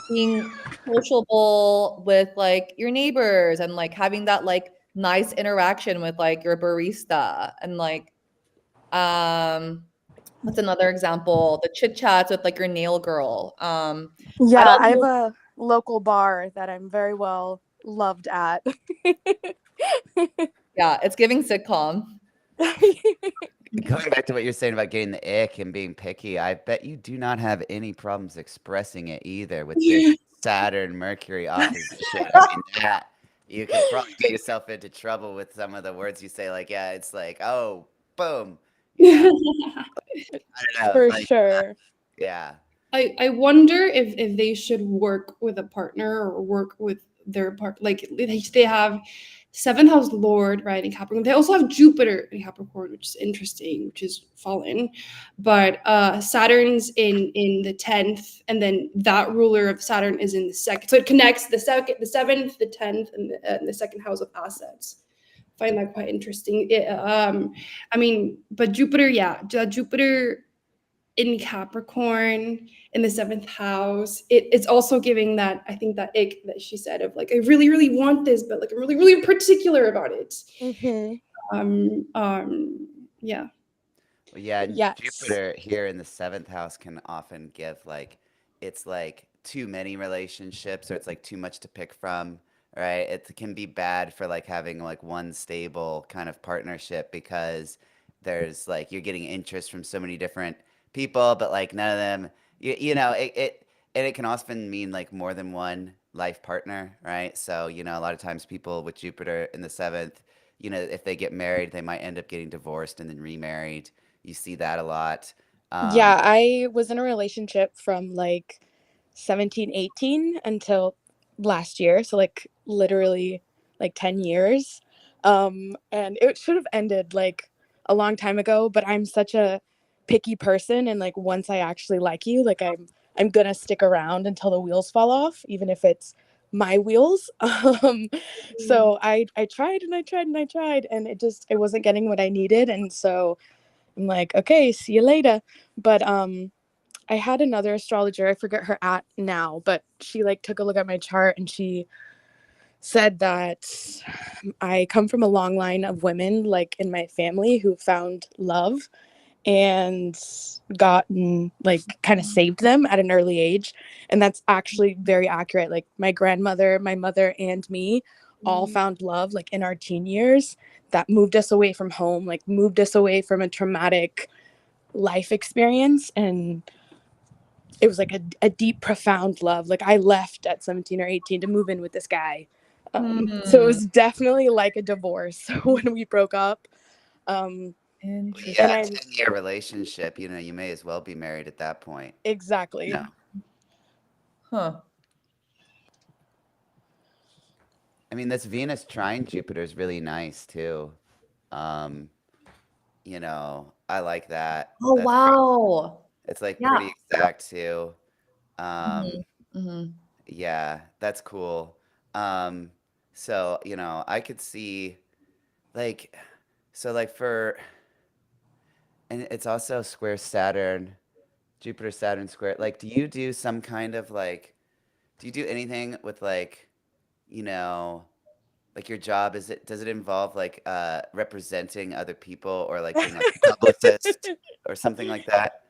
being sociable with like your neighbors and like having that like nice interaction with like your barista and like what's another example? The chit chats with like your nail girl. I Yeah, don't I have know. a local bar that I'm very well loved at. Yeah, it's giving sitcom. Going back to what you're saying about getting the ick and being picky, I bet you do not have any problems expressing it either with this Saturn Mercury opposition. I mean, that you can probably get yourself into trouble with some of the words you say. Like, yeah, it's like, oh, boom. I don't know. For Like, sure. yeah. I wonder if they should work with a partner or work with their part. Like they have seventh house Lord, right, in Capricorn. They also have Jupiter in Capricorn, which is interesting, which is fallen. But Saturn's in the 10th, and then that ruler of Saturn is in the second. So it connects the seventh, the 10th, and the second house of assets. Find that quite interesting. I mean, but Jupiter, yeah, Jupiter in Capricorn in the seventh house, it's also giving that, I think, that ick that she said of like, I really, really want this, but like I'm really, really particular about it. Yeah. Well, yeah, and Yes. Jupiter here in the seventh house can often give like it's like too many relationships or it's like too much to pick from, right? It can be bad for like having like one stable kind of partnership because there's like you're getting interest from so many different people, but like none of them, it and it can often mean like more than one life partner, right? So, a lot of times people with Jupiter in the seventh, if they get married, they might end up getting divorced and then remarried. You see that a lot. Yeah, I was in a relationship from like 17, 18 until last year. So like literally like 10 years. And it should have ended like a long time ago, but I'm such a picky person, and like once I actually like you, like I'm gonna stick around until the wheels fall off, even if it's my wheels. So I tried and I tried and I tried, and it wasn't getting what I needed, and so I'm like, okay, see you later. But I had another astrologer, I forget her at now, but she like took a look at my chart and she said that I come from a long line of women like in my family who found love and gotten like kind of saved them at an early age. And that's actually very accurate. Like my grandmother, my mother, and me all found love like in our teen years that moved us away from home, like moved us away from a traumatic life experience. And it was like a deep, profound love. Like I left at 17 or 18 to move in with this guy. So it was definitely like a divorce when we broke up. Interesting. And Yeah, I 10-year relationship, you know, you may as well be married at that point. exactly. No. Huh. I mean, this Venus trine Jupiter is really nice too. You know, I like that. Oh, That's wow. it's like Yeah. pretty exact too. Um, Mm-hmm. yeah, that's cool. Um, so, you know, I could see like so like for and it's also square Saturn, Jupiter Saturn square. Like, do you do some kind of like do you do anything with like, you know, like your job is it does it involve like representing other people or like being like a publicist or something like that?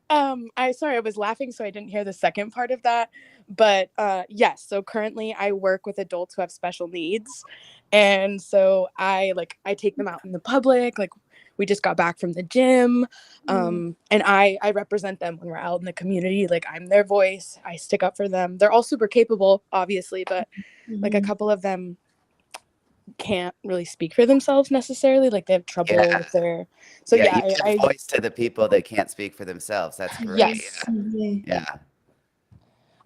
I was laughing so I didn't hear the second part of that. But yes, so currently I work with adults who have special needs. And so I take them out in the public, like we just got back from the gym. And I represent them when we're out in the community. Like I'm their voice. I stick up for them. They're all super capable, obviously, but like a couple of them can't really speak for themselves necessarily. Like they have trouble Yeah. with their so Yeah, yeah, you give voice to the people that can't speak for themselves. That's great. yes. Yeah.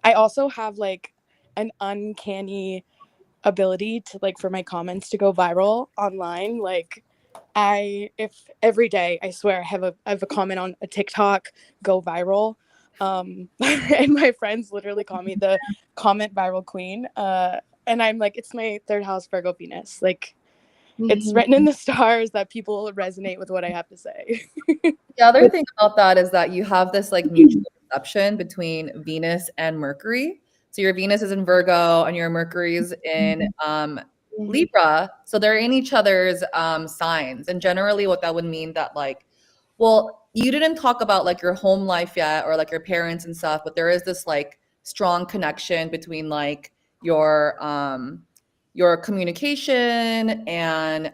I also have like an uncanny ability to like for my comments to go viral online. Like if every day I swear I have a comment on a TikTok go viral. And my friends literally call me the comment viral queen. And I'm like, it's my third house Virgo Venus. Like it's written in the stars that people resonate with what I have to say. The other thing about that is that you have this like mutual perception between Venus and Mercury. So your Venus is in Virgo and your Mercury is in Libra. So they're in each other's signs. And generally what that would mean that like, well, you didn't talk about like your home life yet or like your parents and stuff, but there is this like strong connection between like your communication and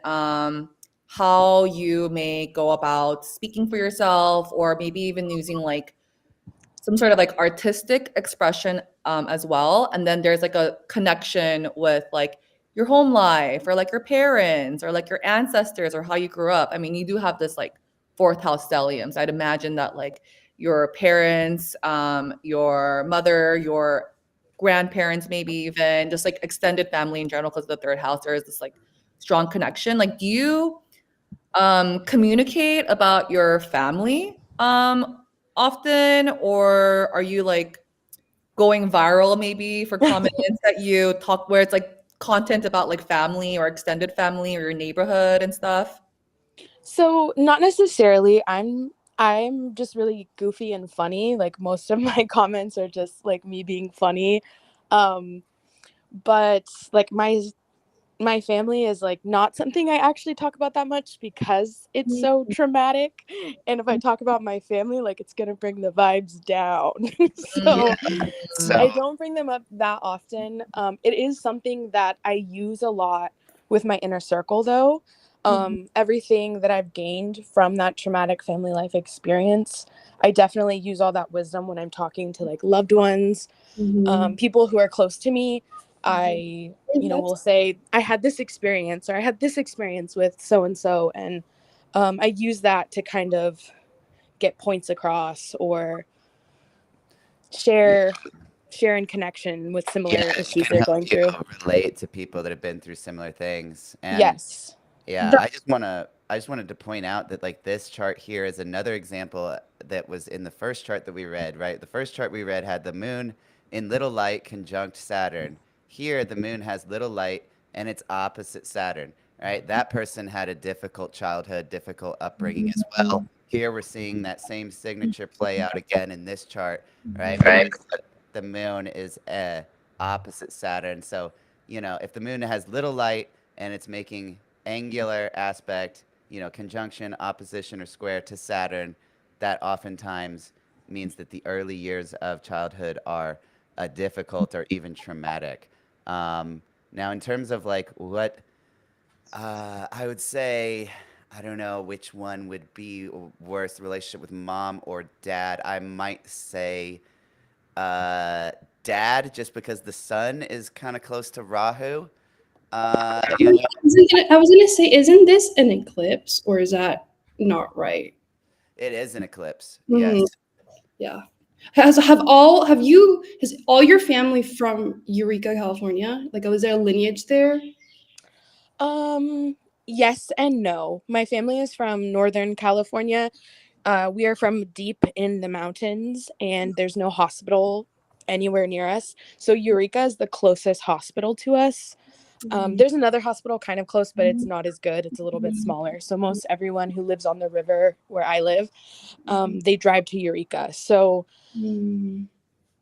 how you may go about speaking for yourself or maybe even using like some sort of like artistic expression as well. And then there's like a connection with like your home life or like your parents or like your ancestors or how you grew up. I mean, you do have this like fourth house stellium. So I'd imagine that like your parents, your mother, your grandparents, maybe even just like extended family in general, because the third house, there is this like strong connection. Like, do you communicate about your family often, or are you like going viral maybe for comments that you talk where it's like content about like family or extended family or your neighborhood and stuff? So not necessarily. I'm just really goofy and funny. Like most of my comments are just like me being funny. Um but like my family is like not something I actually talk about that much because it's so traumatic. And if I talk about my family, like it's gonna bring the vibes down. So I So, don't bring them up that often. It is something that I use a lot with my inner circle, though. Everything that I've gained from that traumatic family life experience, I definitely use all that wisdom when I'm talking to like loved ones, people who are close to me. I, will say, I had this experience or I had this experience with so and so. And I use that to kind of get points across or share in connection with similar yeah, it issues can they're help going you through. relate to people that have been through similar things. And Yes. yeah, I just want to I just wanted to point out that like this chart here is another example that was in the first chart that we read, right? The first chart we read had the moon in little light conjunct Saturn. Here, the moon has little light and it's opposite Saturn, right? That person had a difficult childhood, difficult upbringing as well. Here, we're seeing that same signature play out again in this chart, right? Right. The moon is opposite Saturn. So, you know, if the moon has little light and it's making angular aspect, you know, conjunction, opposition, or square to Saturn, that oftentimes means that the early years of childhood are difficult or even traumatic. Now, in terms of like what I would say, I don't know which one would be worse, relationship with mom or dad. I might say dad, just because the sun is kind of close to Rahu. You know, I was gonna say, isn't this an eclipse, or is that not right? it is an eclipse. Mhm. Yes. Yeah. Has all your family from Eureka, California? Like, was there a lineage there? Yes and no. My family is from Northern California. We are from deep in the mountains, and there's no hospital anywhere near us. So Eureka is the closest hospital to us. There's another hospital kind of close, but it's not as good. It's a little bit smaller. So most everyone who lives on the river where I live, they drive to Eureka. So Mm.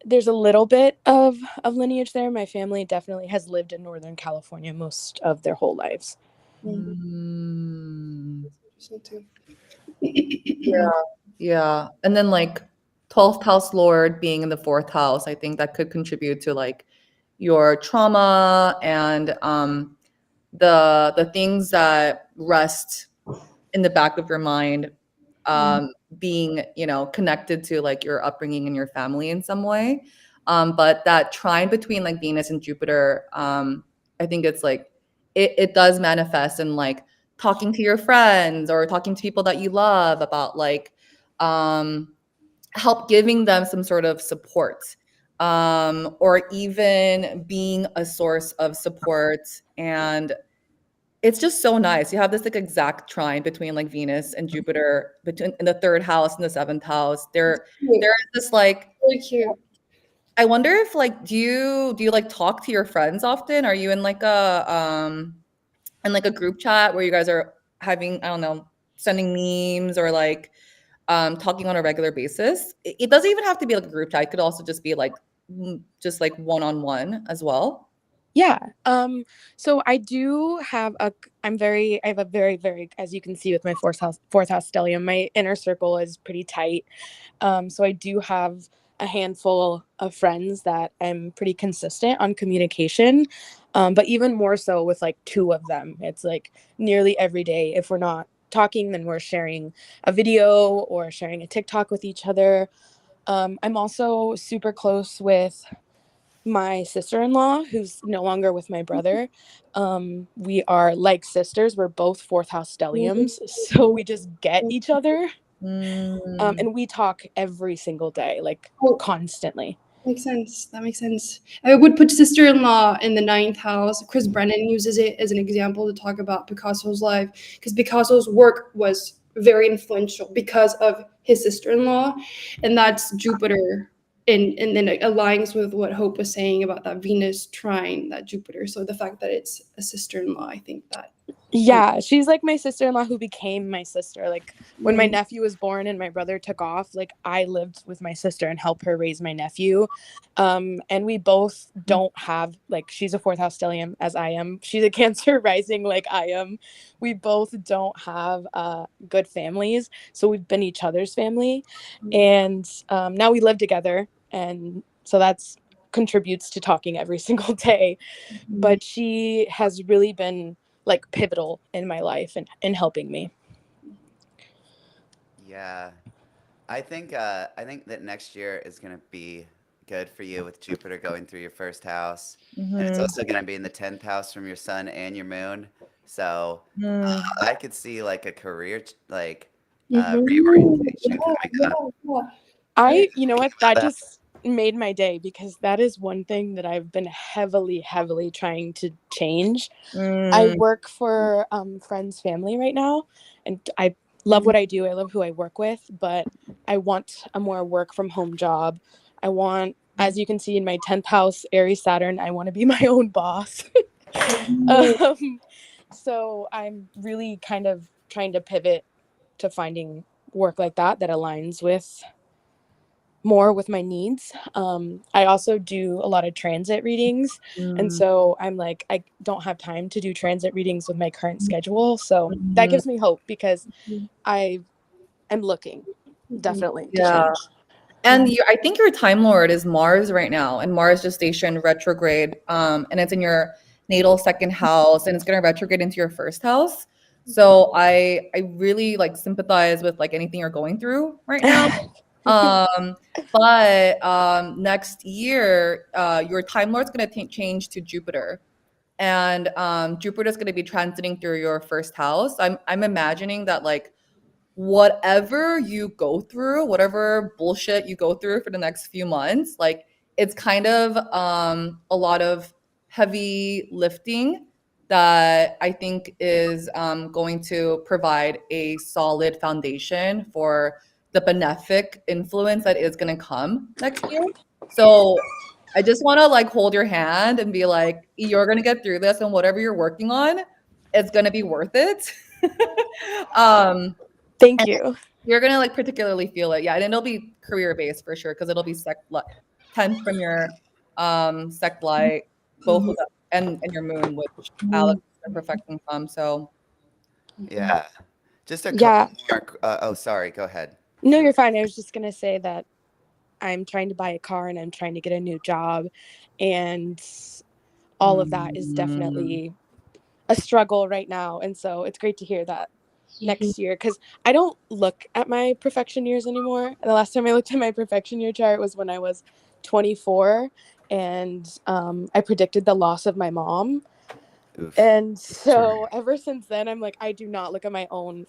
there's a little bit of lineage there. My family definitely has lived in Northern California most of their whole lives. Mm. So too. Yeah. Yeah. And then like 12th house lord being in the 4th house, I think that could contribute to like your trauma and the things that rest in the back of your mind being, you know, connected to like your upbringing and your family in some way. But that trine between like Venus and Jupiter, I think it's like it does manifest in like talking to your friends or talking to people that you love about like help giving them some sort of support, or even being a source of support. And it's just so nice. You have this like exact trine between like Venus and Jupiter between in the 3rd house and the 7th house. There is this like, Really cute. I wonder if like do you like talk to your friends often? Are you in like a group chat where you guys are having, I don't know, sending memes or like talking on a regular basis? It doesn't even have to be like a group chat. It could also just be like just like one-on-one as well. Yeah. So I do have I have a very, very, as you can see with my fourth house stellium, my inner circle is pretty tight. So I do have a handful of friends that I'm pretty consistent on communication. But even more so with like 2 of them, it's like nearly every day. If we're not talking, then we're sharing a video or sharing a TikTok with each other. I'm also super close with my sister-in-law, who's no longer with my brother. We are like sisters. We're both 4th house stelliums, so we just get each other. Mm. And we talk every single day, like Oh, constantly. makes sense. That makes sense. I would put sister-in-law in the 9th house. Chris Brennan uses it as an example to talk about Picasso's life, because Picasso's work was very influential because of his sister-in-law, and that's Jupiter. And then it aligns with what Hope was saying about that Venus trine, that Jupiter. So the fact that it's a sister-in-law, I think that. Yeah, she's like my sister-in-law who became my sister. Like when my Mm. nephew was born and my brother took off, like I lived with my sister and helped her raise my nephew. And we both don't have, like, she's a 4th house stellium as I am. She's a Cancer rising like I am. We both don't have good families, so we've been each other's family. And now we live together, and so that's contributes to talking every single day. But she has really been like pivotal in my life and in helping me. Yeah. I think that next year is going to be good for you with Jupiter going through your first house. And it's Mhm. also going to be in the 10th house from your sun and your moon. So Mm. I could see like a career Mhm. reorientation Yeah, coming up. yeah, yeah. You know what, that That. just made my day because that is one thing that I've been heavily trying to change. I Mm, work for friends' family right now, and I love what I do. I love who I work with, but I want a more work from home job. I want, as you can see in my 10th house, Aries Saturn, I want to be my own boss. um, so I'm really kind of trying to pivot to finding work like that aligns with more with my needs. I also do a lot of transit readings. And mm, so I'm like, I don't have time to do transit readings with my current schedule. So that mm, gives me hope because I am looking definitely to yeah. change. And I think your Time Lord is Mars right now, and Mars just stationed retrograde, and it's in your natal second house, and it's going to retrograde into your first house. So I really like sympathize with like anything you're going through right now. Um, but next year, your Time Lord's going to change to Jupiter, and Jupiter's going to be transiting through your first house. I'm imagining that like whatever you go through, whatever bullshit you go through for the next few months, like it's kind of a lot of heavy lifting that I think is going to provide a solid foundation for the benefic influence that is going to come next year. So I just want to like hold your hand and be like, you're going to get through this, and whatever you're working on, it's going to be worth it. um, Thank you. you're gonna like particularly feel it, yeah, and it'll be career based for sure because it'll be 10th from your sect light, both with and your moon, which Alex is perfecting from. So Yeah. Just a couple Yeah. more. Oh, sorry. Go ahead. No, you're fine. I was just going to say that I'm trying to buy a car and I'm trying to get a new job. And all of that is mm, definitely a struggle right now. And so it's great to hear that next year because I don't look at my perfection years anymore. The last time I looked at my perfection year chart was when I was 24 and I predicted the loss of my mom. Oof. And so ever since then, I'm like, I don't look at my own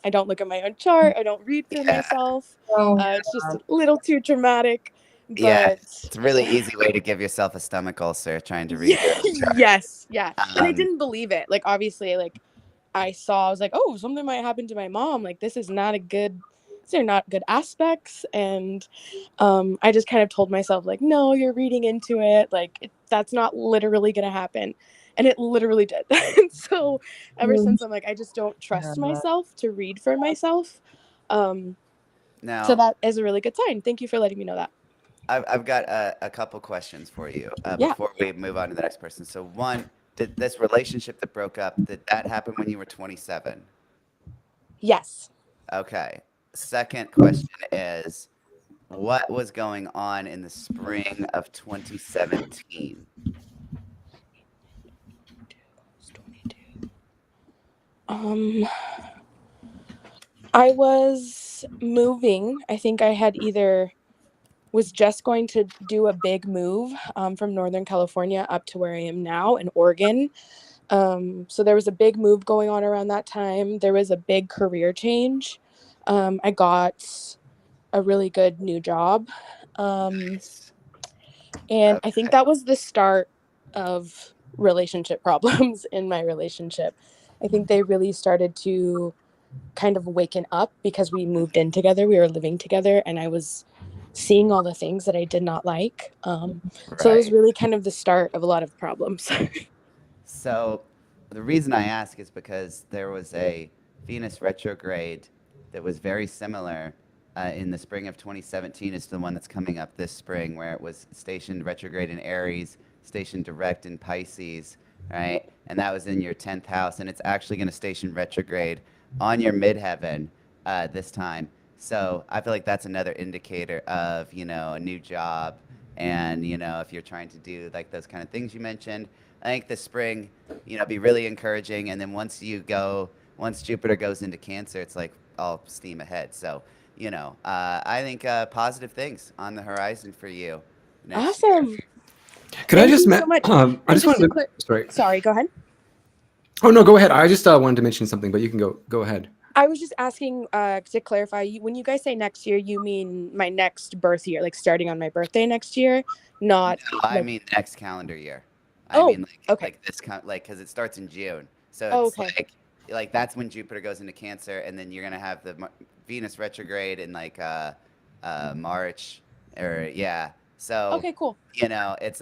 chart. I don't read for Yeah. myself. oh, It's just a little too traumatic. Yeah. But It's a really easy way to give yourself a stomach ulcer trying to read yeah, your own chart. yes, yeah. And I Um, didn't believe it. Like, obviously, like, I was like, oh, something might happen to my mom. Like, these are not good aspects. And I just kind of told myself, like, no, you're reading into it. Like, that's not literally going to happen. And it literally did. And so ever since, I'm like, I just don't trust yeah. myself to read for myself. Um, so Now, that is a really good sign. Thank you for letting me know that. I've got a couple questions for you Yeah. before we move on to the next person. So, one, did this relationship that broke up, did that happen when you were 27? Yes. Okay. Second question is, what was going on in the spring of 2017? Um, I was moving. I think I had either was just going to do a big move from Northern California up to where I am now in Oregon. So there was a big move going on around that time. There was a big career change. I got a really good new job. Um, and I think Okay. that was the start of relationship problems in my relationship. I think they really started to kind of waken up because we moved in together. We were living together, and I was seeing all the things that I did not like. So it was Right. really kind of the start of a lot of problems. So the reason I ask is because there was a Venus retrograde that was very similar in the spring of 2017 is the one that's coming up this spring, where it was stationed retrograde in Aries, stationed direct in Pisces, right? And that was in your 10th house, and it's actually going to station retrograde on your midheaven this time. So I feel like that's another indicator of, a new job. And, if you're trying to do like those kind of things you mentioned, I think this spring, be really encouraging. And then once Jupiter goes into Cancer, it's like all steam ahead. So, I think positive things on the horizon for you next year. Awesome. Could I Thank just, you so much. I And just just to wanted clear, to, sorry. sorry, go ahead. Oh, no, go ahead. I just wanted to mention something, but you can go ahead. I was just asking to clarify. When you guys say next year, you mean my next birth year, like starting on my birthday next year, not No, I like. mean next calendar year. I Oh, mean okay. like this like because it starts in June, so Oh, it's okay. like that's when Jupiter goes into Cancer, and then you're gonna have the Venus retrograde in like March or yeah. So Okay, cool. you know it's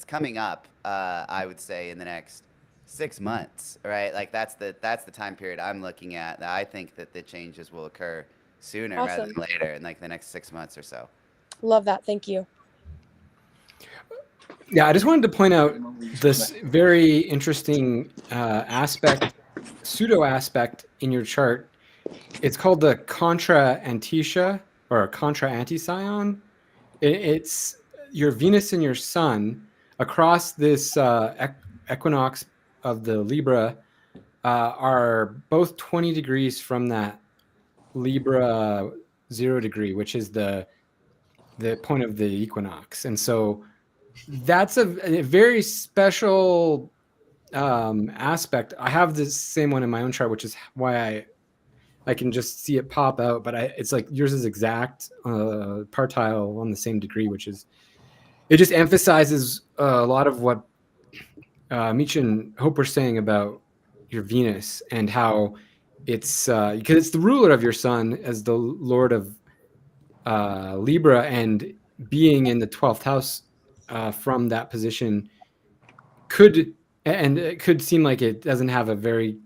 coming up. I would say in the next 6 months, right? Like that's the time period I'm looking at. That I think that the changes will occur sooner rather Awesome. than later, in like the next 6 months or so. Love that. Thank you. Yeah, I just wanted to point out this very interesting pseudo aspect in your chart. It's called the contra antitia or contra antiscion. It's your Venus and your Sun across this equinox of the Libra are both 20 degrees from that Libra 0 degree, which is the point of the equinox. And so that's a very special aspect. I have the same one in my own chart, which is why I can just see it pop out. But it's like yours is exact partile on the same degree, which is it just emphasizes a lot of what Meech and Hope were saying about your Venus and how it's because it's the ruler of your Sun as the Lord of Libra, and being in the 12th house from that position could, and it could seem like it doesn't have a very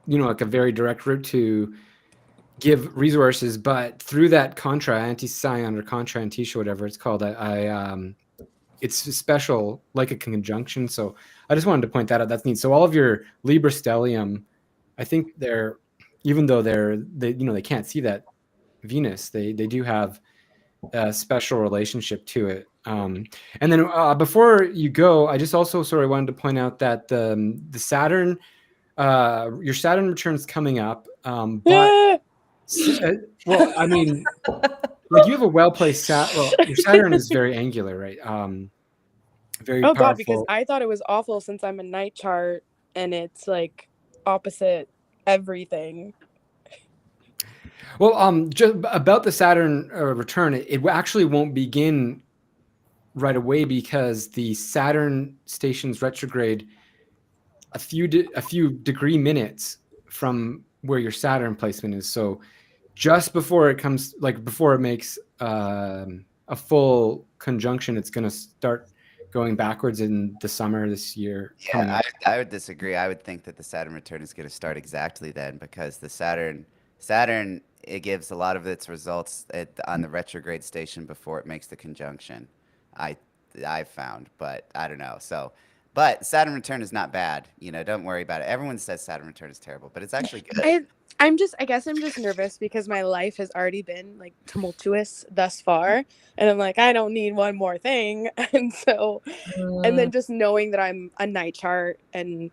like a very direct route to give resources, but through that contra anti-scion or contra antitia, whatever it's called, it's special, like a conjunction. So I just wanted to point that out. That's neat. So all of your Libra stellium, I think they're, even though they can't see that Venus, they do have a special relationship to it. And then before you go, I just also sort of wanted to point out that the Saturn, your Saturn return's coming up, but well, I mean, like you have a well-placed well, your Saturn is very angular, right? Very Oh God, because powerful. I thought it was awful since I'm a night chart and it's like opposite everything. Well, just about the Saturn return, it actually won't begin right away because the Saturn stations retrograde a few degree minutes from where your Saturn placement is. So just before it comes, like before it makes a full conjunction, it's going to start going backwards in the summer this year coming Yeah, up. I would disagree. I would think that the Saturn return is going to start exactly then because the Saturn it gives a lot of its results on the retrograde station before it makes the conjunction. I I found, but I don't know. So, but Saturn return is not bad. You know, don't worry about it. Everyone says Saturn return is terrible, but it's actually good. I guess I'm just nervous because my life has already been like tumultuous thus far, and I'm like I don't need one more thing. And then just knowing that I'm a night chart and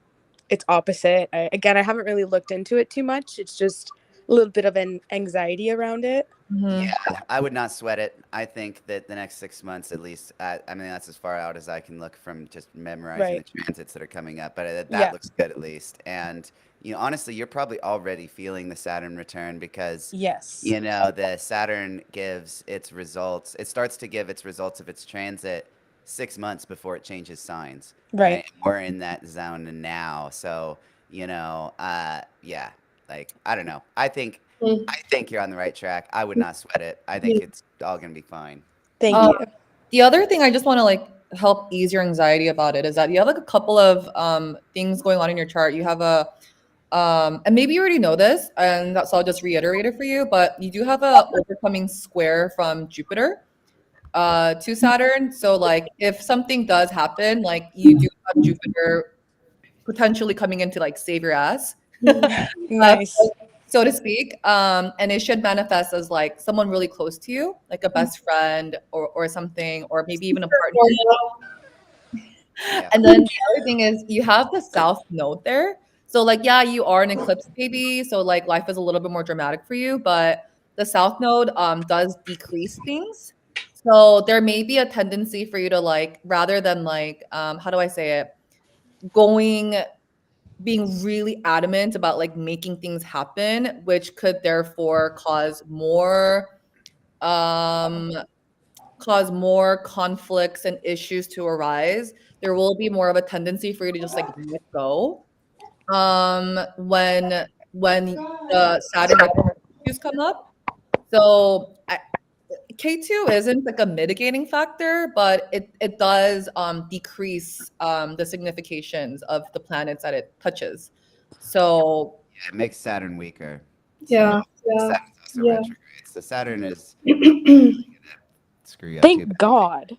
it's opposite. I haven't really looked into it too much. It's just a little bit of an anxiety around it. Yeah, I would not sweat it. I think that the next 6 months, at least, I mean, that's as far out as I can look from just memorizing Right. the transits that are coming up. But that Yeah. looks good at least. And honestly, you're probably already feeling the Saturn return because Yes. the Saturn gives its results. It starts to give its results of its transit 6 months before it changes signs. Right. Right? We're in that zone now, so yeah. Like I don't know. I think you're on the right track. I would not sweat it. I think it's all gonna be fine. Thank you. The other thing I just want to like help ease your anxiety about it is that you have like a couple of things going on in your chart. You have a and maybe you already know this, and so I'll just reiterate it for you. But you do have a overcoming square from Jupiter to Saturn. So like if something does happen, like you do have Jupiter potentially coming in to like save your ass. Nice. So to speak. And it should manifest as like someone really close to you, like a best friend or something, or maybe even a partner. Yeah. And then the other thing is you have the south node there. So like, yeah, you are an eclipse baby. So like life is a little bit more dramatic for you, but the south node does decrease things. So there may be a tendency for you to like, rather than like, how do I say it? Going being really adamant about like making things happen, which could therefore um, cause more conflicts and issues to arise. There will be more of a tendency for you to just like let go when the Saturn issues come up. So K2 isn't like a mitigating factor, but it does decrease the significations of the planets that it touches. So Yeah, it makes Saturn weaker. So Yeah, yeah, Saturn's also yeah. retrograde. So Saturn is gonna screw you up too Thank bad. God.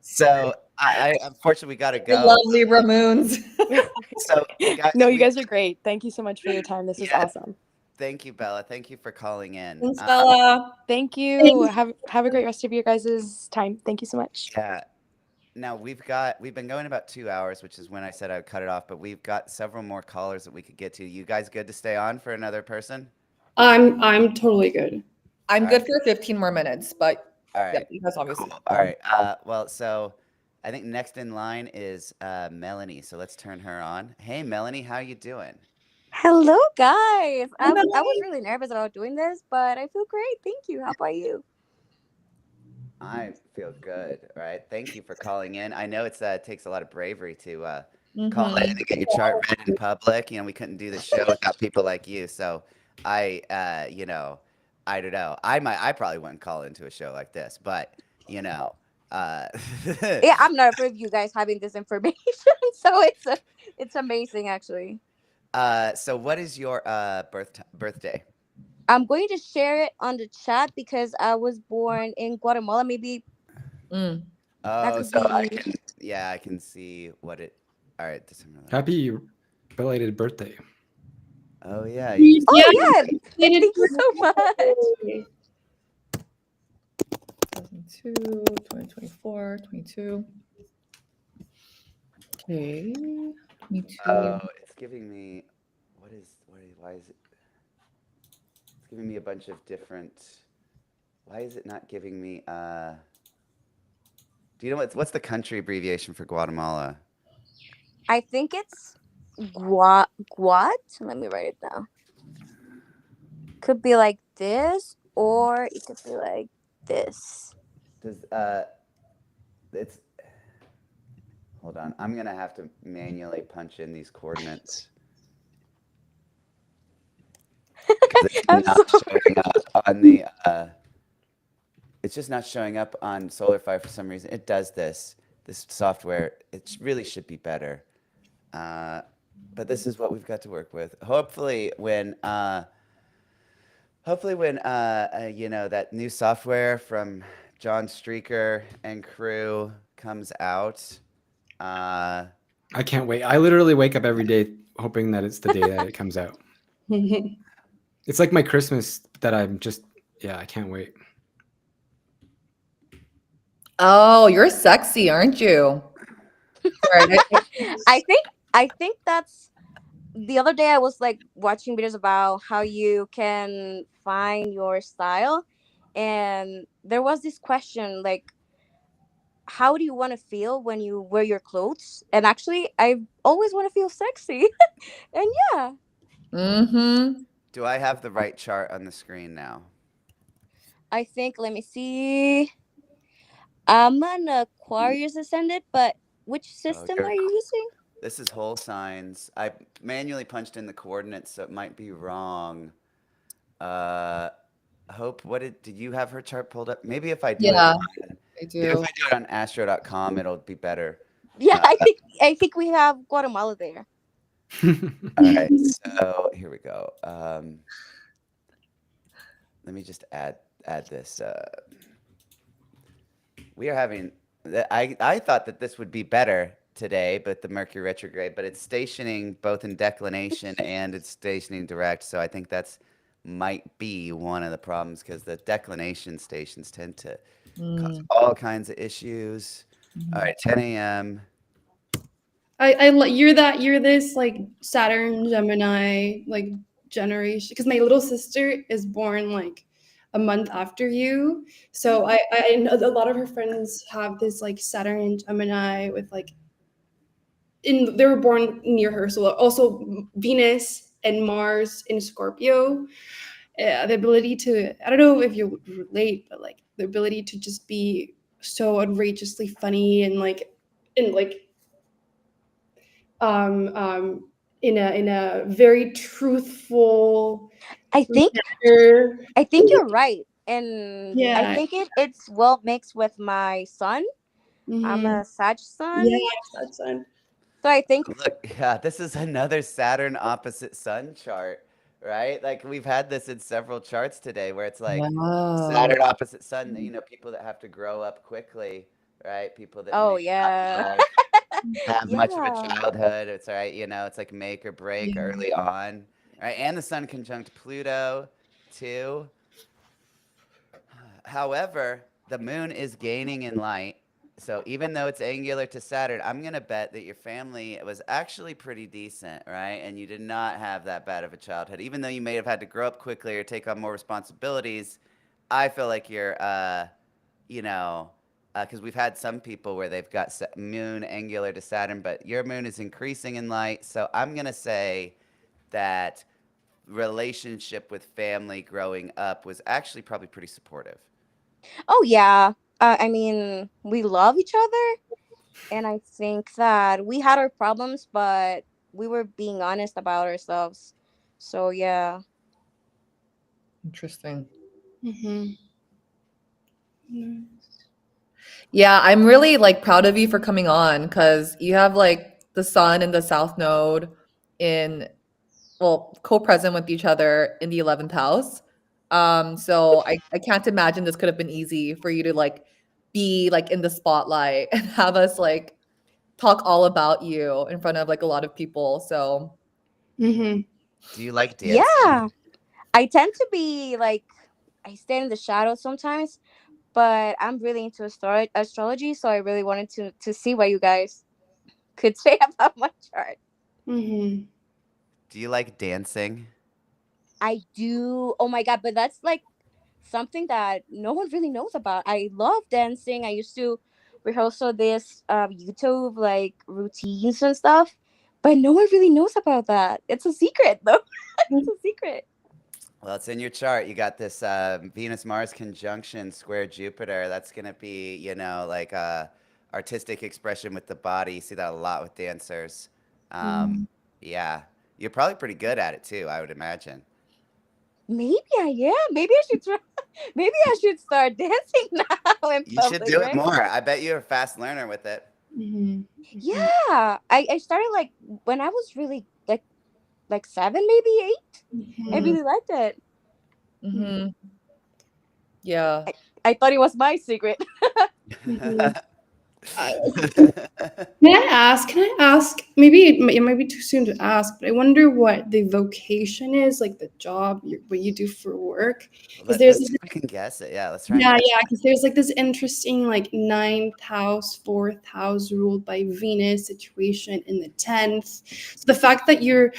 So I unfortunately we gotta I go. love Libra moons. So guys, No, you guys are great. Thank you so much for your time. This was yeah, awesome. thank you, Bella. Thank you for calling in. Thanks, Bella. Thank you. Have a great rest of your guys' time. Thank you so much. Yeah. Now we've been going about 2 hours, which is when I said I would cut it off, but we've got several more callers that we could get to. You guys good to stay on for another person? I'm totally good. I'm All good right. for 15 more minutes, but All yeah, right. you guys obviously. Cool. All right. Well, so I think next in line is Melanie. So let's turn her on. Hey, Melanie, how you doing? Hello, guys. Hi, I was Melanie. really nervous about doing this, but I feel great. Thank you. How about you? I feel good. All right. Thank you for calling in. I know it's takes a lot of bravery to call in Mhm. and get your chart read in public. We couldn't do the show without people like you. So I don't know. I probably wouldn't call into a show like this, but you know, uh, Yeah, I'm not afraid of you guys having this information, so it's amazing actually. so what is your birthday? I'm going to share it on the chat because I was born in Guatemala. Maybe Mm. that Oh, could so I be. can, yeah, I can see what it. All right, December 11th. Happy belated birthday. Oh yeah, you just. Oh Yeah, yeah, belated thank you so much. birthday. 2002, 2024, 22. Okay. 22. Oh, it's giving me. Why is it? It's giving me a bunch of different. Why is it not giving me? Do you know what's the country abbreviation for Guatemala? I think it's Guat. Let me write it down. Could be like this, or it could be like this. Does it's. Hold on, I'm gonna have to manually punch in these coordinates because it's I'm not sorry. showing up on the. It's just not showing up on SolarFi for some reason. It does this. This software, it really should be better. But this is what we've got to work with. Hopefully when that new software from John Streaker and crew comes out. I can't wait. I literally wake up every day hoping that it's the day that it comes out. It's like my Christmas that I can't wait. Oh, you're sexy, aren't you? Sorry, I think that's the other day I was like watching videos about how you can find your style, and there was this question like, how do you want to feel when you wear your clothes? And actually I always want to feel sexy. And yeah, mm-hmm. Do I have the right chart on the screen now? I think, let me see, I'm an Aquarius ascendant, but which Oh, system are you using? this is whole signs. I manually punched in the coordinates, so it might be wrong. Uh, Hope, did you have her chart pulled up? Maybe if I do it Yeah, on, I maybe if do. I do it on astro.com, it'll be better. Yeah, Uh, I think we have Guatemala there. all right, so here we go. Let me just add this. We are having. I thought that this would be better today, but the Mercury retrograde, but it's stationing both in declination and it's stationing direct. So I think that's might be one of the problems because the declination stations tend to cause Mm. all kinds of issues. All right, 10 a.m. You're this like Saturn Gemini like generation, because my little sister is born like a month after you. So I know a lot of her friends have this like Saturn and Gemini with like they were born near her. So also Venus and Mars in Scorpio. The ability to, I don't know if you would relate, but like the ability to just be so outrageously funny and like um um in a very truthful I think manner. I think you're right, and I Yeah. think it's well mixed with my son. I'm Hmm. a Sag Yeah, son, that's son. so I think Look, yeah, this is another Saturn opposite Sun chart, right? Like we've had this in several charts today where it's like Wow. Saturn opposite Sun, people that have to grow up quickly, right? People that oh may not yeah, like have much of a yeah. childhood. It's all right, it's like make or break Yeah. early on, right? And the Sun conjunct Pluto too. However, the moon is gaining in light. So even though it's angular to Saturn, I'm going to bet that your family was actually pretty decent, right? And you did not have that bad of a childhood. Even though you may have had to grow up quickly or take on more responsibilities, I feel like you're, you know, because we've had some people where they've got moon angular to Saturn, but your moon is increasing in light. So I'm going to say that relationship with family growing up was actually probably pretty supportive. Oh yeah. I mean, we love each other, and I think that we had our problems, but we were being honest about ourselves. So yeah. Interesting. Hmm. Yeah, I'm really like proud of you for coming on because you have like the sun and the south node in, well, co-present with each other in the 11th house. So I can't imagine this could have been easy for you to like be like in the spotlight and have us like talk all about you in front of like a lot of people. So Hmm. Do you like dancing? Yeah. I tend to be like I stay in the shadows sometimes, but I'm really into astrology, so I really wanted to see what you guys could say about my chart. Hmm. Do you like dancing? I do. Oh my god, but that's like something that no one really knows about. I love dancing. I used to rehearse all this YouTube like routines and stuff, but no one really knows about that. It's a secret though. It's a secret. Well, it's in your chart. You got this Venus Mars conjunction square Jupiter. That's going to be, like artistic expression with the body. You see that a lot with dancers. Um, yeah. You're probably pretty good at it too, I would imagine. Maybe I am. Maybe I should try. Maybe I should start dancing now in You should public, do it right? more. I bet you're a fast learner with it. Hmm. Yeah. I started like when I was really like 7, maybe 8. I Hmm. really liked it. hmm yeah. I thought it was my secret. Hmm. Can I ask, maybe it might be too soon to ask, but I wonder what the vocation is, like the job, what you do for work. Because there's Let's this, see if we can guess it. Yeah, let's try and yeah, guess. yeah, because there's like this interesting like ninth house, fourth house ruled by Venus situation in the 10th. So the fact that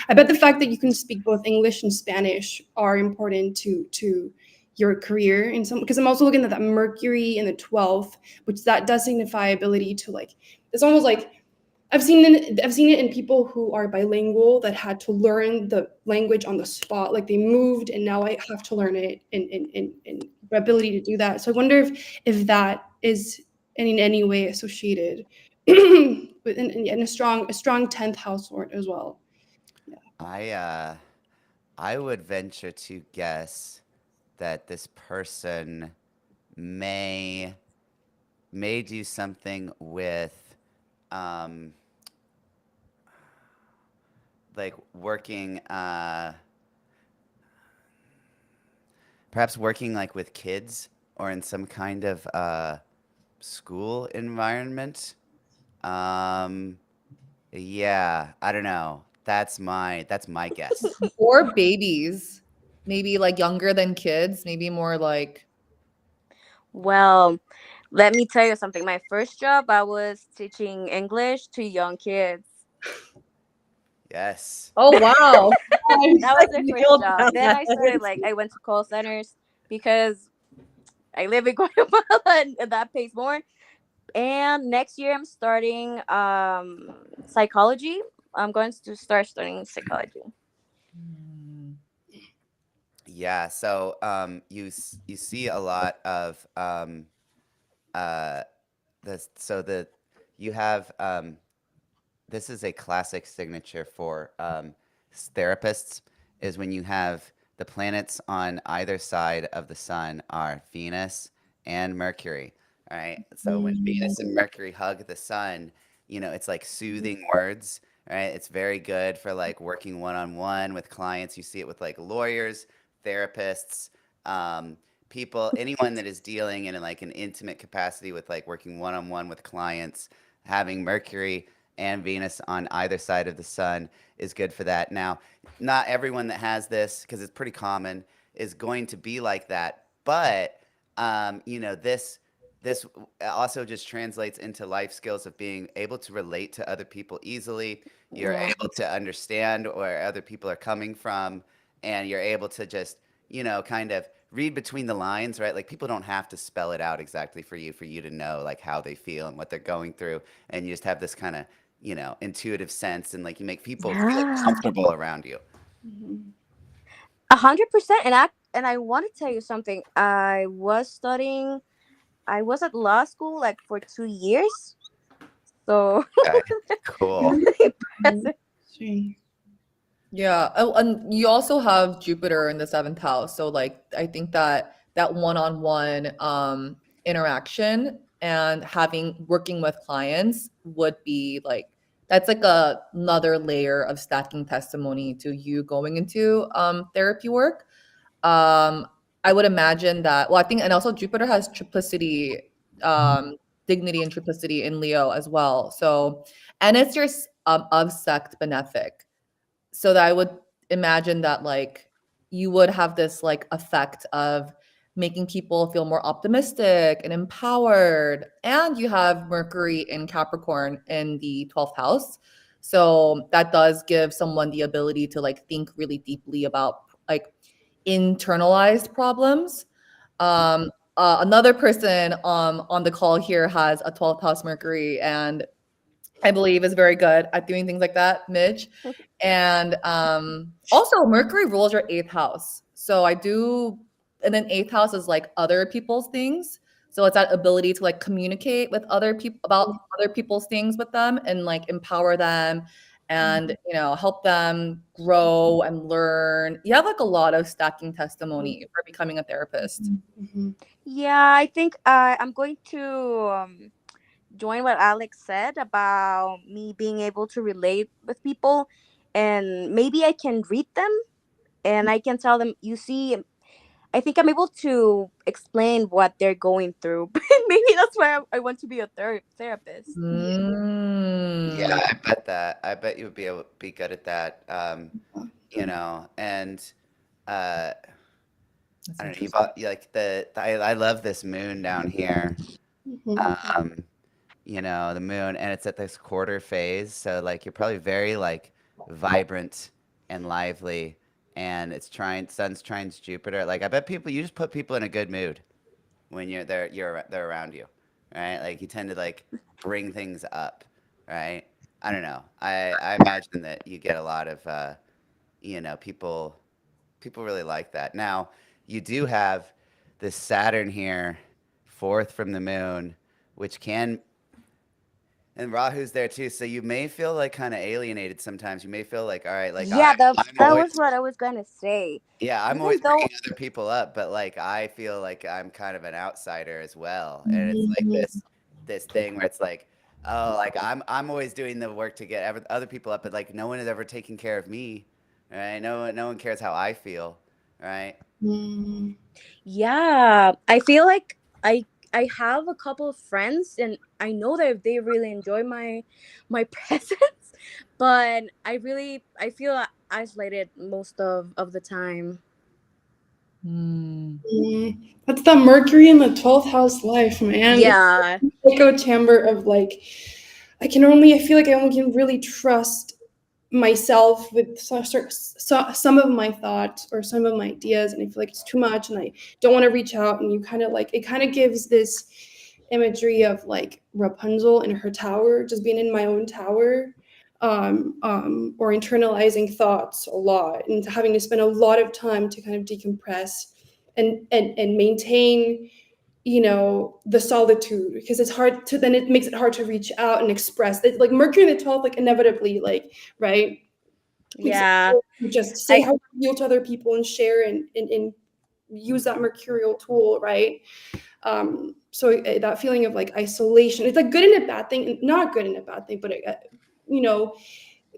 I bet the fact that you can speak both English and Spanish are important to your career in some, because I'm also looking at that Mercury in the 12th, which that does signify ability to like, it's almost like I've seen it in people who are bilingual that had to learn the language on the spot. Like they moved and now I have to learn it in the ability to do that. So I wonder if that is in any way associated with in a strong 10th household as well. Yeah. I would venture to guess that this person may do something with um like working perhaps working like with kids or in some kind of school environment. Um yeah, I don't know. That's my guess. Or babies, maybe like younger than kids, maybe more like, Well, let me tell you something. My first job, I was teaching English to young kids. Yes. oh wow. That was Like the first nailed job. Then I started that. like I went to call centers because I live in Guatemala and that pays more. And next year I'm starting psychology. I'm going to start studying psychology. Mm. Yeah. So you see a lot of uh, the you have this is a classic signature for therapists is when you have the planets on either side of the sun are Venus and Mercury. All right. So when Venus and Mercury hug the sun, it's like soothing words. Right. It's very good for like working one on one with clients. You see it with like lawyers, therapists, um, people, anyone that is dealing in like an intimate capacity with like working one on one with clients, having Mercury and Venus on either side of the sun is good for that. Now, not everyone that has this, because it's pretty common, is going to be like that. But this also just translates into life skills of being able to relate to other people easily. You're Yeah. able to understand where other people are coming from, and you're able to just kind of read between the lines, right? Like people don't have to spell it out exactly for you to know like how they feel and what they're going through, and you just have this kind of intuitive sense, and like you make people feel Yeah. comfortable around you. 100%. And I want to tell you something. I was at law school like for 2 years. So Okay, cool. impressive. Yeah. Oh, and you also have Jupiter in the seventh house. So like I think that that one-on-one interaction and having working with clients would be like that's like another layer of stacking testimony to you going into therapy work. Um I would imagine that well I think and also Jupiter has triplicity dignity and triplicity in Leo as well. So and it's your of sect benefic so that I would imagine that like you would have this like effect of making people feel more optimistic and empowered. And you have Mercury in Capricorn in the 12th house. So that does give someone the ability to like think really deeply about like internalized problems. Another person on the call here has a 12th house Mercury and I believe is very good at doing things like that, Midge. And also Mercury rules your eighth house. So I do, and then eighth house is like other people's things. So it's that ability to like communicate with other people about other people's things with them and like empower them and help them grow and learn. You have like a lot of stacking testimony for becoming a therapist. Yeah, I think I'm going to join what Alex said about me being able to relate with people, and maybe I can read them and I can tell them, you see, I think I'm able to explain what they're going through. Maybe that's why I want to be a therapist. Yeah, Mm. I bet you would be good at that. And uh That's I don't know, interesting. like I love this moon down here. Um the moon, and it's at this quarter phase, so like you're probably very like vibrant and lively, and it's trying sun's trines Jupiter. Like I bet you just put people in a good mood when they're around you, right? Like you tend to like bring things up, right? I don't know. I imagine that you get a lot of people really like that. Now, you do have this Saturn here, fourth from the moon, which can and Rahu's there too, so you may feel like kind of alienated sometimes. You may feel like, all right, like Yeah, I'm that always was what I was gonna say. yeah, I'm always Even though, bringing other people up, but like I feel like I'm kind of an outsider as well. And it's like this thing where it's like, oh, like I'm always doing the work to get other people up, but like no one is ever taking care of me, right? No one cares how I feel, right? yeah, I feel like I have a couple of friends, and I know that they really enjoy my presence, but I feel isolated most of the time. Mm. That's the Mercury in the 12th house life, man. It's Yeah. like echo chamber of like, I feel like I only can really trust myself with some of my thoughts or some of my ideas, and I feel like it's too much and I don't want to reach out, and you kind of like, it kind of gives this imagery of like Rapunzel in her tower, just being in my own tower, or internalizing thoughts a lot and having to spend a lot of time to kind of decompress and maintain, the solitude, because it's hard to, then it makes it hard to reach out and express it. Like Mercury in the 12th, like inevitably, like, right, makes it Yeah. hard to just say I how you feel to other people and share and use that mercurial tool, right? So that feeling of like isolation, it's like good and a bad thing, not good and a bad thing, but you know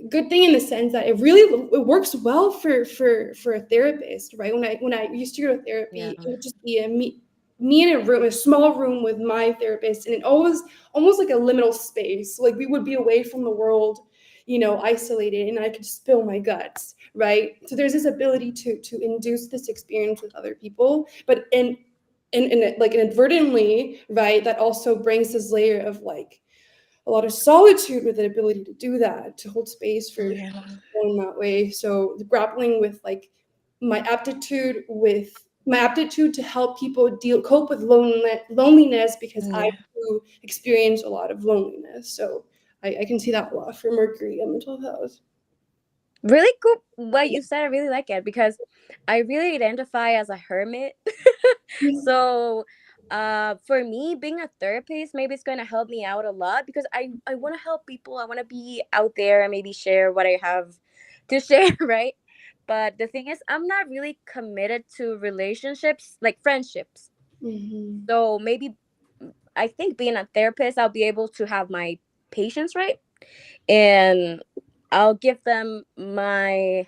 good thing in the sense that it works well for a therapist, right? When I used to go to yeah. therapy, it would just be me in a room, a small room with my therapist, and it always almost like a liminal space. Like we would be away from the world, isolated, and I could spill my guts, right? So there's this ability to induce this experience with other people, but and like inadvertently, right? That also brings this layer of like a lot of solitude with the ability to do that, to hold space for Yeah. people in that way. So grappling with like my aptitude to help people cope with loneliness, because I Yeah. do experience a lot of loneliness. So I can see that a lot for Mercury and mental health. Really cool what you said. I really like it because I really identify as a hermit. So for me, being a therapist, maybe it's going to help me out a lot because I want to help people. I want to be out there and maybe share what I have to share, right? But the thing is, I'm not really committed to relationships, like friendships. Mm-hmm. So maybe I think being a therapist, I'll be able to have my patients, right? And I'll give them myself.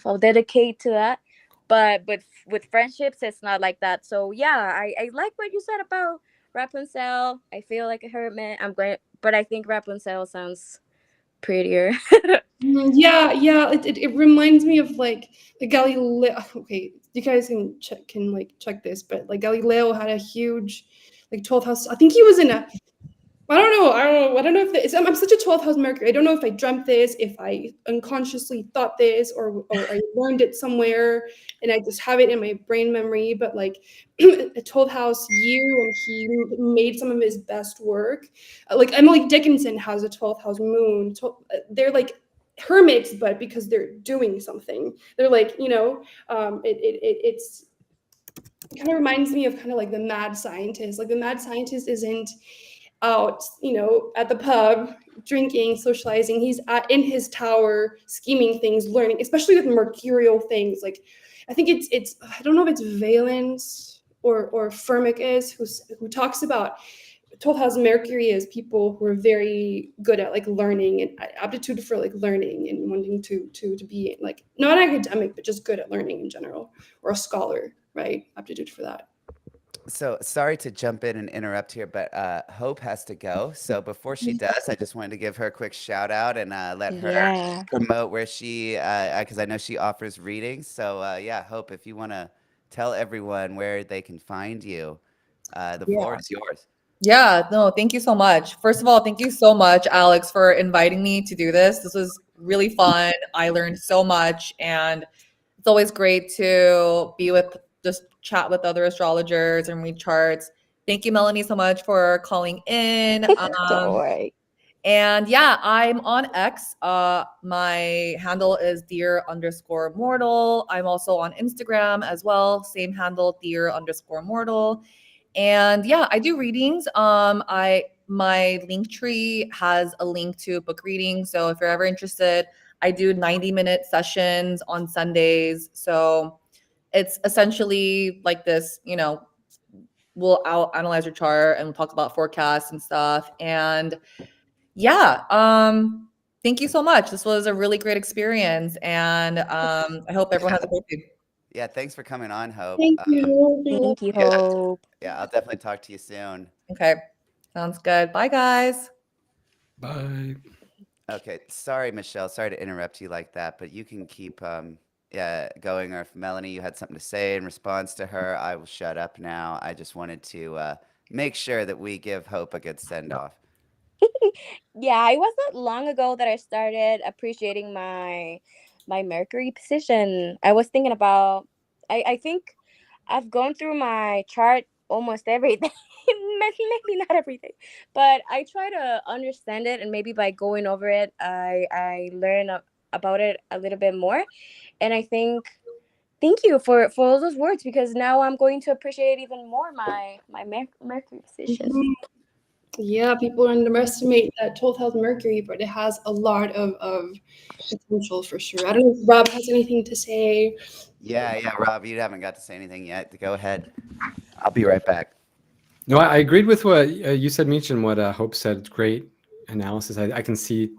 I'll dedicate to that. But with friendships, it's not like that. So yeah, I like what you said about Rapunzel. I feel like a hermit. I'm going, but I think Rapunzel sounds prettier. Yeah, yeah. It reminds me of like the Galileo. Okay, you guys can check this, but like Galileo had a huge like 12th house. I think he was in a. I don't know if I'm such a 12th house Mercury. I don't know if I dreamt this, if I unconsciously thought this, or I learned it somewhere, and I just have it in my brain memory. But like a 12th house year when he made some of his best work, like Emily Dickinson has a 12th house moon. They're like hermits, but because they're doing something, they're like it's it kind of reminds me of kind of like the mad scientist. Like the mad scientist isn't out, at the pub, drinking, socializing. He's in his tower, scheming things, learning, especially with mercurial things. Like, I think it's I don't know if it's Valence or Firmicus who talks about 12th house Mercury as people who are very good at like learning and aptitude for like learning and wanting to be like not academic but just good at learning in general, or a scholar, right? Aptitude for that. So sorry to jump in and interrupt here, but Hope has to go. So before she does, I just wanted to give her a quick shout out and let her Yeah. promote where she, because I know she offers readings. So yeah, Hope, if you want to tell everyone where they can find you, the Yeah. floor is yours. Yeah, no, thank you so much. First of all, thank you so much, Alex, for inviting me to do this. This was really fun. I learned so much, and it's always great to be with, just chat with other astrologers and read charts. Thank you, Melanie, so much for calling in. Don't worry. And yeah, I'm on X. My handle is dear_mortal. I'm also on Instagram as well. Same handle, dear_mortal. And yeah, I do readings. My link tree has a link to book reading. So if you're ever interested, I do 90-minute sessions on Sundays. So it's essentially like this, we'll analyze your chart and we'll talk about forecasts and stuff. And yeah, thank you so much. This was a really great experience. And I hope everyone has a great day. Yeah, thanks for coming on, Hope. Thank you. Thank you, Yeah, Hope. yeah, I'll definitely talk to you soon. Okay, sounds good. Bye, guys. Bye. Okay, sorry, Michelle. Sorry to interrupt you like that, but you can keep yeah, going. Or if Melanie, you had something to say in response to her, I will shut up now. I just wanted to make sure that we give Hope a good send off. Yeah, it wasn't long ago that I started appreciating my Mercury position. I was thinking about I think I've gone through my chart almost everything. Maybe not everything, but I try to understand it, and maybe by going over it, I learn about it a little bit more. And I think thank you for all those words, because now I'm going to appreciate even more my Mercury position. Mhm. Yeah, people underestimate that 12th house Mercury, but it has a lot of potential for sure. I don't know if Rob has anything to say. Yeah, Rob, you haven't got to say anything yet. Go ahead. I'll be right back. No, I agreed with what you said, Meech, and what Hope said. Great analysis. I can see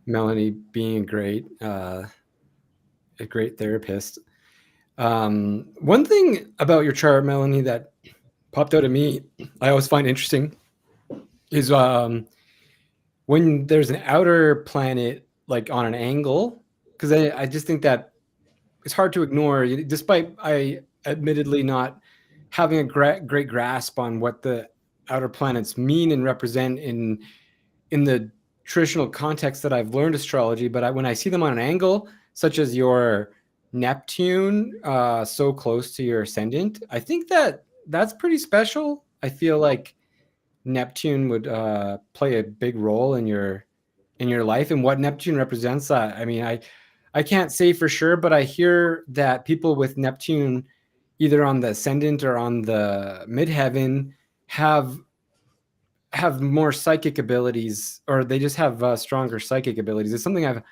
Melanie being a great therapist. One thing about your chart, Melanie, that popped out at me, I always find interesting, is when there's an outer planet like on an angle, because I just think that it's hard to ignore, despite I admittedly not having a great grasp on what the outer planets mean and represent in the traditional context that I've learned astrology. But when I see them on an angle, such as your Neptune so close to your ascendant, I think that that's pretty special. I feel like Neptune would play a big role in your life, and what Neptune represents. I mean, I can't say for sure, but I hear that people with Neptune, either on the ascendant or on the midheaven, have more psychic abilities, or they just have stronger psychic abilities. It's something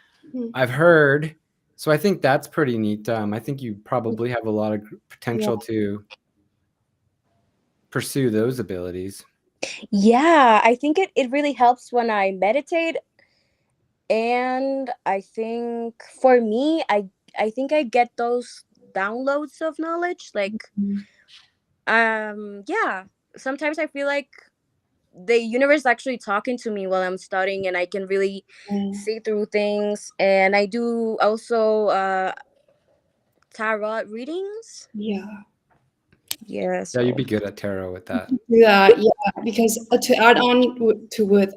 I've heard, so I think that's pretty neat. I think you probably have a lot of potential to pursue those abilities. Yeah, I think it really helps when I meditate, and I think for me, I think I get those downloads of knowledge. Like, yeah, sometimes I feel like the universe is actually talking to me while I'm studying, and I can really see through things. And I do also tarot readings. Yeah. Yeah, Yeah, you'd so be good at tarot with that. Yeah, yeah, because to add on to what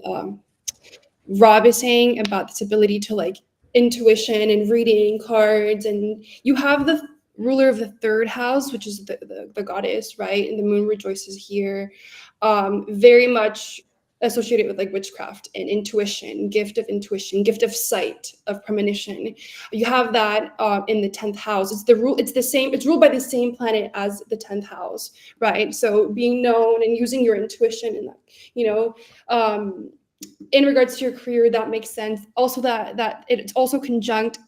Rob is saying about this ability to like intuition and reading cards, and you have the ruler of the third house, which is the goddess, right? And the moon rejoices here. Very much associated with like witchcraft and intuition, gift of sight, of premonition. You have that in the 10th house. It's the same, it's ruled by the same planet as the 10th house, right? So being known and using your intuition and, you know, in regards to your career, that makes sense. Also, that it's also conjunct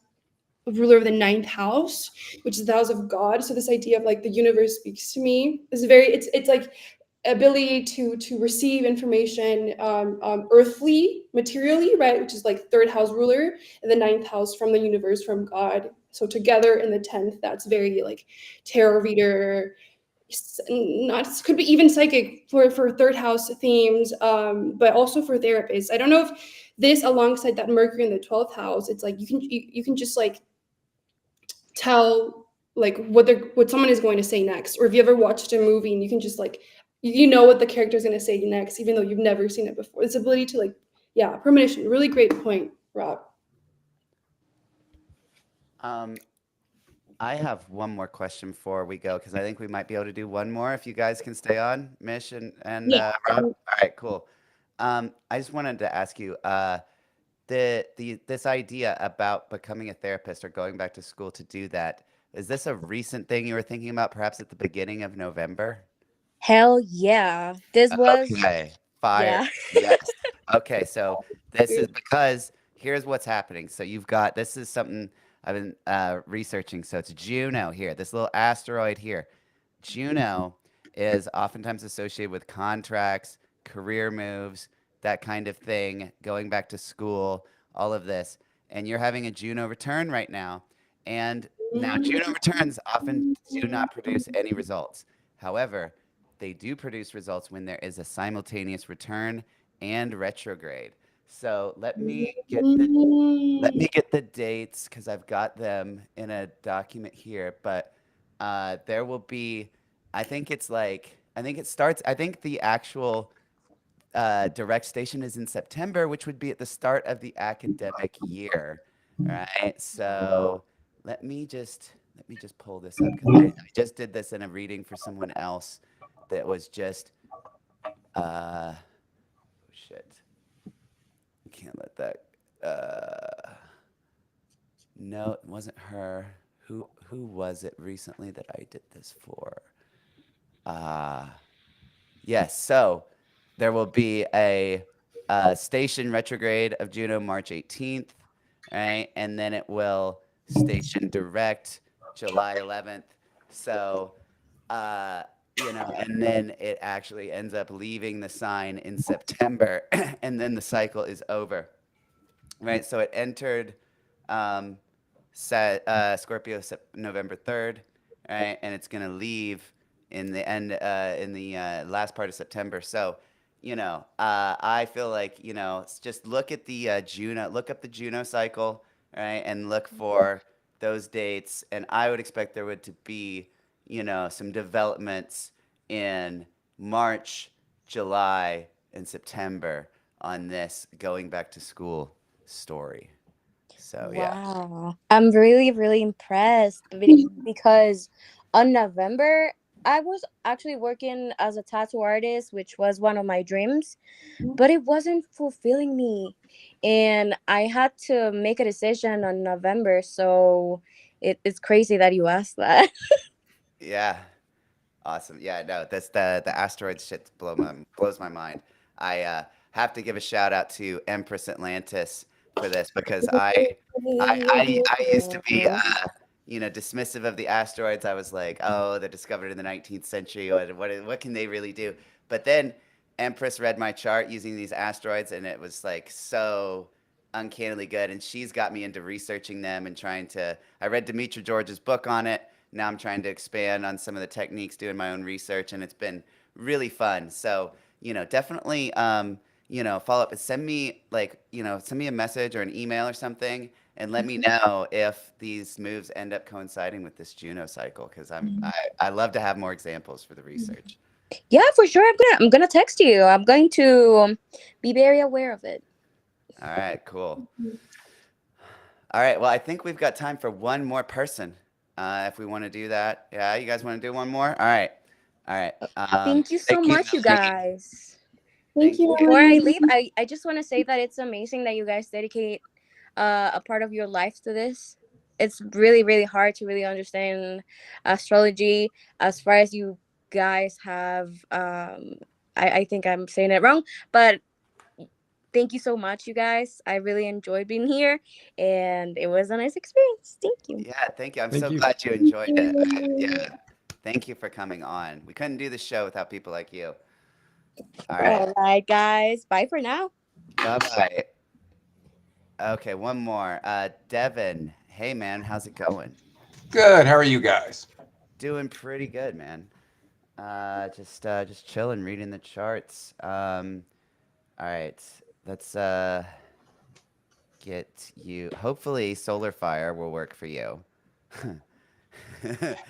ruler of the 9th house, which is the house of God. So this idea of like the universe speaks to me is very, it's like ability to receive information earthly, materially, right, which is like third house ruler, and the 9th house from the universe, from God. So together in the 10th, that's very like tarot reader, not, could be even psychic for third house themes, but also for therapists. I don't know if this, alongside that Mercury in the 12th house, it's like you can just like tell like what someone is going to say next. Or if you ever watched a movie and you can just like, you know what the character is going to say next, even though you've never seen it before. This ability to like, yeah, premonition. Really great point, Rob. Um, I have one more question before we go, because I think we might be able to do one more if you guys can stay on, Mish and Yeah. Rob. All right, cool. I just wanted to ask you, this idea about becoming a therapist or going back to school to do that, is this a recent thing you were thinking about, perhaps at the beginning of November? hell yeah, this was Okay, fire. yeah. Yes. Okay, so this is because here's what's happening. So you've got, this is something I've been researching. So it's Juno here, this little asteroid here. Juno is oftentimes associated with contracts, career moves, that kind of thing, going back to school, all of this. And you're having a Juno return right now. And now Juno returns often do not produce any results. However, they do produce results when there is a simultaneous return and retrograde. So let me get the dates, because I've got them in a document here. But there will be, I think it starts. I think the actual direct station is in September, which would be at the start of the academic year, right? So let me just pull this up, because I just did this in a reading for someone else. that was just shit. Can't let that. No, it wasn't her. Who was it recently that I did this for? Uh yes. So there will be a station retrograde of Juno March 18th, right? And then it will station direct July 11th. So uh, and then it actually ends up leaving the sign in September, and then the cycle is over, right? So it entered um, Scorpio November 3rd, right? And it's gonna leave in the end in the last part of September. So, I feel like just look at the look up the Juno cycle, right? And look for those dates. And I would expect there would to be, some developments in March, July, and September on this going back to school story. So yeah. Wow. I'm really, really impressed because on November, I was actually working as a tattoo artist, which was one of my dreams, but it wasn't fulfilling me. And I had to make a decision on November. So it's crazy that you asked that. Yeah. Awesome. Yeah, no, that's the asteroid shit blows my mind. I have to give a shout out to Empress Atlantis for this because I used to be dismissive of the asteroids. I was like, oh, they're discovered in the 19th century. What can they really do? But then Empress read my chart using these asteroids, and it was like so uncannily good. And she's got me into researching them and trying to. I read Demetra George's book on it. Now I'm trying to expand on some of the techniques, doing my own research, and it's been really fun. So, definitely, follow up and send me a message or an email or something, and let me know if these moves end up coinciding with this Juno cycle, because I love to have more examples for the research. Yeah, for sure. I'm gonna text you. I'm going to be very aware of it. All right, cool. All right, well, I think we've got time for one more person. If we want to do that. Yeah, you guys want to do one more? All right. All right. Thank you so Thank you, much, you Melanie. guys. Thank you. Before I Emily. leave, I just want to say that it's amazing that you guys dedicate a part of your life to this. It's really, really hard to really understand astrology as far as you guys have. I think I'm saying it wrong, but thank you so much, you guys. I really enjoyed being here, and it was a nice experience. Thank you. Yeah, thank you. I'm Thank so you. glad you enjoyed it. Yeah. Thank you for coming on. We couldn't do the show without people like you. All right. All right, guys. Bye for now. Bye-bye. Okay, one more. Devin. Hey, man. How's it going? Good. How are you guys? Doing pretty good, man. Just chilling, reading the charts. All right. Let's get you. Hopefully, Solar Fire will work for you.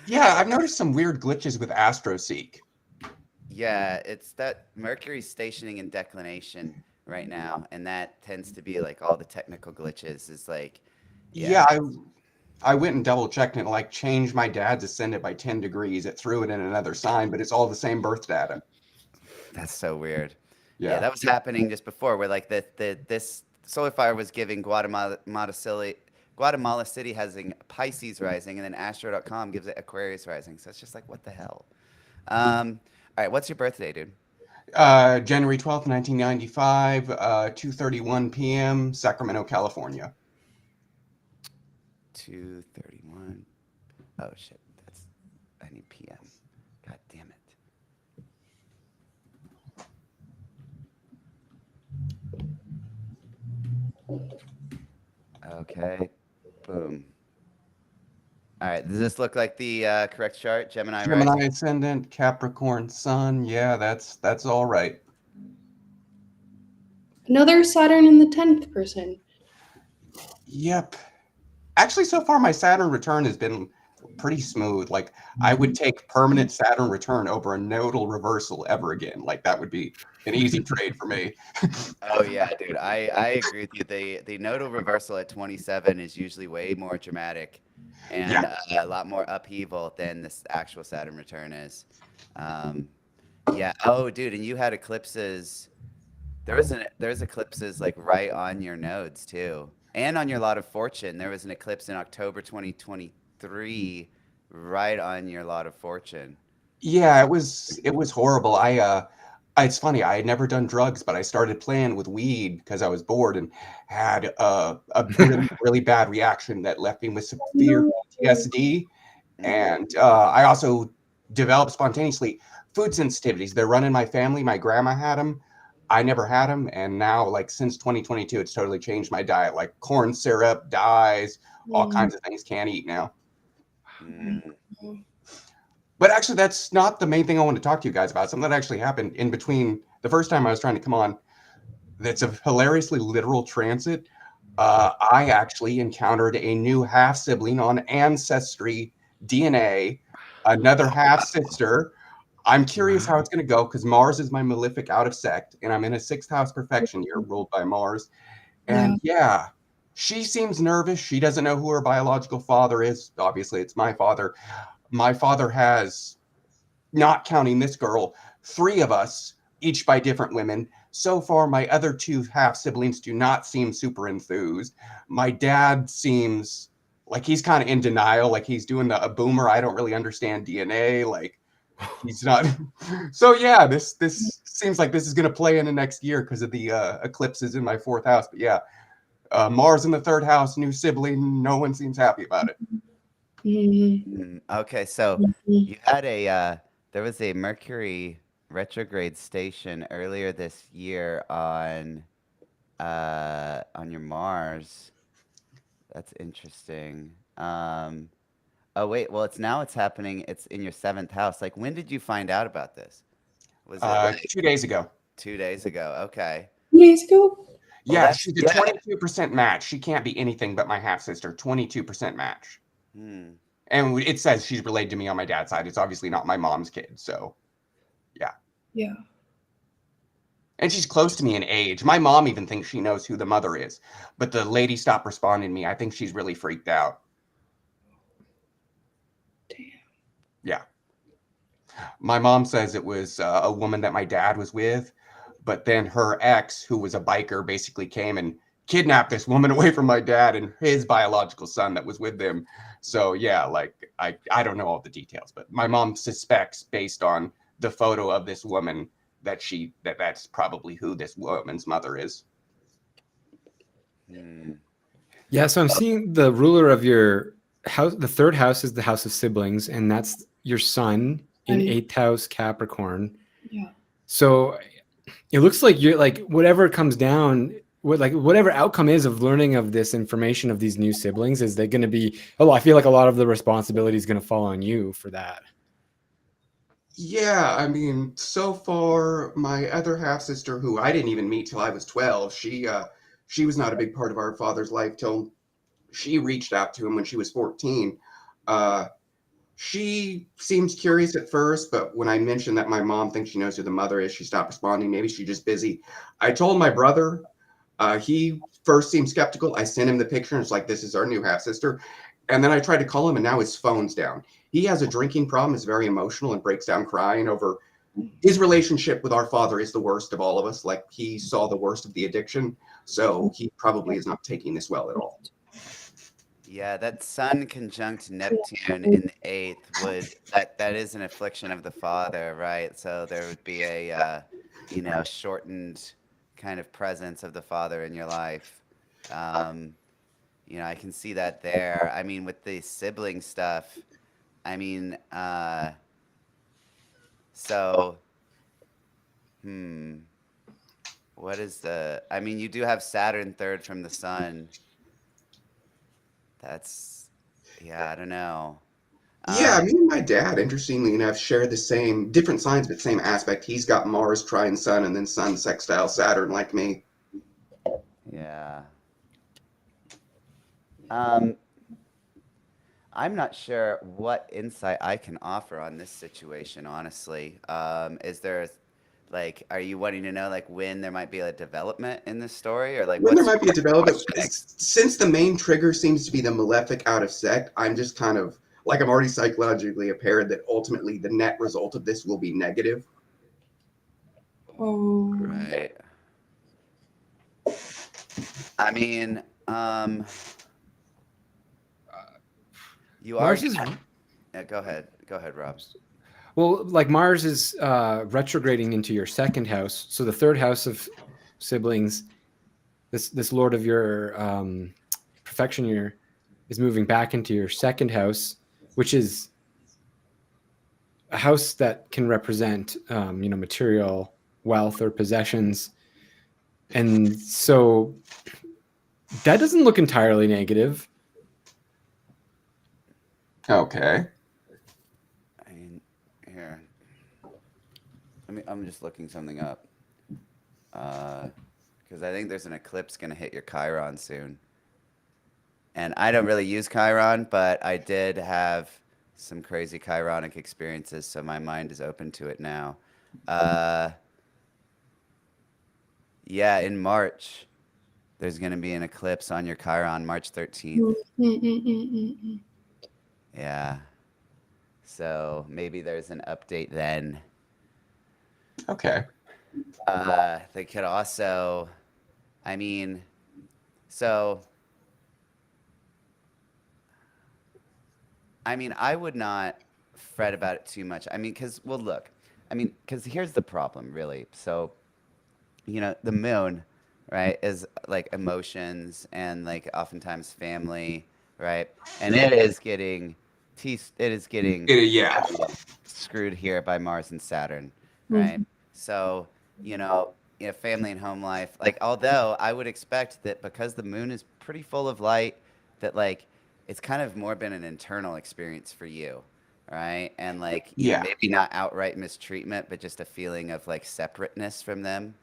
Yeah, I've noticed some weird glitches with AstroSeek. Yeah, it's that Mercury's stationing in declination right now, and that tends to be like all the technical glitches. Is like, Yeah, yeah, I went and double checked and it like changed my dad's ascendant by 10 degrees. It threw it in another sign, but it's all the same birth data. that's so weird. Yeah, Yeah. that was happening just before, where like this solar fire was giving Guatemala City having Pisces rising, and then Astro.com gives it Aquarius rising. So it's just like, what the hell? All right, what's your birthday, dude? January 12th, 1995, 2:31 p.m., Sacramento, California. 2:31. Oh shit, I need PM. God damn it. Okay, boom. All right, does this look like the correct chart? Gemini Gemini rising? ascendant, Capricorn sun. Yeah, that's all right. Another Saturn in the 10th person. Yep. Actually, so far my Saturn return has been pretty smooth. Like I would take permanent Saturn return over a nodal reversal ever again. Like that would be an easy trade for me. Oh yeah, dude. I agree with you. The nodal reversal at 27 is usually way more dramatic and Yeah. a lot more upheaval than this actual Saturn return is. Um, Yeah. Oh, dude, and you had eclipses. There's eclipses like right on your nodes too, and on your lot of fortune. There was an eclipse in October 2023, right on your lot of fortune. Yeah, it was horrible. It's funny. I had never done drugs, but I started playing with weed because I was bored and had a really really bad reaction that left me with severe No. PTSD. Mm, And I also developed spontaneously food sensitivities. They're running my family. My grandma had them. I never had them, and now like since 2022, it's totally changed my diet. Like corn syrup, dyes, all Mm. kinds of things can't eat now. mm, But actually, that's not the main thing I want to talk to you guys about. Something that actually happened in between the first time I was trying to come on. That's a hilariously literal transit. I actually encountered a new half sibling on Ancestry DNA, another half sister. I'm curious how Wow. it's going to go because Mars is my malefic out of sect, and I'm in a sixth house perfection year ruled by Mars. Yeah. And yeah, she seems nervous. She doesn't know who her biological father is. Obviously, it's my father. My father has, not counting this girl, three of us, each by different women. So far, my other two half siblings do not seem super enthused. My dad seems like he's kind of in denial, like he's doing a boomer. I don't really understand DNA. Like he's not. So yeah, this seems like this is going to play in the next year because of the eclipses in my fourth house. But yeah, Mars in the third house, new sibling. No one seems happy about it. Mhm. mm. Okay, so Mhm. you had there was a Mercury retrograde station earlier this year on your Mars. That's interesting. Oh wait, well it's happening. It's in your seventh house. Like when did you find out about this? Was it like 2 days ago. 2 days ago? Okay. 2 days ago. Well, Yeah, that's she's a yeah. 22% match. She can't be anything but my half sister. 22% match. Hmm. And it says she's related to me on my dad's side. It's obviously not my mom's kid. So, yeah. Yeah. And she's close to me in age. My mom even thinks she knows who the mother is. But the lady stopped responding to me. I think she's really freaked out. Damn. Yeah. My mom says it was a woman that my dad was with, but then her ex, who was a biker, basically came and kidnapped this woman away from my dad and his biological son that was with them. So yeah, like I don't know all the details, but my mom suspects based on the photo of this woman that's probably who this woman's mother is. Hmm. Yeah, so I'm seeing the ruler of your house. The third house is the house of siblings, and that's your son in And eighth house Capricorn. yeah. So it looks like you're like whatever comes down, whatever outcome is of learning of this information of these new siblings, is they're going to be. Oh, I feel like a lot of the responsibility is going to fall on you for that. Yeah, I mean, so far, my other half sister, who I didn't even meet till I was 12, she was not a big part of our father's life till she reached out to him when she was 14. Uh, she seems curious at first, but when I mentioned that my mom thinks she knows who the mother is, she stopped responding. Maybe she's just busy. I told my brother. He first seemed skeptical. I sent him the picture and it's like, this is our new half sister. And then I tried to call him and now his phone's down. He has a drinking problem, is very emotional and breaks down crying over his relationship with our father is the worst of all of us. Like he saw the worst of the addiction. So he probably is not taking this well at all. Yeah, that Sun conjunct Neptune in the eighth would that is an affliction of the father, right? So there would be a shortened kind of presence of the father in your life. Um, I can see that there. I mean, with the sibling stuff, I mean, so, hmm, what is I mean, you do have Saturn third from the sun. That's, yeah, I don't know. Yeah, Um, me and my dad, interestingly enough, share the same, different signs, but same aspect. He's got Mars trine Sun and then Sun sextile Saturn like me. yeah. Um, I'm not sure what insight I can offer on this situation, honestly. Is there, like, are you wanting to know, like, when there might be a development in this story, or like, When there what's might be a development, questioning? since the main trigger seems to be the malefic out of sect, I'm just kind of like I'm already psychologically impaired that ultimately the net result of this will be negative. Oh. Right. I mean, you are. Mars is Yeah, go ahead. Go ahead, Rob. well, like Mars is retrograding into your second house, so the third house of siblings. This lord of your perfection year is moving back into your second house, which is a house that can represent material wealth or possessions, and so that doesn't look entirely negative. Okay. I mean, here. I'm just looking something up. Because I think there's an eclipse going to hit your Chiron soon. And I don't really use Chiron, but I did have some crazy Chironic experiences, so my mind is open to it now. Uh, yeah, in March, there's going to be an eclipse on your Chiron, March 13th. Yeah. So maybe there's an update then. Okay. They could also, I mean, so, I would not fret about it too much. Because, well, look, because here's the problem, really. So, the moon, right, is like emotions and like oftentimes family, right? And it is getting Yeah. screwed here by Mars and Saturn, right? Mhm. So, you know, family and home life, like, although I would expect that because the moon is pretty full of light, that like it's kind of more been an internal experience for you, right? And like, Yeah. maybe not outright mistreatment, but just a feeling of like separateness from them.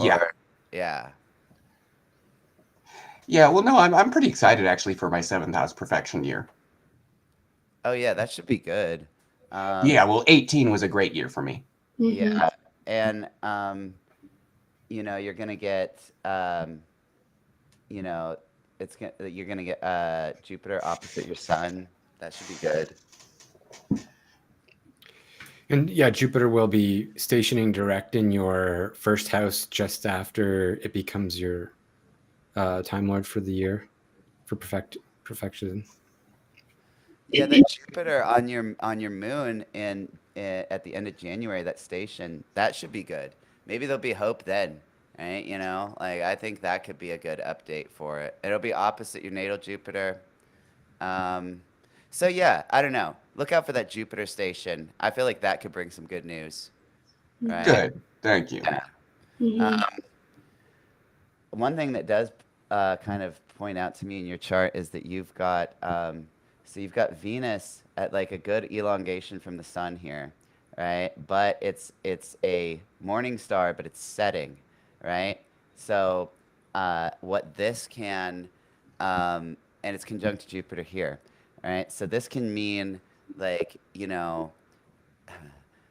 Yeah. Or, yeah. Yeah. Well, no, I'm pretty excited actually for my seventh house perfection year. Oh, yeah, that should be good. Yeah. Well, 18 was a great year for me. Yeah. And, you're gonna get, you know, you're gonna get Jupiter opposite your sun. That should be good. And yeah, Jupiter will be stationing direct in your first house just after it becomes your Time Lord for the year for perfection. Yeah, the Jupiter on your moon at the end of January, that station, that should be good. Maybe there'll be hope then, right? Like I think that could be a good update for it. It'll be opposite your natal Jupiter. Um, so yeah, I don't know. Look out for that Jupiter station. I feel like that could bring some good news, right? Good. Thank you. Yeah. One thing that does kind of point out to me in your chart is that you've got Venus at like a good elongation from the sun here, right? But it's a morning star, but it's setting, right? So what this can, and it's conjunct Jupiter here, right? So this can mean like,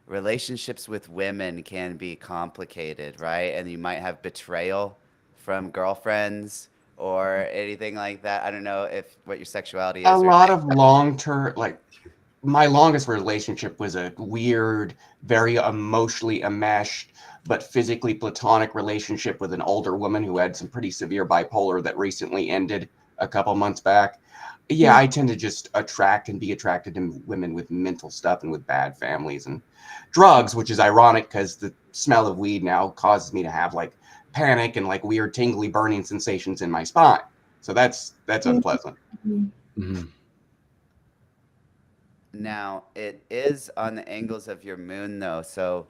relationships with women can be complicated, right? And you might have betrayal from girlfriends or anything like that. I don't know if what your sexuality A is or lot of long term, like my longest relationship was a weird, very emotionally enmeshed, but physically platonic relationship with an older woman who had some pretty severe bipolar that recently ended a couple months back. Yeah, I tend to just attract and be attracted to women with mental stuff and with bad families and drugs, which is ironic because the smell of weed now causes me to have like panic and like weird tingly burning sensations in my spine. So that's unpleasant. Mm-hmm. now it is on the angles of your moon though. So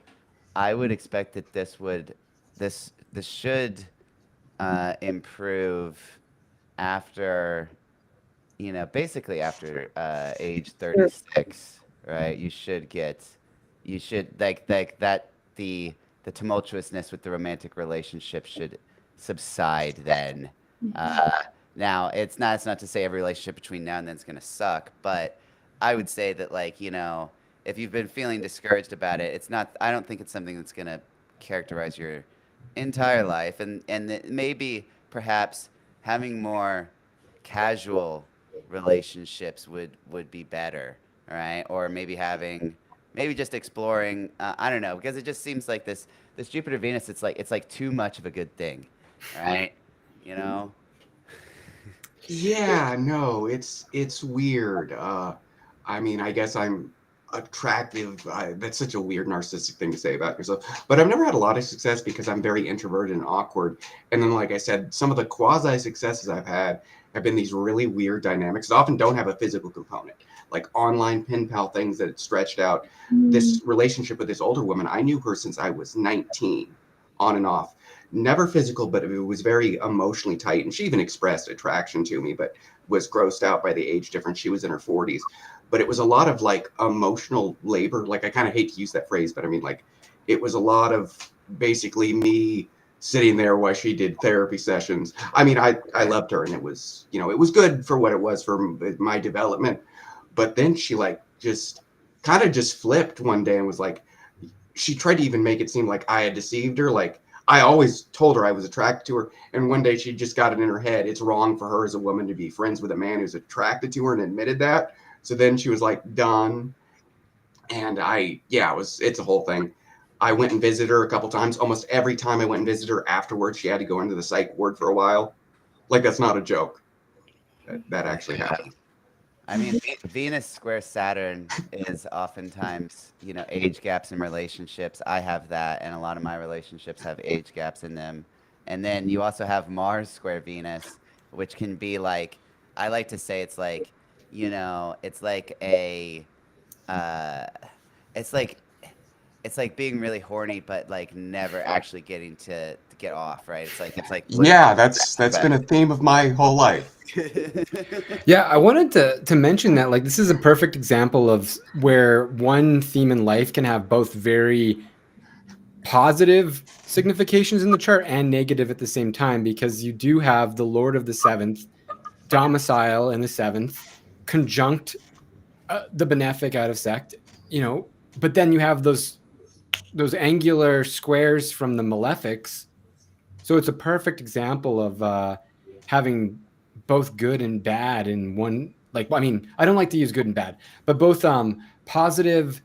I would expect that this should improve after basically after age 36, right? You should like that the tumultuousness with the romantic relationship should subside then. Uh, Now, it's not to say every relationship between now and then is going to suck, but I would say that like, if you've been feeling discouraged about it, I don't think it's something that's going to characterize your entire life and that maybe perhaps having more casual relationships would be better, right? Or maybe just exploring. I don't know, because it just seems like this Jupiter Venus. It's like too much of a good thing, right? You know. Yeah, no, it's weird. I mean, I guess I'm attractive. That's such a weird narcissistic thing to say about yourself. But I've never had a lot of success because I'm very introverted and awkward. And then, like I said, some of the quasi successes I've had have been these really weird dynamics that often don't have a physical component, like online pen pal things that stretched out. This relationship with this older woman, I knew her since I was 19, on and off, never physical, but it was very emotionally tight. And she even expressed attraction to me, but was grossed out by the age difference. She was in her 40s. But it was a lot of like emotional labor. Like, I kind of hate to use that phrase, but I mean, like, it was a lot of basically me sitting there while she did therapy sessions. I mean, I loved her, and it was, you know, it was good for what it was for my development. But then she like just kind of just flipped one day and was like, she tried to even make it seem like I had deceived her. Like, I always told her I was attracted to her. And one day she just got it in her head. It's wrong for her as a woman to be friends with a man who's attracted to her, and admitted that. So then she was like, done. And it's a whole thing. I went and visited her a couple times. Almost every time I went and visited her afterwards, she had to go into the psych ward for a while. Like, that's not a joke. That actually happened. I mean, Venus square Saturn is oftentimes, you know, age gaps in relationships. I have that, and a lot of my relationships have age gaps in them. And then you also have Mars square Venus, which can be like, I like to say it's like, you know, uh, it's like, it's like being really horny, but like never actually getting to get off, right? It's like Yeah, that's been a theme of my whole life. Yeah, I wanted to mention that, like, this is a perfect example of where one theme in life can have both very positive significations in the chart and negative at the same time, because you do have the Lord of the Seventh domicile in the seventh, conjunct the benefic out of sect, you know, but then you have those angular squares from the malefics. So it's a perfect example of having both good and bad in one. Like, I mean, I don't like to use good and bad, but both positive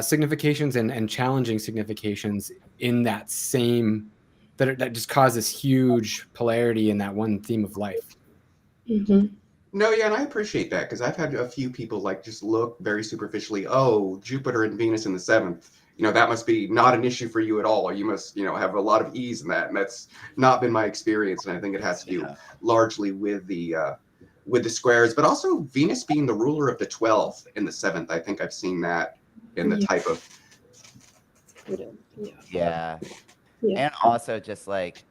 significations and challenging significations in that same, that just causes huge polarity in that one theme of life. Mhm. No, yeah, and I appreciate that, because I've had a few people like just look very superficially, oh, Jupiter and Venus in the seventh, you know, that must be not an issue for you at all. Or you must, you know, have a lot of ease in that. And that's not been my experience. And I think it has to do largely with the squares, but also Venus being the ruler of the 12th in the seventh. I think I've seen that in the Yeah. type of. Yeah. Yeah. Yeah. And also just like,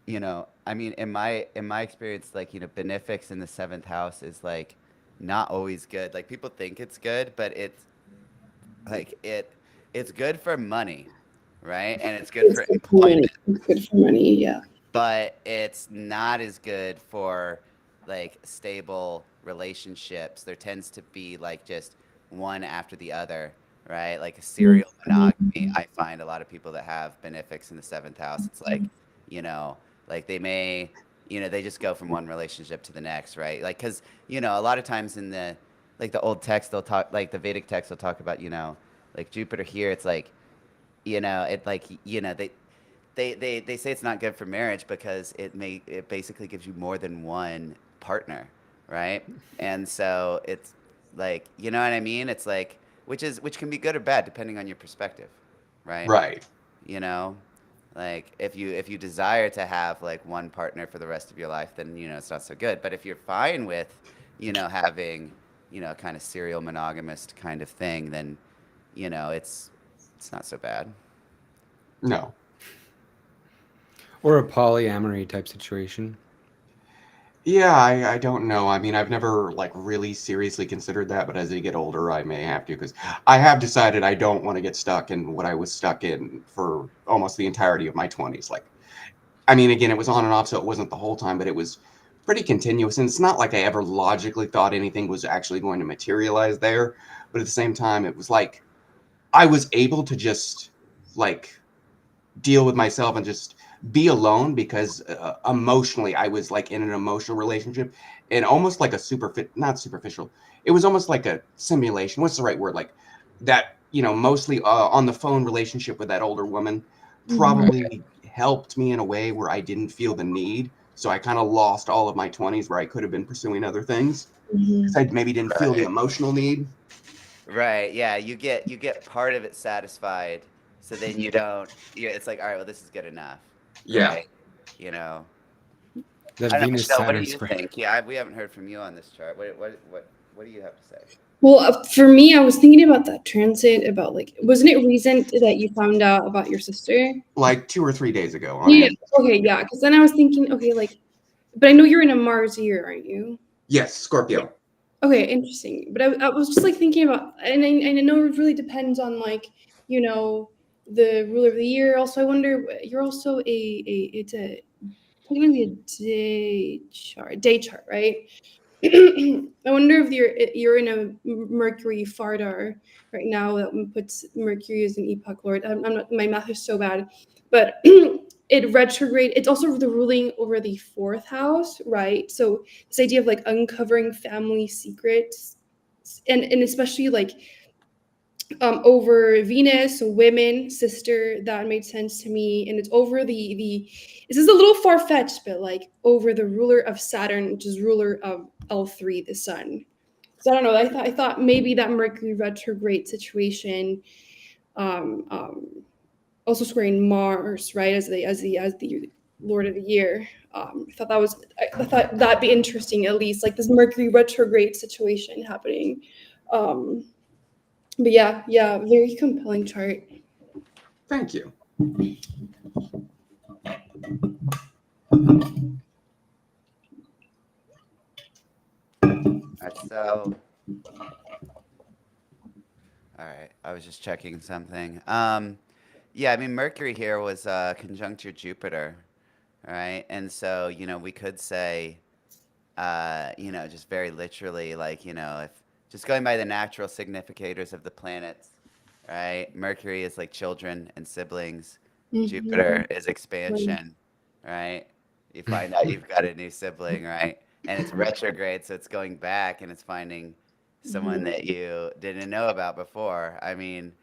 you know, I mean, in my experience, like, you know, benefics in the seventh house is like not always good. Like, people think it's good, but it's like it's good for money, right? And it's good It's for good for money. employment, It's good for money. Yeah. but it's not as good for like stable relationships. There tends to be like just one after the other, right? Like a serial monogamy. I find a lot of people that have benefics in the seventh house, it's like, you know, like they may, you know, they just go from one relationship to the next, right? Like, because, you know, a lot of times in the, like the old text, they'll talk, like the Vedic text, they'll talk about, you know, like Jupiter here, it's like, you know, it like, you know, they say it's not good for marriage because it basically gives you more than one partner, right? And so it's like, you know what I mean? It's like, which can be good or bad depending on your perspective, right? Right. You know, like if you desire to have like one partner for the rest of your life, then, you know, it's not so good. But if you're fine with, you know, having, you know, kind of serial monogamous kind of thing, then, you know, it's not so bad. No. Or a polyamory type situation. Yeah, I don't know. I mean, I've never like really seriously considered that, but as I get older, I may have to, because I have decided I don't want to get stuck in what I was stuck in for almost the entirety of my 20s. Like, I mean, again, it was on and off, so it wasn't the whole time, but it was pretty continuous. And it's not like I ever logically thought anything was actually going to materialize there. But at the same time, it was like I was able to just like deal with myself and just be alone, because emotionally I was like in an emotional relationship, and almost like a not superficial, it was almost like a simulation, what's the right word, like that mostly on the phone relationship with that older woman probably helped me in a way where I didn't feel the need. So I kind of lost all of my 20s where I could have been pursuing other things because I maybe didn't feel the Right. emotional need. Right. Yeah. You get part of it satisfied, so then you don't. It's like, all right, well, this is good enough, Yeah. right? You know. That I don't know, Venus Michelle. What do Saturn you square. think? Yeah, we haven't heard from you on this chart. What do you have to say? Well, for me, I was thinking about that transit. About like, wasn't it recent that you found out about your sister? Like 2 or 3 days ago on Yeah. Amazon. Okay. Yeah. Because then I was thinking, okay, like, but I know you're in a Mars year, aren't you? Yes, Scorpio. Okay, interesting. But I was just like thinking about, and I know it really depends on like, you know, the ruler of the year. Also, I wonder, you're also it's a technically a day chart, right? I wonder if you're in a Mercury Fardar right now that puts Mercury as an epoch lord. I'm not, my math is so bad, but it retrograde. It's also the ruling over the fourth house, right? So this idea of like uncovering family secrets, and especially like over Venus, women, sister, that made sense to me. And it's over the this is a little far fetched, but like over the ruler of Saturn, which is ruler of L3, the sun. So I don't know. I thought maybe that Mercury retrograde situation, um, um, also squaring Mars, right, as the Lord of the Year. I thought that'd be interesting, at least like this Mercury retrograde situation happening. Um, but yeah, very compelling chart. Thank you. So, all right, I was just checking something. Yeah, I mean, Mercury here was conjunct your Jupiter, right? And so, we could say, just very literally, like, if just going by the natural significators of the planets, right? Mercury is like children and siblings. Mhm. Jupiter is expansion, right? You find out you've got a new sibling, right? And it's retrograde, so it's going back and it's finding someone Mhm. that you didn't know about before. I mean,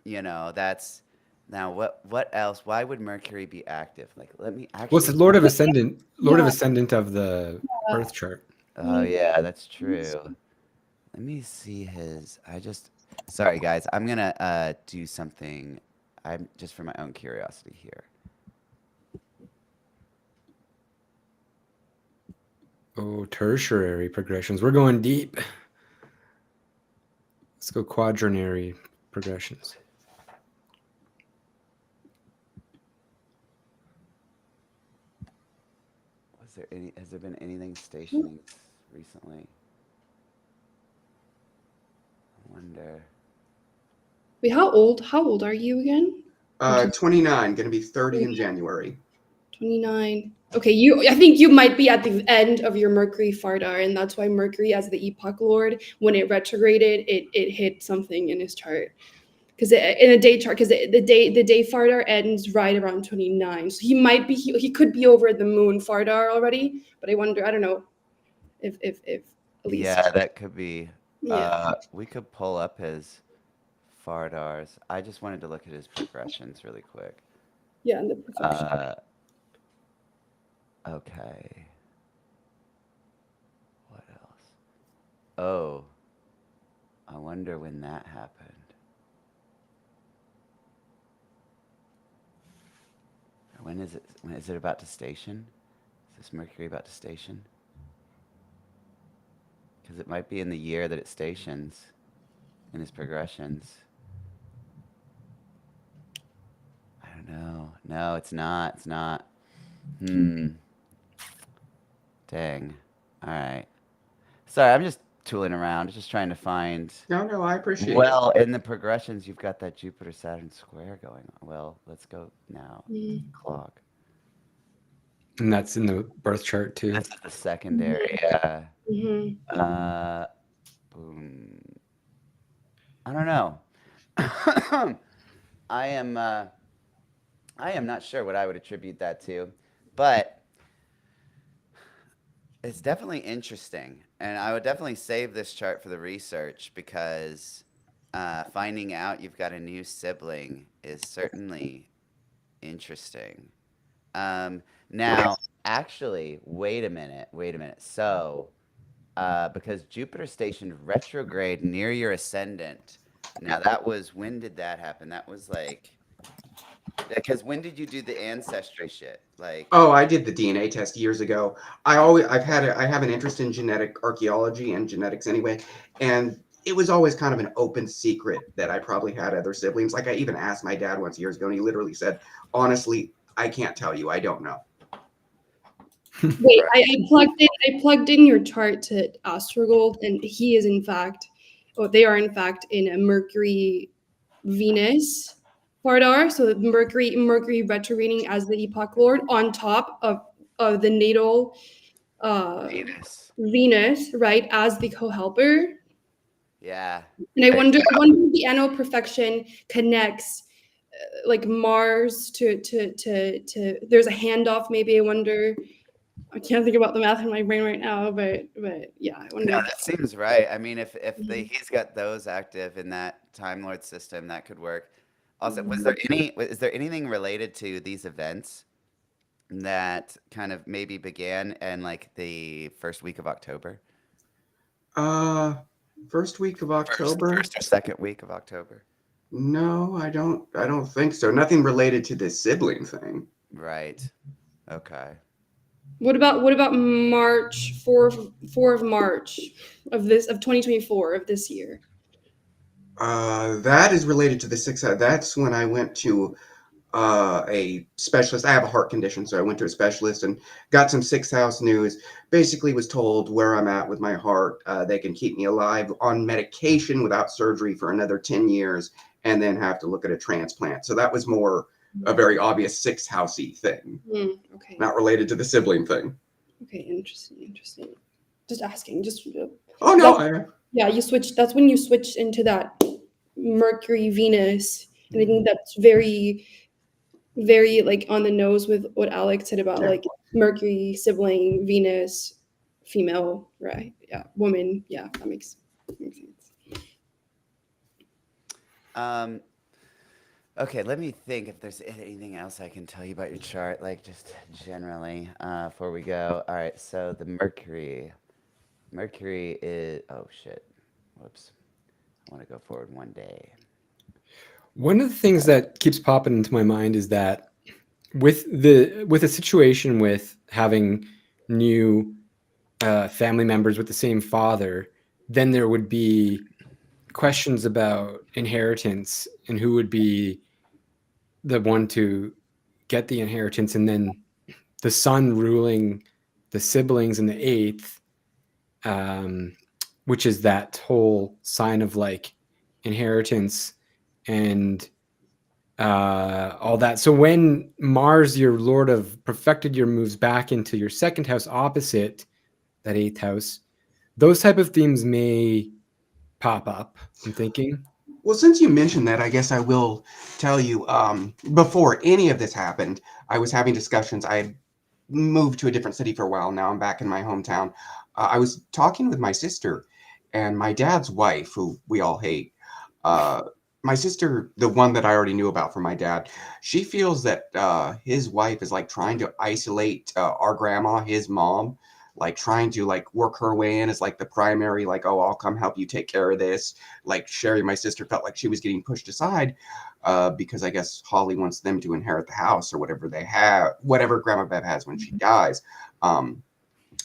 that's now what else? Why would Mercury be active? Like, let me Well, it's actually. the Lord of Yeah. Ascendant of the birth chart. Oh yeah, that's true. Let me see his. Sorry guys, I'm gonna do something. I'm just for my own curiosity here. Oh, tertiary progressions. We're going deep. Let's go quaternary progressions. Has there been anything stationing recently? I wonder. Wait, how old are you again? 29, going to be 30 in January. 29. Okay, I think you might be at the end of your Mercury Fardar, and that's why Mercury as the epoch lord, when it retrograded, it hit something in his chart. Because in a day chart, because the day Fardar ends right around 29. So he could be over the moon Fardar already, but I don't know if at Yeah, least, that could be. yeah. We could pull up his Fardars. I just wanted to look at his progressions really quick. Yeah, and the perfection. Uh, okay. What else? Oh, I wonder when that happened. When is it? When is it about to station? Is this Mercury about to station? Because it might be in the year that it stations in his progressions. I don't know. No, it's not. It's not. Hmm. Dang. All right. Sorry, I'm just tooling around, just trying to find. No, I appreciate it. Well, in the progressions, you've got that Jupiter Saturn square going on. Well, let's go now. Clock. And that's in the birth chart too. This is the secondary. Yeah. Mm-hmm. Boom. I don't know. I am. I am not sure what I would attribute that to, but it's definitely interesting, and I would definitely save this chart for the research because finding out you've got a new sibling is certainly interesting. Now, actually, wait a minute. So, because Jupiter stationed retrograde near your ascendant. Now, that was, when did that happen? That was like, because when did you do the ancestry shit? Like, Oh, I did the DNA test years ago. I have an interest in genetic archaeology and genetics anyway, and it was always kind of an open secret that I probably had other siblings. Like I even asked my dad once years ago, and he literally said, "Honestly, I can't tell you. I don't know." Wait, right. I plugged in your chart to Astrogold, and he is in fact, oh, they are in fact in a Mercury Venus Pardar. So Mercury retrograding as the Epoch Lord on top of the natal Venus. Venus, right, as the co-helper. Yeah. And I I- wonder if the annual perfection connects like Mars to there's a handoff maybe. I wonder. I can't think about the math in my brain right now, but yeah, I wonder No, if that seems right. I mean, if Mhm. he's got those active in that Time Lord system, that could work. Also, Mhm. is there anything related to these events that kind of maybe began in like the first week of October? Uh, First week of October? First or second week of October. No, I don't. I don't think so. Nothing related to this sibling thing. Right. Okay. What about March 4 of March of 2024 of this year? That is related to the six. That's when I went to a specialist. I have a heart condition, so I went to a specialist and got some sixth house news. Basically, was told where I'm at with my heart. They can keep me alive on medication without surgery for another 10 years, and then have to look at a transplant. So that was more a very obvious sixth housey thing, Okay. not related to the sibling thing. Okay. Interesting. Just asking. Just Oh that, no, I, yeah. You switch. That's when you switch into that Mercury Venus, and I think that's very like on the nose with what Alex said about yeah. like Mercury sibling Venus female, right? Yeah, woman. Yeah, that makes sense. Um, okay, let me think if there's anything else I can tell you about your chart, like just generally, before we go. All right, so the Mercury. Mercury is, oh shit. Whoops. I want to go forward one day. One of the things that keeps popping into my mind is that with a situation with having new family members with the same father, then there would be questions about inheritance and who would be the one to get the inheritance, and then the son ruling the siblings in the eighth, um, which is that whole sign of like inheritance and all that. So when Mars, your Lord of perfected year, moves back into your second house opposite that eighth house, those type of themes may pop up. I'm thinking. Well, since you mentioned that, I guess I will tell you. Before any of this happened, I was having discussions. I had moved to a different city for a while. Now I'm back in my hometown. I was talking with my sister and my dad's wife, who we all hate. Uh, my sister, the one that I already knew about from my dad, she feels that his wife is like trying to isolate our grandma, his mom, like trying to like work her way in as like the primary, like, oh, I'll come help you take care of this. Like Sherry, my sister, felt like she was getting pushed aside because I guess Holly wants them to inherit the house or whatever they have, whatever Grandma Bev has when she dies. Um,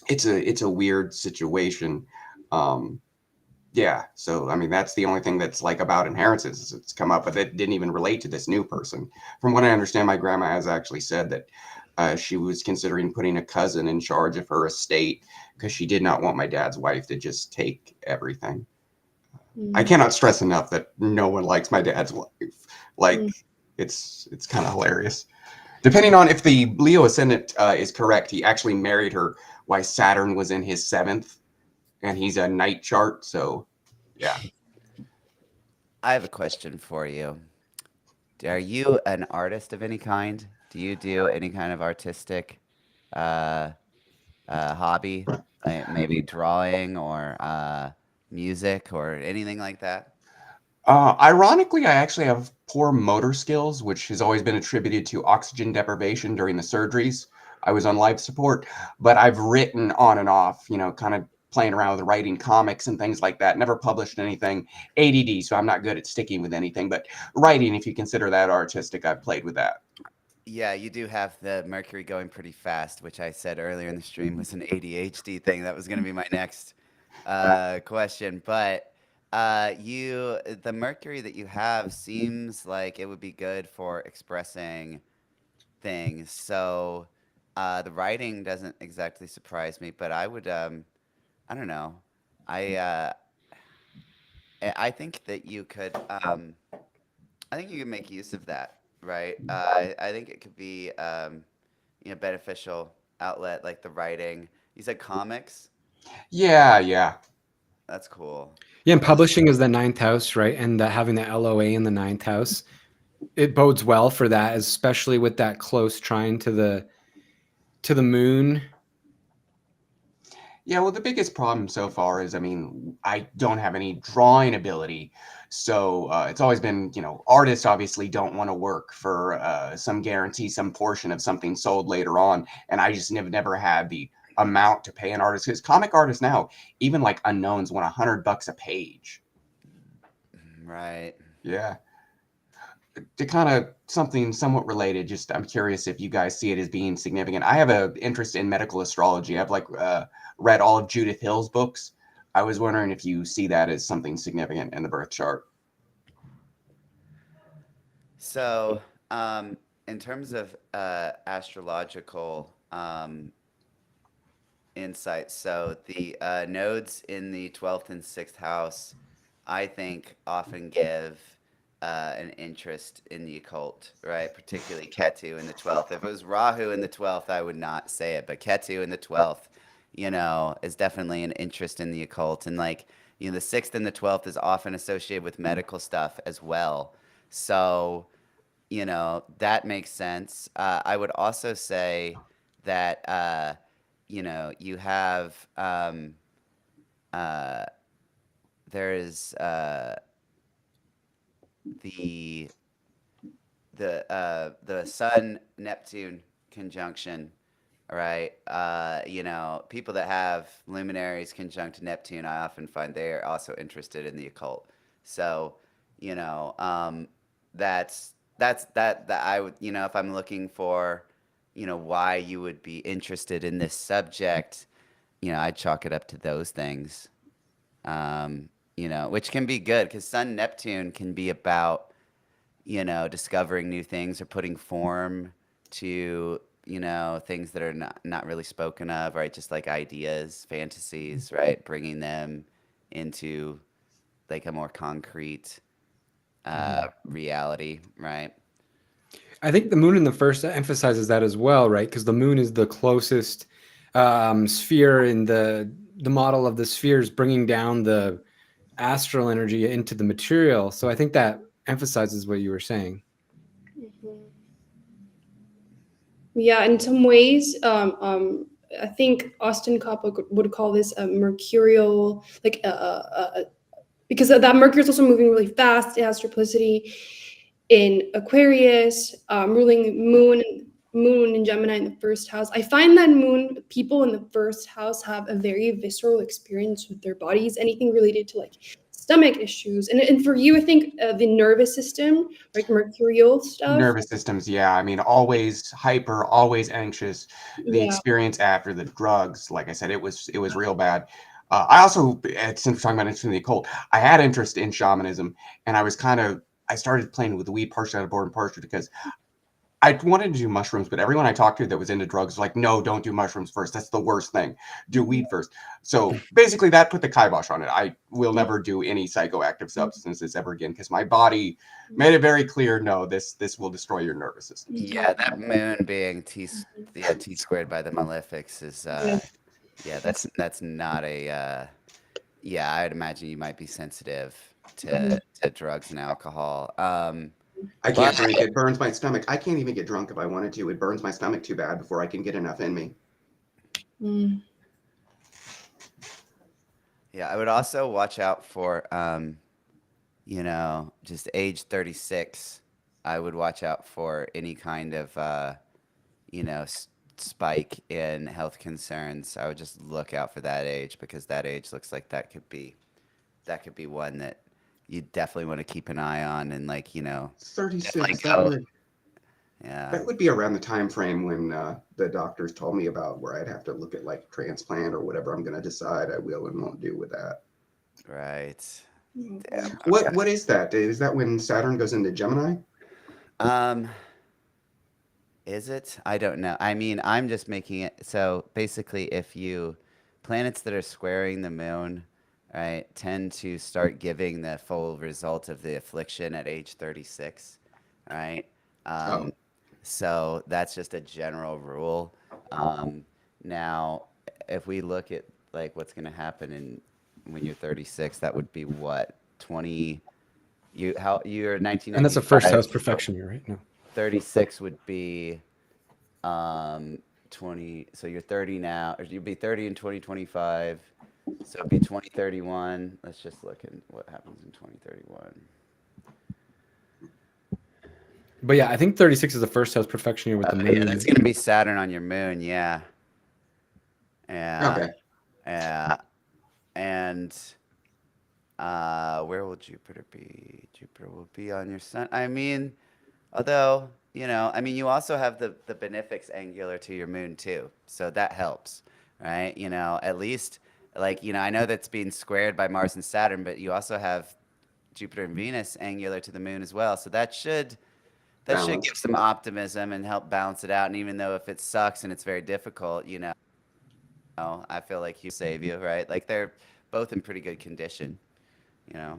it's a weird situation. Um, yeah, so I mean that's the only thing that's like about inheritance is it's come up, but it didn't even relate to this new person. From what I understand, my grandma has actually said that she was considering putting a cousin in charge of her estate because she did not want my dad's wife to just take everything. I cannot stress enough that no one likes my dad's wife. Like it's kind of hilarious. Depending on if the Leo ascendant is correct, he actually married her while Saturn was in his seventh, and he's a night chart. So yeah. I have a question for you. Are you an artist of any kind? Do you do any kind of artistic uh, hobby, like maybe drawing or music or anything like that? Ironically, I actually have poor motor skills, which has always been attributed to oxygen deprivation during the surgeries. I was on life support, but I've written on and off, kind of playing around with writing comics and things like that. Never published anything. ADD, so I'm not good at sticking with anything, but writing, if you consider that artistic, I've played with that. Yeah, you do have the Mercury going pretty fast, which I said earlier in the stream was an ADHD thing. That was going to be my next question. But the Mercury that you have seems like it would be good for expressing things. So the writing doesn't exactly surprise me, but I don't know. I uh, I think that I think you can make use of that, right? I think it could be beneficial outlet like the writing. You said comics. Yeah, yeah. That's cool. Yeah, and publishing is the ninth house, right? And having the LOA in the ninth house, it bodes well for that, especially with that close trine to the moon. Yeah, well, the biggest problem so far is, I mean, I don't have any drawing ability. So it's always been, artists obviously don't want to work for some guarantee, some portion of something sold later on. And I just never had the amount to pay an artist. Because comic artists now, even like unknowns, want $100 a page. Right. Yeah. To kind of something somewhat related, just I'm curious if you guys see it as being significant. I have an interest in medical astrology. I've read all of Judith Hill's books. I was wondering if you see that as something significant in the birth chart. So, in terms of astrological insights, so the nodes in the 12th and 6th house, I think, often give an interest in the occult, right? Particularly Ketu in the 12th. If it was Rahu in the 12th, I would not say it, but Ketu in the 12th, is definitely an interest in the occult. And like, the 6th and the 12th is often associated with medical stuff as well. So, that makes sense. I would also say that, you have, uh, there is the the Sun Neptune conjunction, right? People that have luminaries conjunct Neptune, I often find they are also interested in the occult. So, you know, um, that I would, if I'm looking for, why you would be interested in this subject, I'd chalk it up to those things. Which can be good because Sun Neptune can be about, discovering new things or putting form to, things that are not really spoken of, right? Just like ideas, fantasies, right? Bringing them into like a more concrete reality, right? I think the moon in the first emphasizes that as well, right? Because the moon is the closest sphere in the model of the spheres, bringing down the astral energy into the material. So I think that emphasizes what you were saying. Mhm. Yeah, in some ways, I think Austin Kopp would call this a mercurial, like because that Mercury is also moving really fast. It has triplicity in Aquarius, ruling moon in Gemini in the first house. I find that moon people in the first house have a very visceral experience with their bodies. Anything related to like stomach issues, and for you, I think the nervous system, like mercurial stuff. Nervous systems, yeah. I mean, always hyper, always anxious. The Yeah. experience after the drugs, like I said, it was real bad. I also, since we're talking about interest in the occult, I had interest in shamanism, and I started playing with the weed partially out of board and partially because I wanted to do mushrooms, but everyone I talked to that was into drugs was like, no, don't do mushrooms first. That's the worst thing. Do weed first. So basically, that put the kibosh on it. I will never do any psychoactive substances ever again because my body made it very clear, no, this will destroy your nervous system. Yeah, that moon being t squared by the malefics is Yeah. yeah, that's not a yeah, I'd imagine you might be sensitive to drugs and alcohol. I can't But drink. It burns my stomach. I can't even get drunk if I wanted to. It burns my stomach too bad before I can get enough in me. Mm. yeah, I would also watch out for just age 36, I would watch out for any kind of, spike in health concerns. I would just look out for that age because that age looks like that could be one that you definitely want to keep an eye on and like, definitely 36. go. Yeah, That would be around the time frame when the doctors told me about where I'd have to look at like transplant or whatever I'm going to decide I will and won't do with that. right. Oh, Damn. boy. Okay. What is that? Is that when Saturn goes into Gemini? Um, is it? I don't know. I mean, I'm just making it so basically planets that are squaring the moon, right, tend to start giving the full result of the affliction at age 36, right? Oh, Um, so that's just a general rule. Um, Now, if we look at like what's going to happen when you're 36, that would be what, 20, you're And that's a first 1995, house so perfection year, right? No. 36 would be um 20, so you're 30 now, or you'll be 30 in 2025, so it'd be 2031. Let's just look at what happens in 2031. But yeah, I think 36 is the first house perfection year with the Yeah, that's moon. gonna be Saturn on your moon. Yeah, yeah, okay. yeah. And where will Jupiter be? Jupiter will be on your sun. I mean, although, I mean, you also have the benefics angular to your moon too, so that helps, right? At least, like, I know that's being squared by Mars and Saturn, but you also have Jupiter and Venus angular to the moon as well, so that should Balance. give some optimism and help balance it out. And even though if it sucks and it's very difficult, I feel like he save you, right? Like they're both in pretty good condition, you know.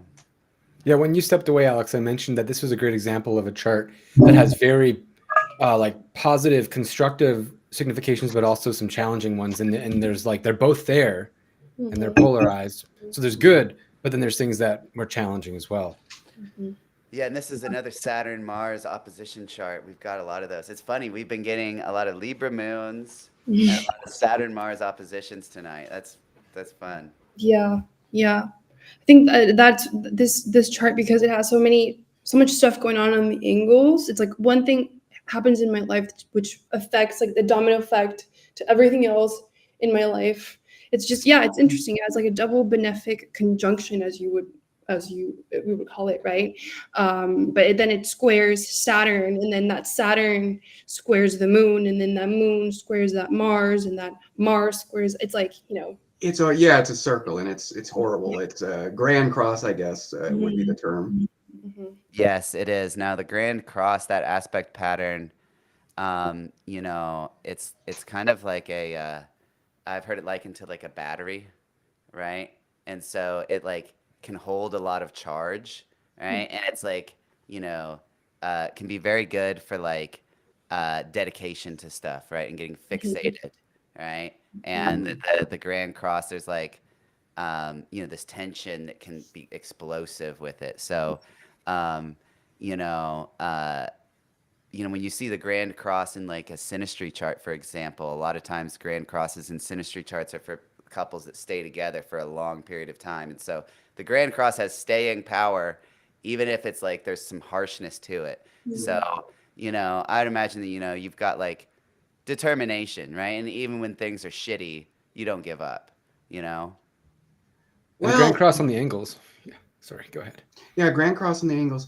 Yeah, when you stepped away, Alex, I mentioned that this was a great example of a chart that has very like positive, constructive significations, but also some challenging ones. And there's like they're both there, and they're Mhm, polarized. So there's good, but then there's things that were challenging as well. mhm. Yeah, and this is another Saturn Mars opposition chart. We've got a lot of those. It's funny, we've been getting a lot of Libra moons and a lot of Saturn Mars oppositions tonight. That's fun. Yeah, yeah. I think that's this chart because it has so much stuff going on the angles. It's like one thing happens in my life which affects like the domino effect to everything else in my life. It's just yeah, it's interesting. It has like a double benefic conjunction as you we would call it, right? But then it squares Saturn, and then that Saturn squares the moon, and then that moon squares that Mars, and that Mars squares. It's like It's a circle and it's horrible. It's a grand cross, I guess, would be the Mhm, term. mhm, Yes, it is. Now the Grand Cross, that aspect pattern, it's kind of like I've heard it likened to like a battery, right? And so it like can hold a lot of charge, right? And it's like, can be very good for like dedication to stuff, right? And getting mhm, fixated, right? And the Grand Cross, there's like, this tension that can be explosive with it. So, um, you know, uh, when you see the Grand Cross in like a synastry chart, for example, a lot of times Grand Crosses and synastry charts are for couples that stay together for a long period of time. And so the Grand Cross has staying power, even if it's like there's some harshness to it. mhm. So, I'd imagine that, you've got like determination, right? And even when things are shitty, you don't give up, you know? And the Grand Well, Cross on the angles. Yeah, sorry, go ahead. yeah, grand cross and the angles.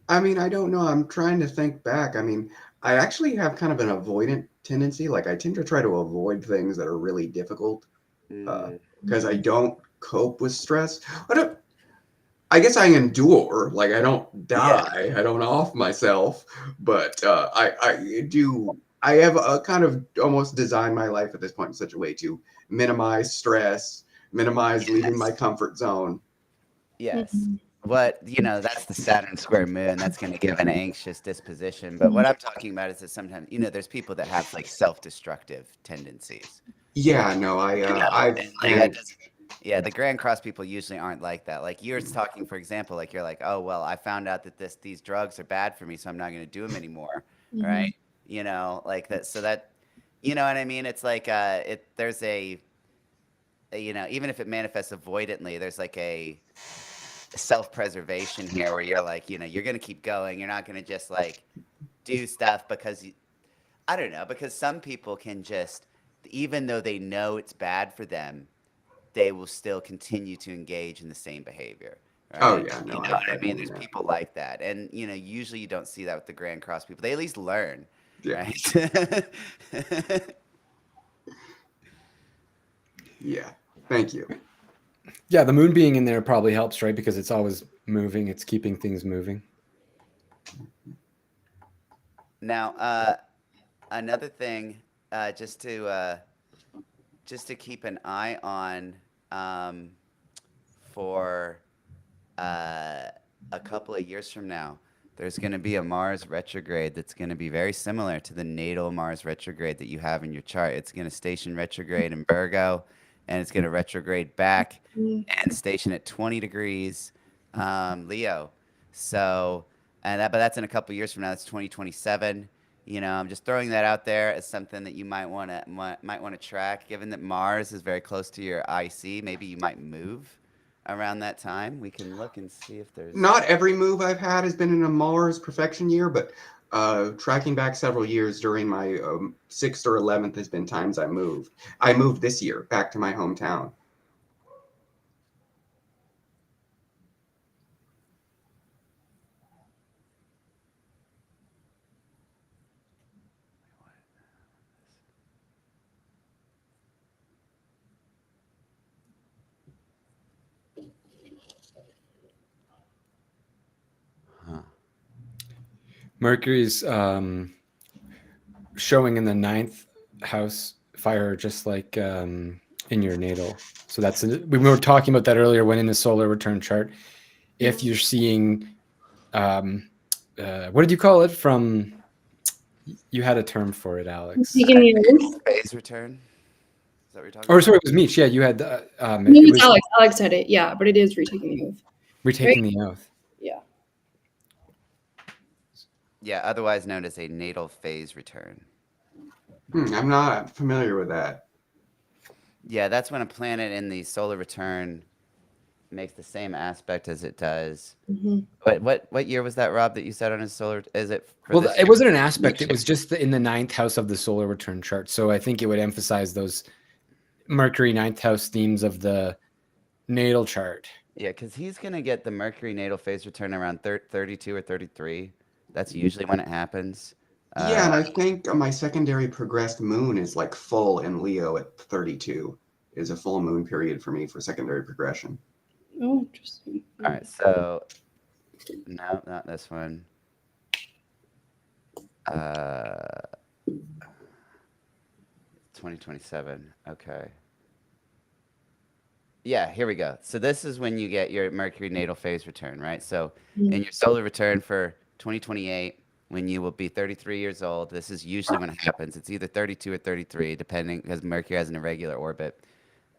I mean, I don't know. I'm trying to think back. I mean, I actually have kind of an avoidant tendency. Like, I tend to try to avoid things that are really difficult Mm, because I don't cope with stress. I guess I endure. Like, I don't yeah. die. I don't off myself. But I do. I have a kind of almost designed my life at this point in such a way to minimize stress, minimize leaving my Yes. comfort zone. Yes. Mhm. That's the Saturn square moon. That's going to give an anxious disposition. But what I'm talking about is that sometimes, there's people that have like self-destructive tendencies. Yeah, no, I've Like that had doesn't, yeah, the Grand Cross people usually aren't like that. Like you're talking, for example, like you're like, oh, well, I found out that these drugs are bad for me, so I'm not going to do them anymore. Right. Mhm. Like that. So that, you know what I mean? It's like, there's even if it manifests avoidantly, there's like self-preservation here, where you're like, you're gonna keep going. You're not gonna just like do stuff because I don't know, because some people can just, even though they know it's bad for them, they will still continue to engage in the same behavior, Oh right? yeah, You no, know I what I mean? definitely There's know. people like that, and usually you don't see that with the Grand Cross people. They at least learn, Yeah, right? yeah. Thank you. Yeah, the moon being in there probably helps, right? Because it's always moving. It's keeping things moving. Now, another thing, just to keep an eye on, um, for uh, a couple of years from now, there's going to be a Mars retrograde that's going to be very similar to the natal Mars retrograde that you have in your chart. It's going to station retrograde in Virgo, and it's going to retrograde back and station at 20 degrees Leo. So, but that's in a couple of years from now. That's 2027. I'm just throwing that out there as something that you might want to track. Given that Mars is very close to your IC, maybe you might move around that time. We can look and see if there's. Not every move I've had has been in a Mars perfection year, but tracking back several years during my 6th or 11th has been times I moved. I moved this year back to my hometown. Huh. Mercury's showing in the 9th house fire, just like in your natal. So we were talking about that earlier when in the solar return chart. If you're seeing, what did you call it? You had a term for it, Alex. Taking the Phase return. Is that what you're talking Or about? sorry, it was Meech. Yeah, you had. Maybe It it's was Alex. Alex said it, yeah, but it is retaking the oath. retaking the oath. Yeah. Yeah, otherwise known as a natal phase return. I'm not familiar with that. Yeah, that's when a planet in the solar return makes the same aspect as it does. Mhm. What year was that, Rob, that you said on his solar? Is it for Well, this it year? wasn't an aspect. It was just in the 9th house of the solar return chart. So I think it would emphasize those Mercury 9th house themes of the natal chart. Yeah, because he's going to get the Mercury natal phase return around 32 or 33. That's usually when it happens. Yeah, and I think my secondary progressed moon is like full in Leo at 32. Is a full moon period for me for secondary progression. Oh, interesting. All right, so no, not this one. 2027. Okay. Yeah, here we go. So this is when you get your Mercury natal phase return, right? So in your solar return for 2028, when you will be 33 years old, this is usually when it happens. It's either 32 or 33, depending, because Mercury has an irregular orbit.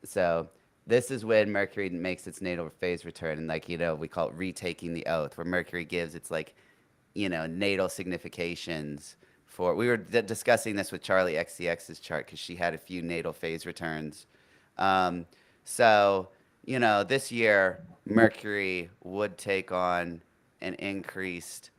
So this is when Mercury makes its natal phase return, and we call it retaking the oath, where Mercury gives its natal significations for. We were discussing this with Charlie XCX's chart because she had a few natal phase returns. Um, so, this year, Mercury would take on an increased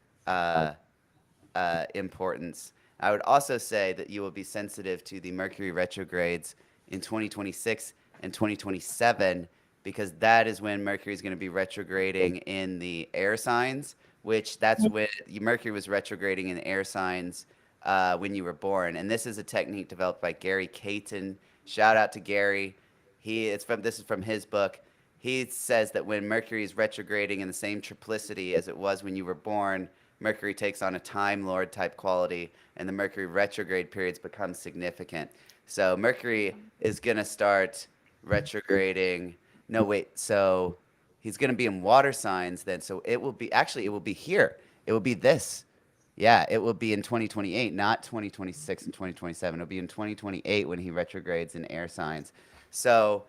importance. I would also say that you will be sensitive to the Mercury retrogrades in 2026 and 2027 because that is when Mercury is going to be retrograding in the air signs, which that's when Mercury was retrograding in air signs when you were born. And this is a technique developed by Gary Caton. Shout out to Gary. This is from his book. He says that when Mercury is retrograding in the same triplicity as it was when you were born, Mercury takes on a Time Lord type quality, and the Mercury retrograde periods become significant. So Mercury is going to start retrograding. No, wait. So he's going to be in water signs then. So it will be here. It will be this. Yeah, it will be in 2028, not 2026 and 2027. It'll be in 2028 when he retrogrades in air signs. So,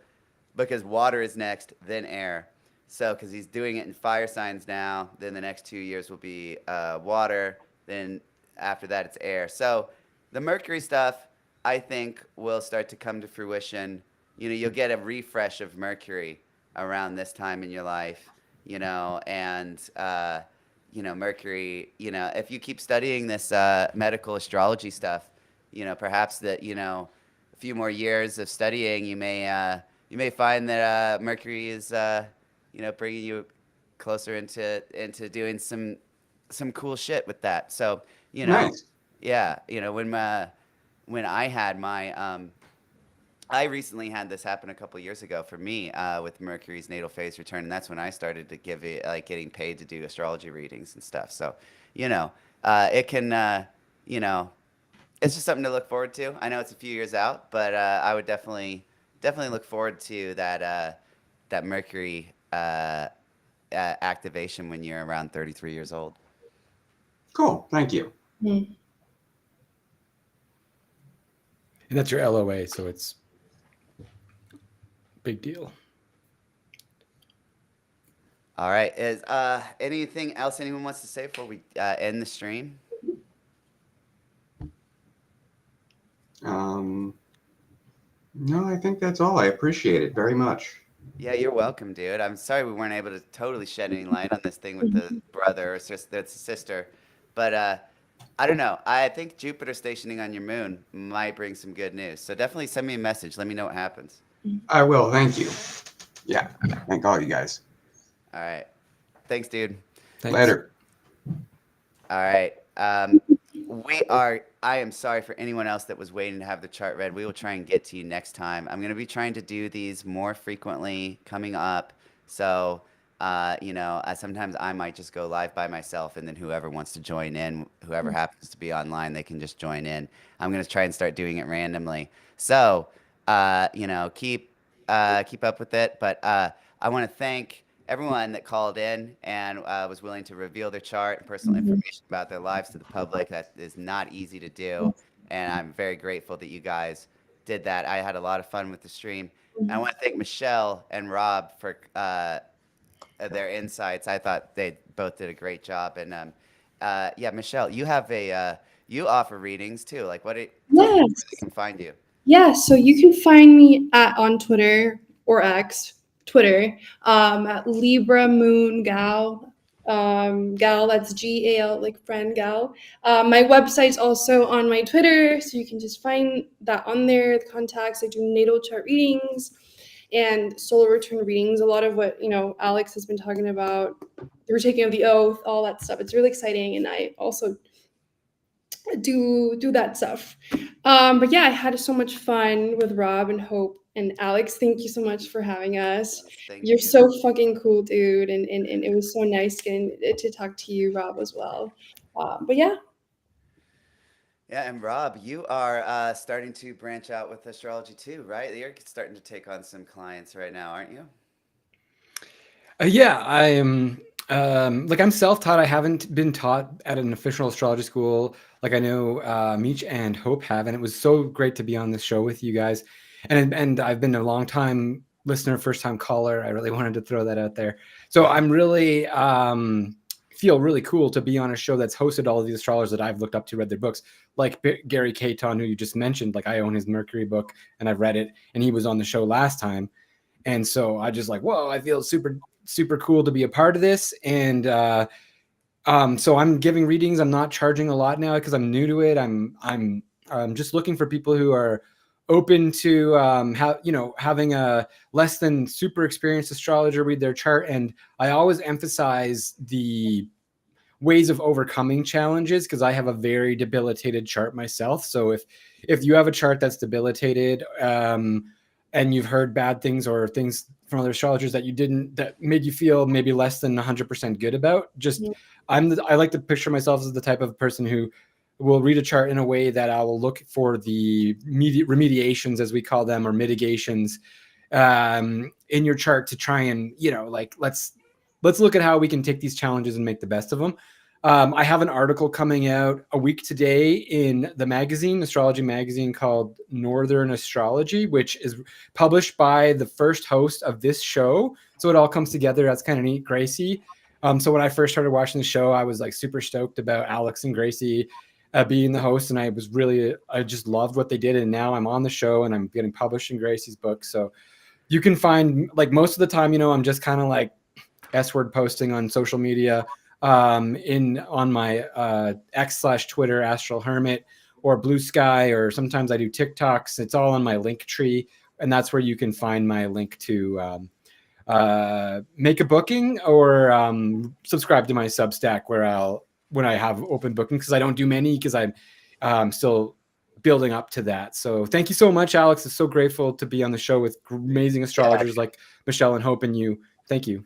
because water is next, then air. So, because he's doing it in fire signs now, then the next 2 years will be water. Then after that, it's air. So, the Mercury stuff, I think, will start to come to fruition. You'll get a refresh of Mercury around this time in your life. and Mercury, if you keep studying this medical astrology stuff, perhaps that, a few more years of studying, you may find that Mercury is, bringing you closer into doing some cool shit with that. So, Nice. yeah, when I had my I recently had this happen a couple years ago for me with Mercury's natal phase return, and that's when I started to give it like getting paid to do astrology readings and stuff. So, it can, you know, it's just something to look forward to. I know it's a few years out, but I would definitely look forward to that Mercury activation when you're around 33 years old. Cool. Thank you. Mm. And that's your LOA, so it's big deal. All right. Is anything else anyone wants to say before we end the stream? No, I think that's all. I appreciate it very much. Yeah, you're welcome, dude. I'm sorry we weren't able to totally shed any light on this thing with the brother or sister, but I don't know. I think Jupiter stationing on your moon might bring some good news. So definitely send me a message. Let me know what happens. I will. Thank you. Yeah. Thank all you guys. All right. Thanks, dude. Thanks. Later. All right. I am sorry for anyone else that was waiting to have the chart read. We will try and get to you next time. I'm going to be trying to do these more frequently coming up. So, sometimes I might just go live by myself, and then whoever wants to join in, whoever happens to be online, they can just join in. I'm going to try and start doing it randomly. So, keep up with it. But I want to thank everyone that called in and was willing to reveal their chart and personal information about their lives to the public. That is not easy to do, and I'm very grateful that you guys did that. I had a lot of fun with the stream. And I want to thank Michelle and Rob for their insights. I thought they both did a great job. And yeah, Michelle, you offer readings too. Like, tell people where Yes. they can find you. Yeah, so you can find me on Twitter or X, Twitter, at Libra Moon Gal. Gal, that's GAL, like friend Gal. My website's also on my Twitter, so you can just find that on there. The contacts. I do natal chart readings and solar return readings. A lot of what Alex has been talking about, the retaking of the oath, all that stuff. It's really exciting, and I also do that stuff. But yeah, I had so much fun with Rob and Hope and Alex. Thank you so much for having us. Yes, thank You're you. so fucking cool, dude, and it was so nice getting to talk to you, Rob, as well. But yeah. Yeah, and Rob, you are starting to branch out with astrology too, right? You're starting to take on some clients right now, aren't you? Yeah, I am. I'm self-taught. I haven't been taught at an official astrology school like I know Meech and Hope have, and it was so great to be on this show with you guys. And I've been a long time listener, first time caller. I really wanted to throw that out there. So I'm really feel really cool to be on a show that's hosted all of these astrologers that I've looked up to, read their books, like Gary Caton, who you just mentioned. Like I own his Mercury book and I've read it, and he was on the show last time. And so I just whoa, I feel super cool to be a part of this. And so I'm giving readings. I'm not charging a lot now because I'm new to it. I'm just looking for people who are open to having a less than super experienced astrologer read their chart. And I always emphasize the ways of overcoming challenges because I have a very debilitated chart myself. So if you have a chart that's debilitated, and you've heard bad things or things from other astrologers that made you feel maybe less than 100% good about, just I like to picture myself as the type of person who will read a chart in a way that I will look for the remediations, as we call them, or mitigations in your chart to try and let's look at how we can take these challenges and make the best of them. I have an article coming out a week today in the magazine, astrology magazine, called Northern Astrology, which is published by the first host of this show. So it all comes together. That's kind of neat, Gracie. So when I first started watching the show, I was super stoked about Alex and Gracie being the host, and I just loved what they did. And now I'm on the show and I'm getting published in Gracie's book. So you can find most of the time, I'm just kind of S-word posting on social media, on my X/Twitter, Astral Hermit, or Blue Sky, or sometimes I do TikToks. It's all on my link tree, and that's where you can find my link to make a booking or subscribe to my Substack, where when I have open booking, because I don't do many, because I'm still building up to that. So thank you so much, Alex. I'm so grateful to be on the show with amazing astrologers like Michelle and Hope and you. Thank you.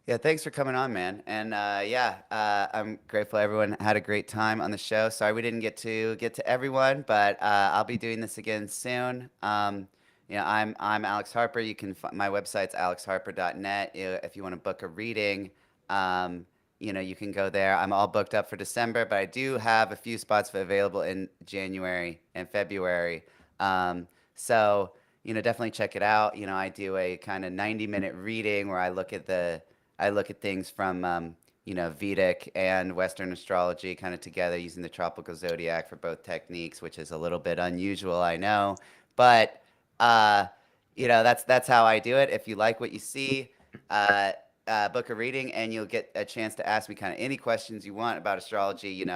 Yeah, thanks for coming on, man. And I'm grateful everyone had a great time on the show. Sorry we didn't get to everyone, but I'll be doing this again soon. I'm Alex Harper. You can my website's alexharper.net. If you want to book a reading, you can go there. I'm all booked up for December, but I do have a few spots available in January and February. So definitely check it out. I do a kind of 90-minute reading where I look at things from Vedic and Western astrology kind of together using the tropical zodiac for both techniques, which is a little bit unusual, I know, but that's how I do it. If you like what you see, book a reading, and you'll get a chance to ask me kind of any questions you want about astrology.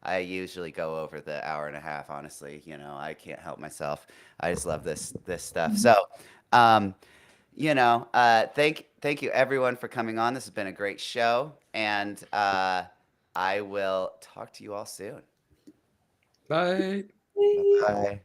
I usually go over the hour and a half. Honestly, I can't help myself. I just love this stuff. So. Thank you everyone for coming on. This has been a great show, and I will talk to you all soon. Bye. Bye.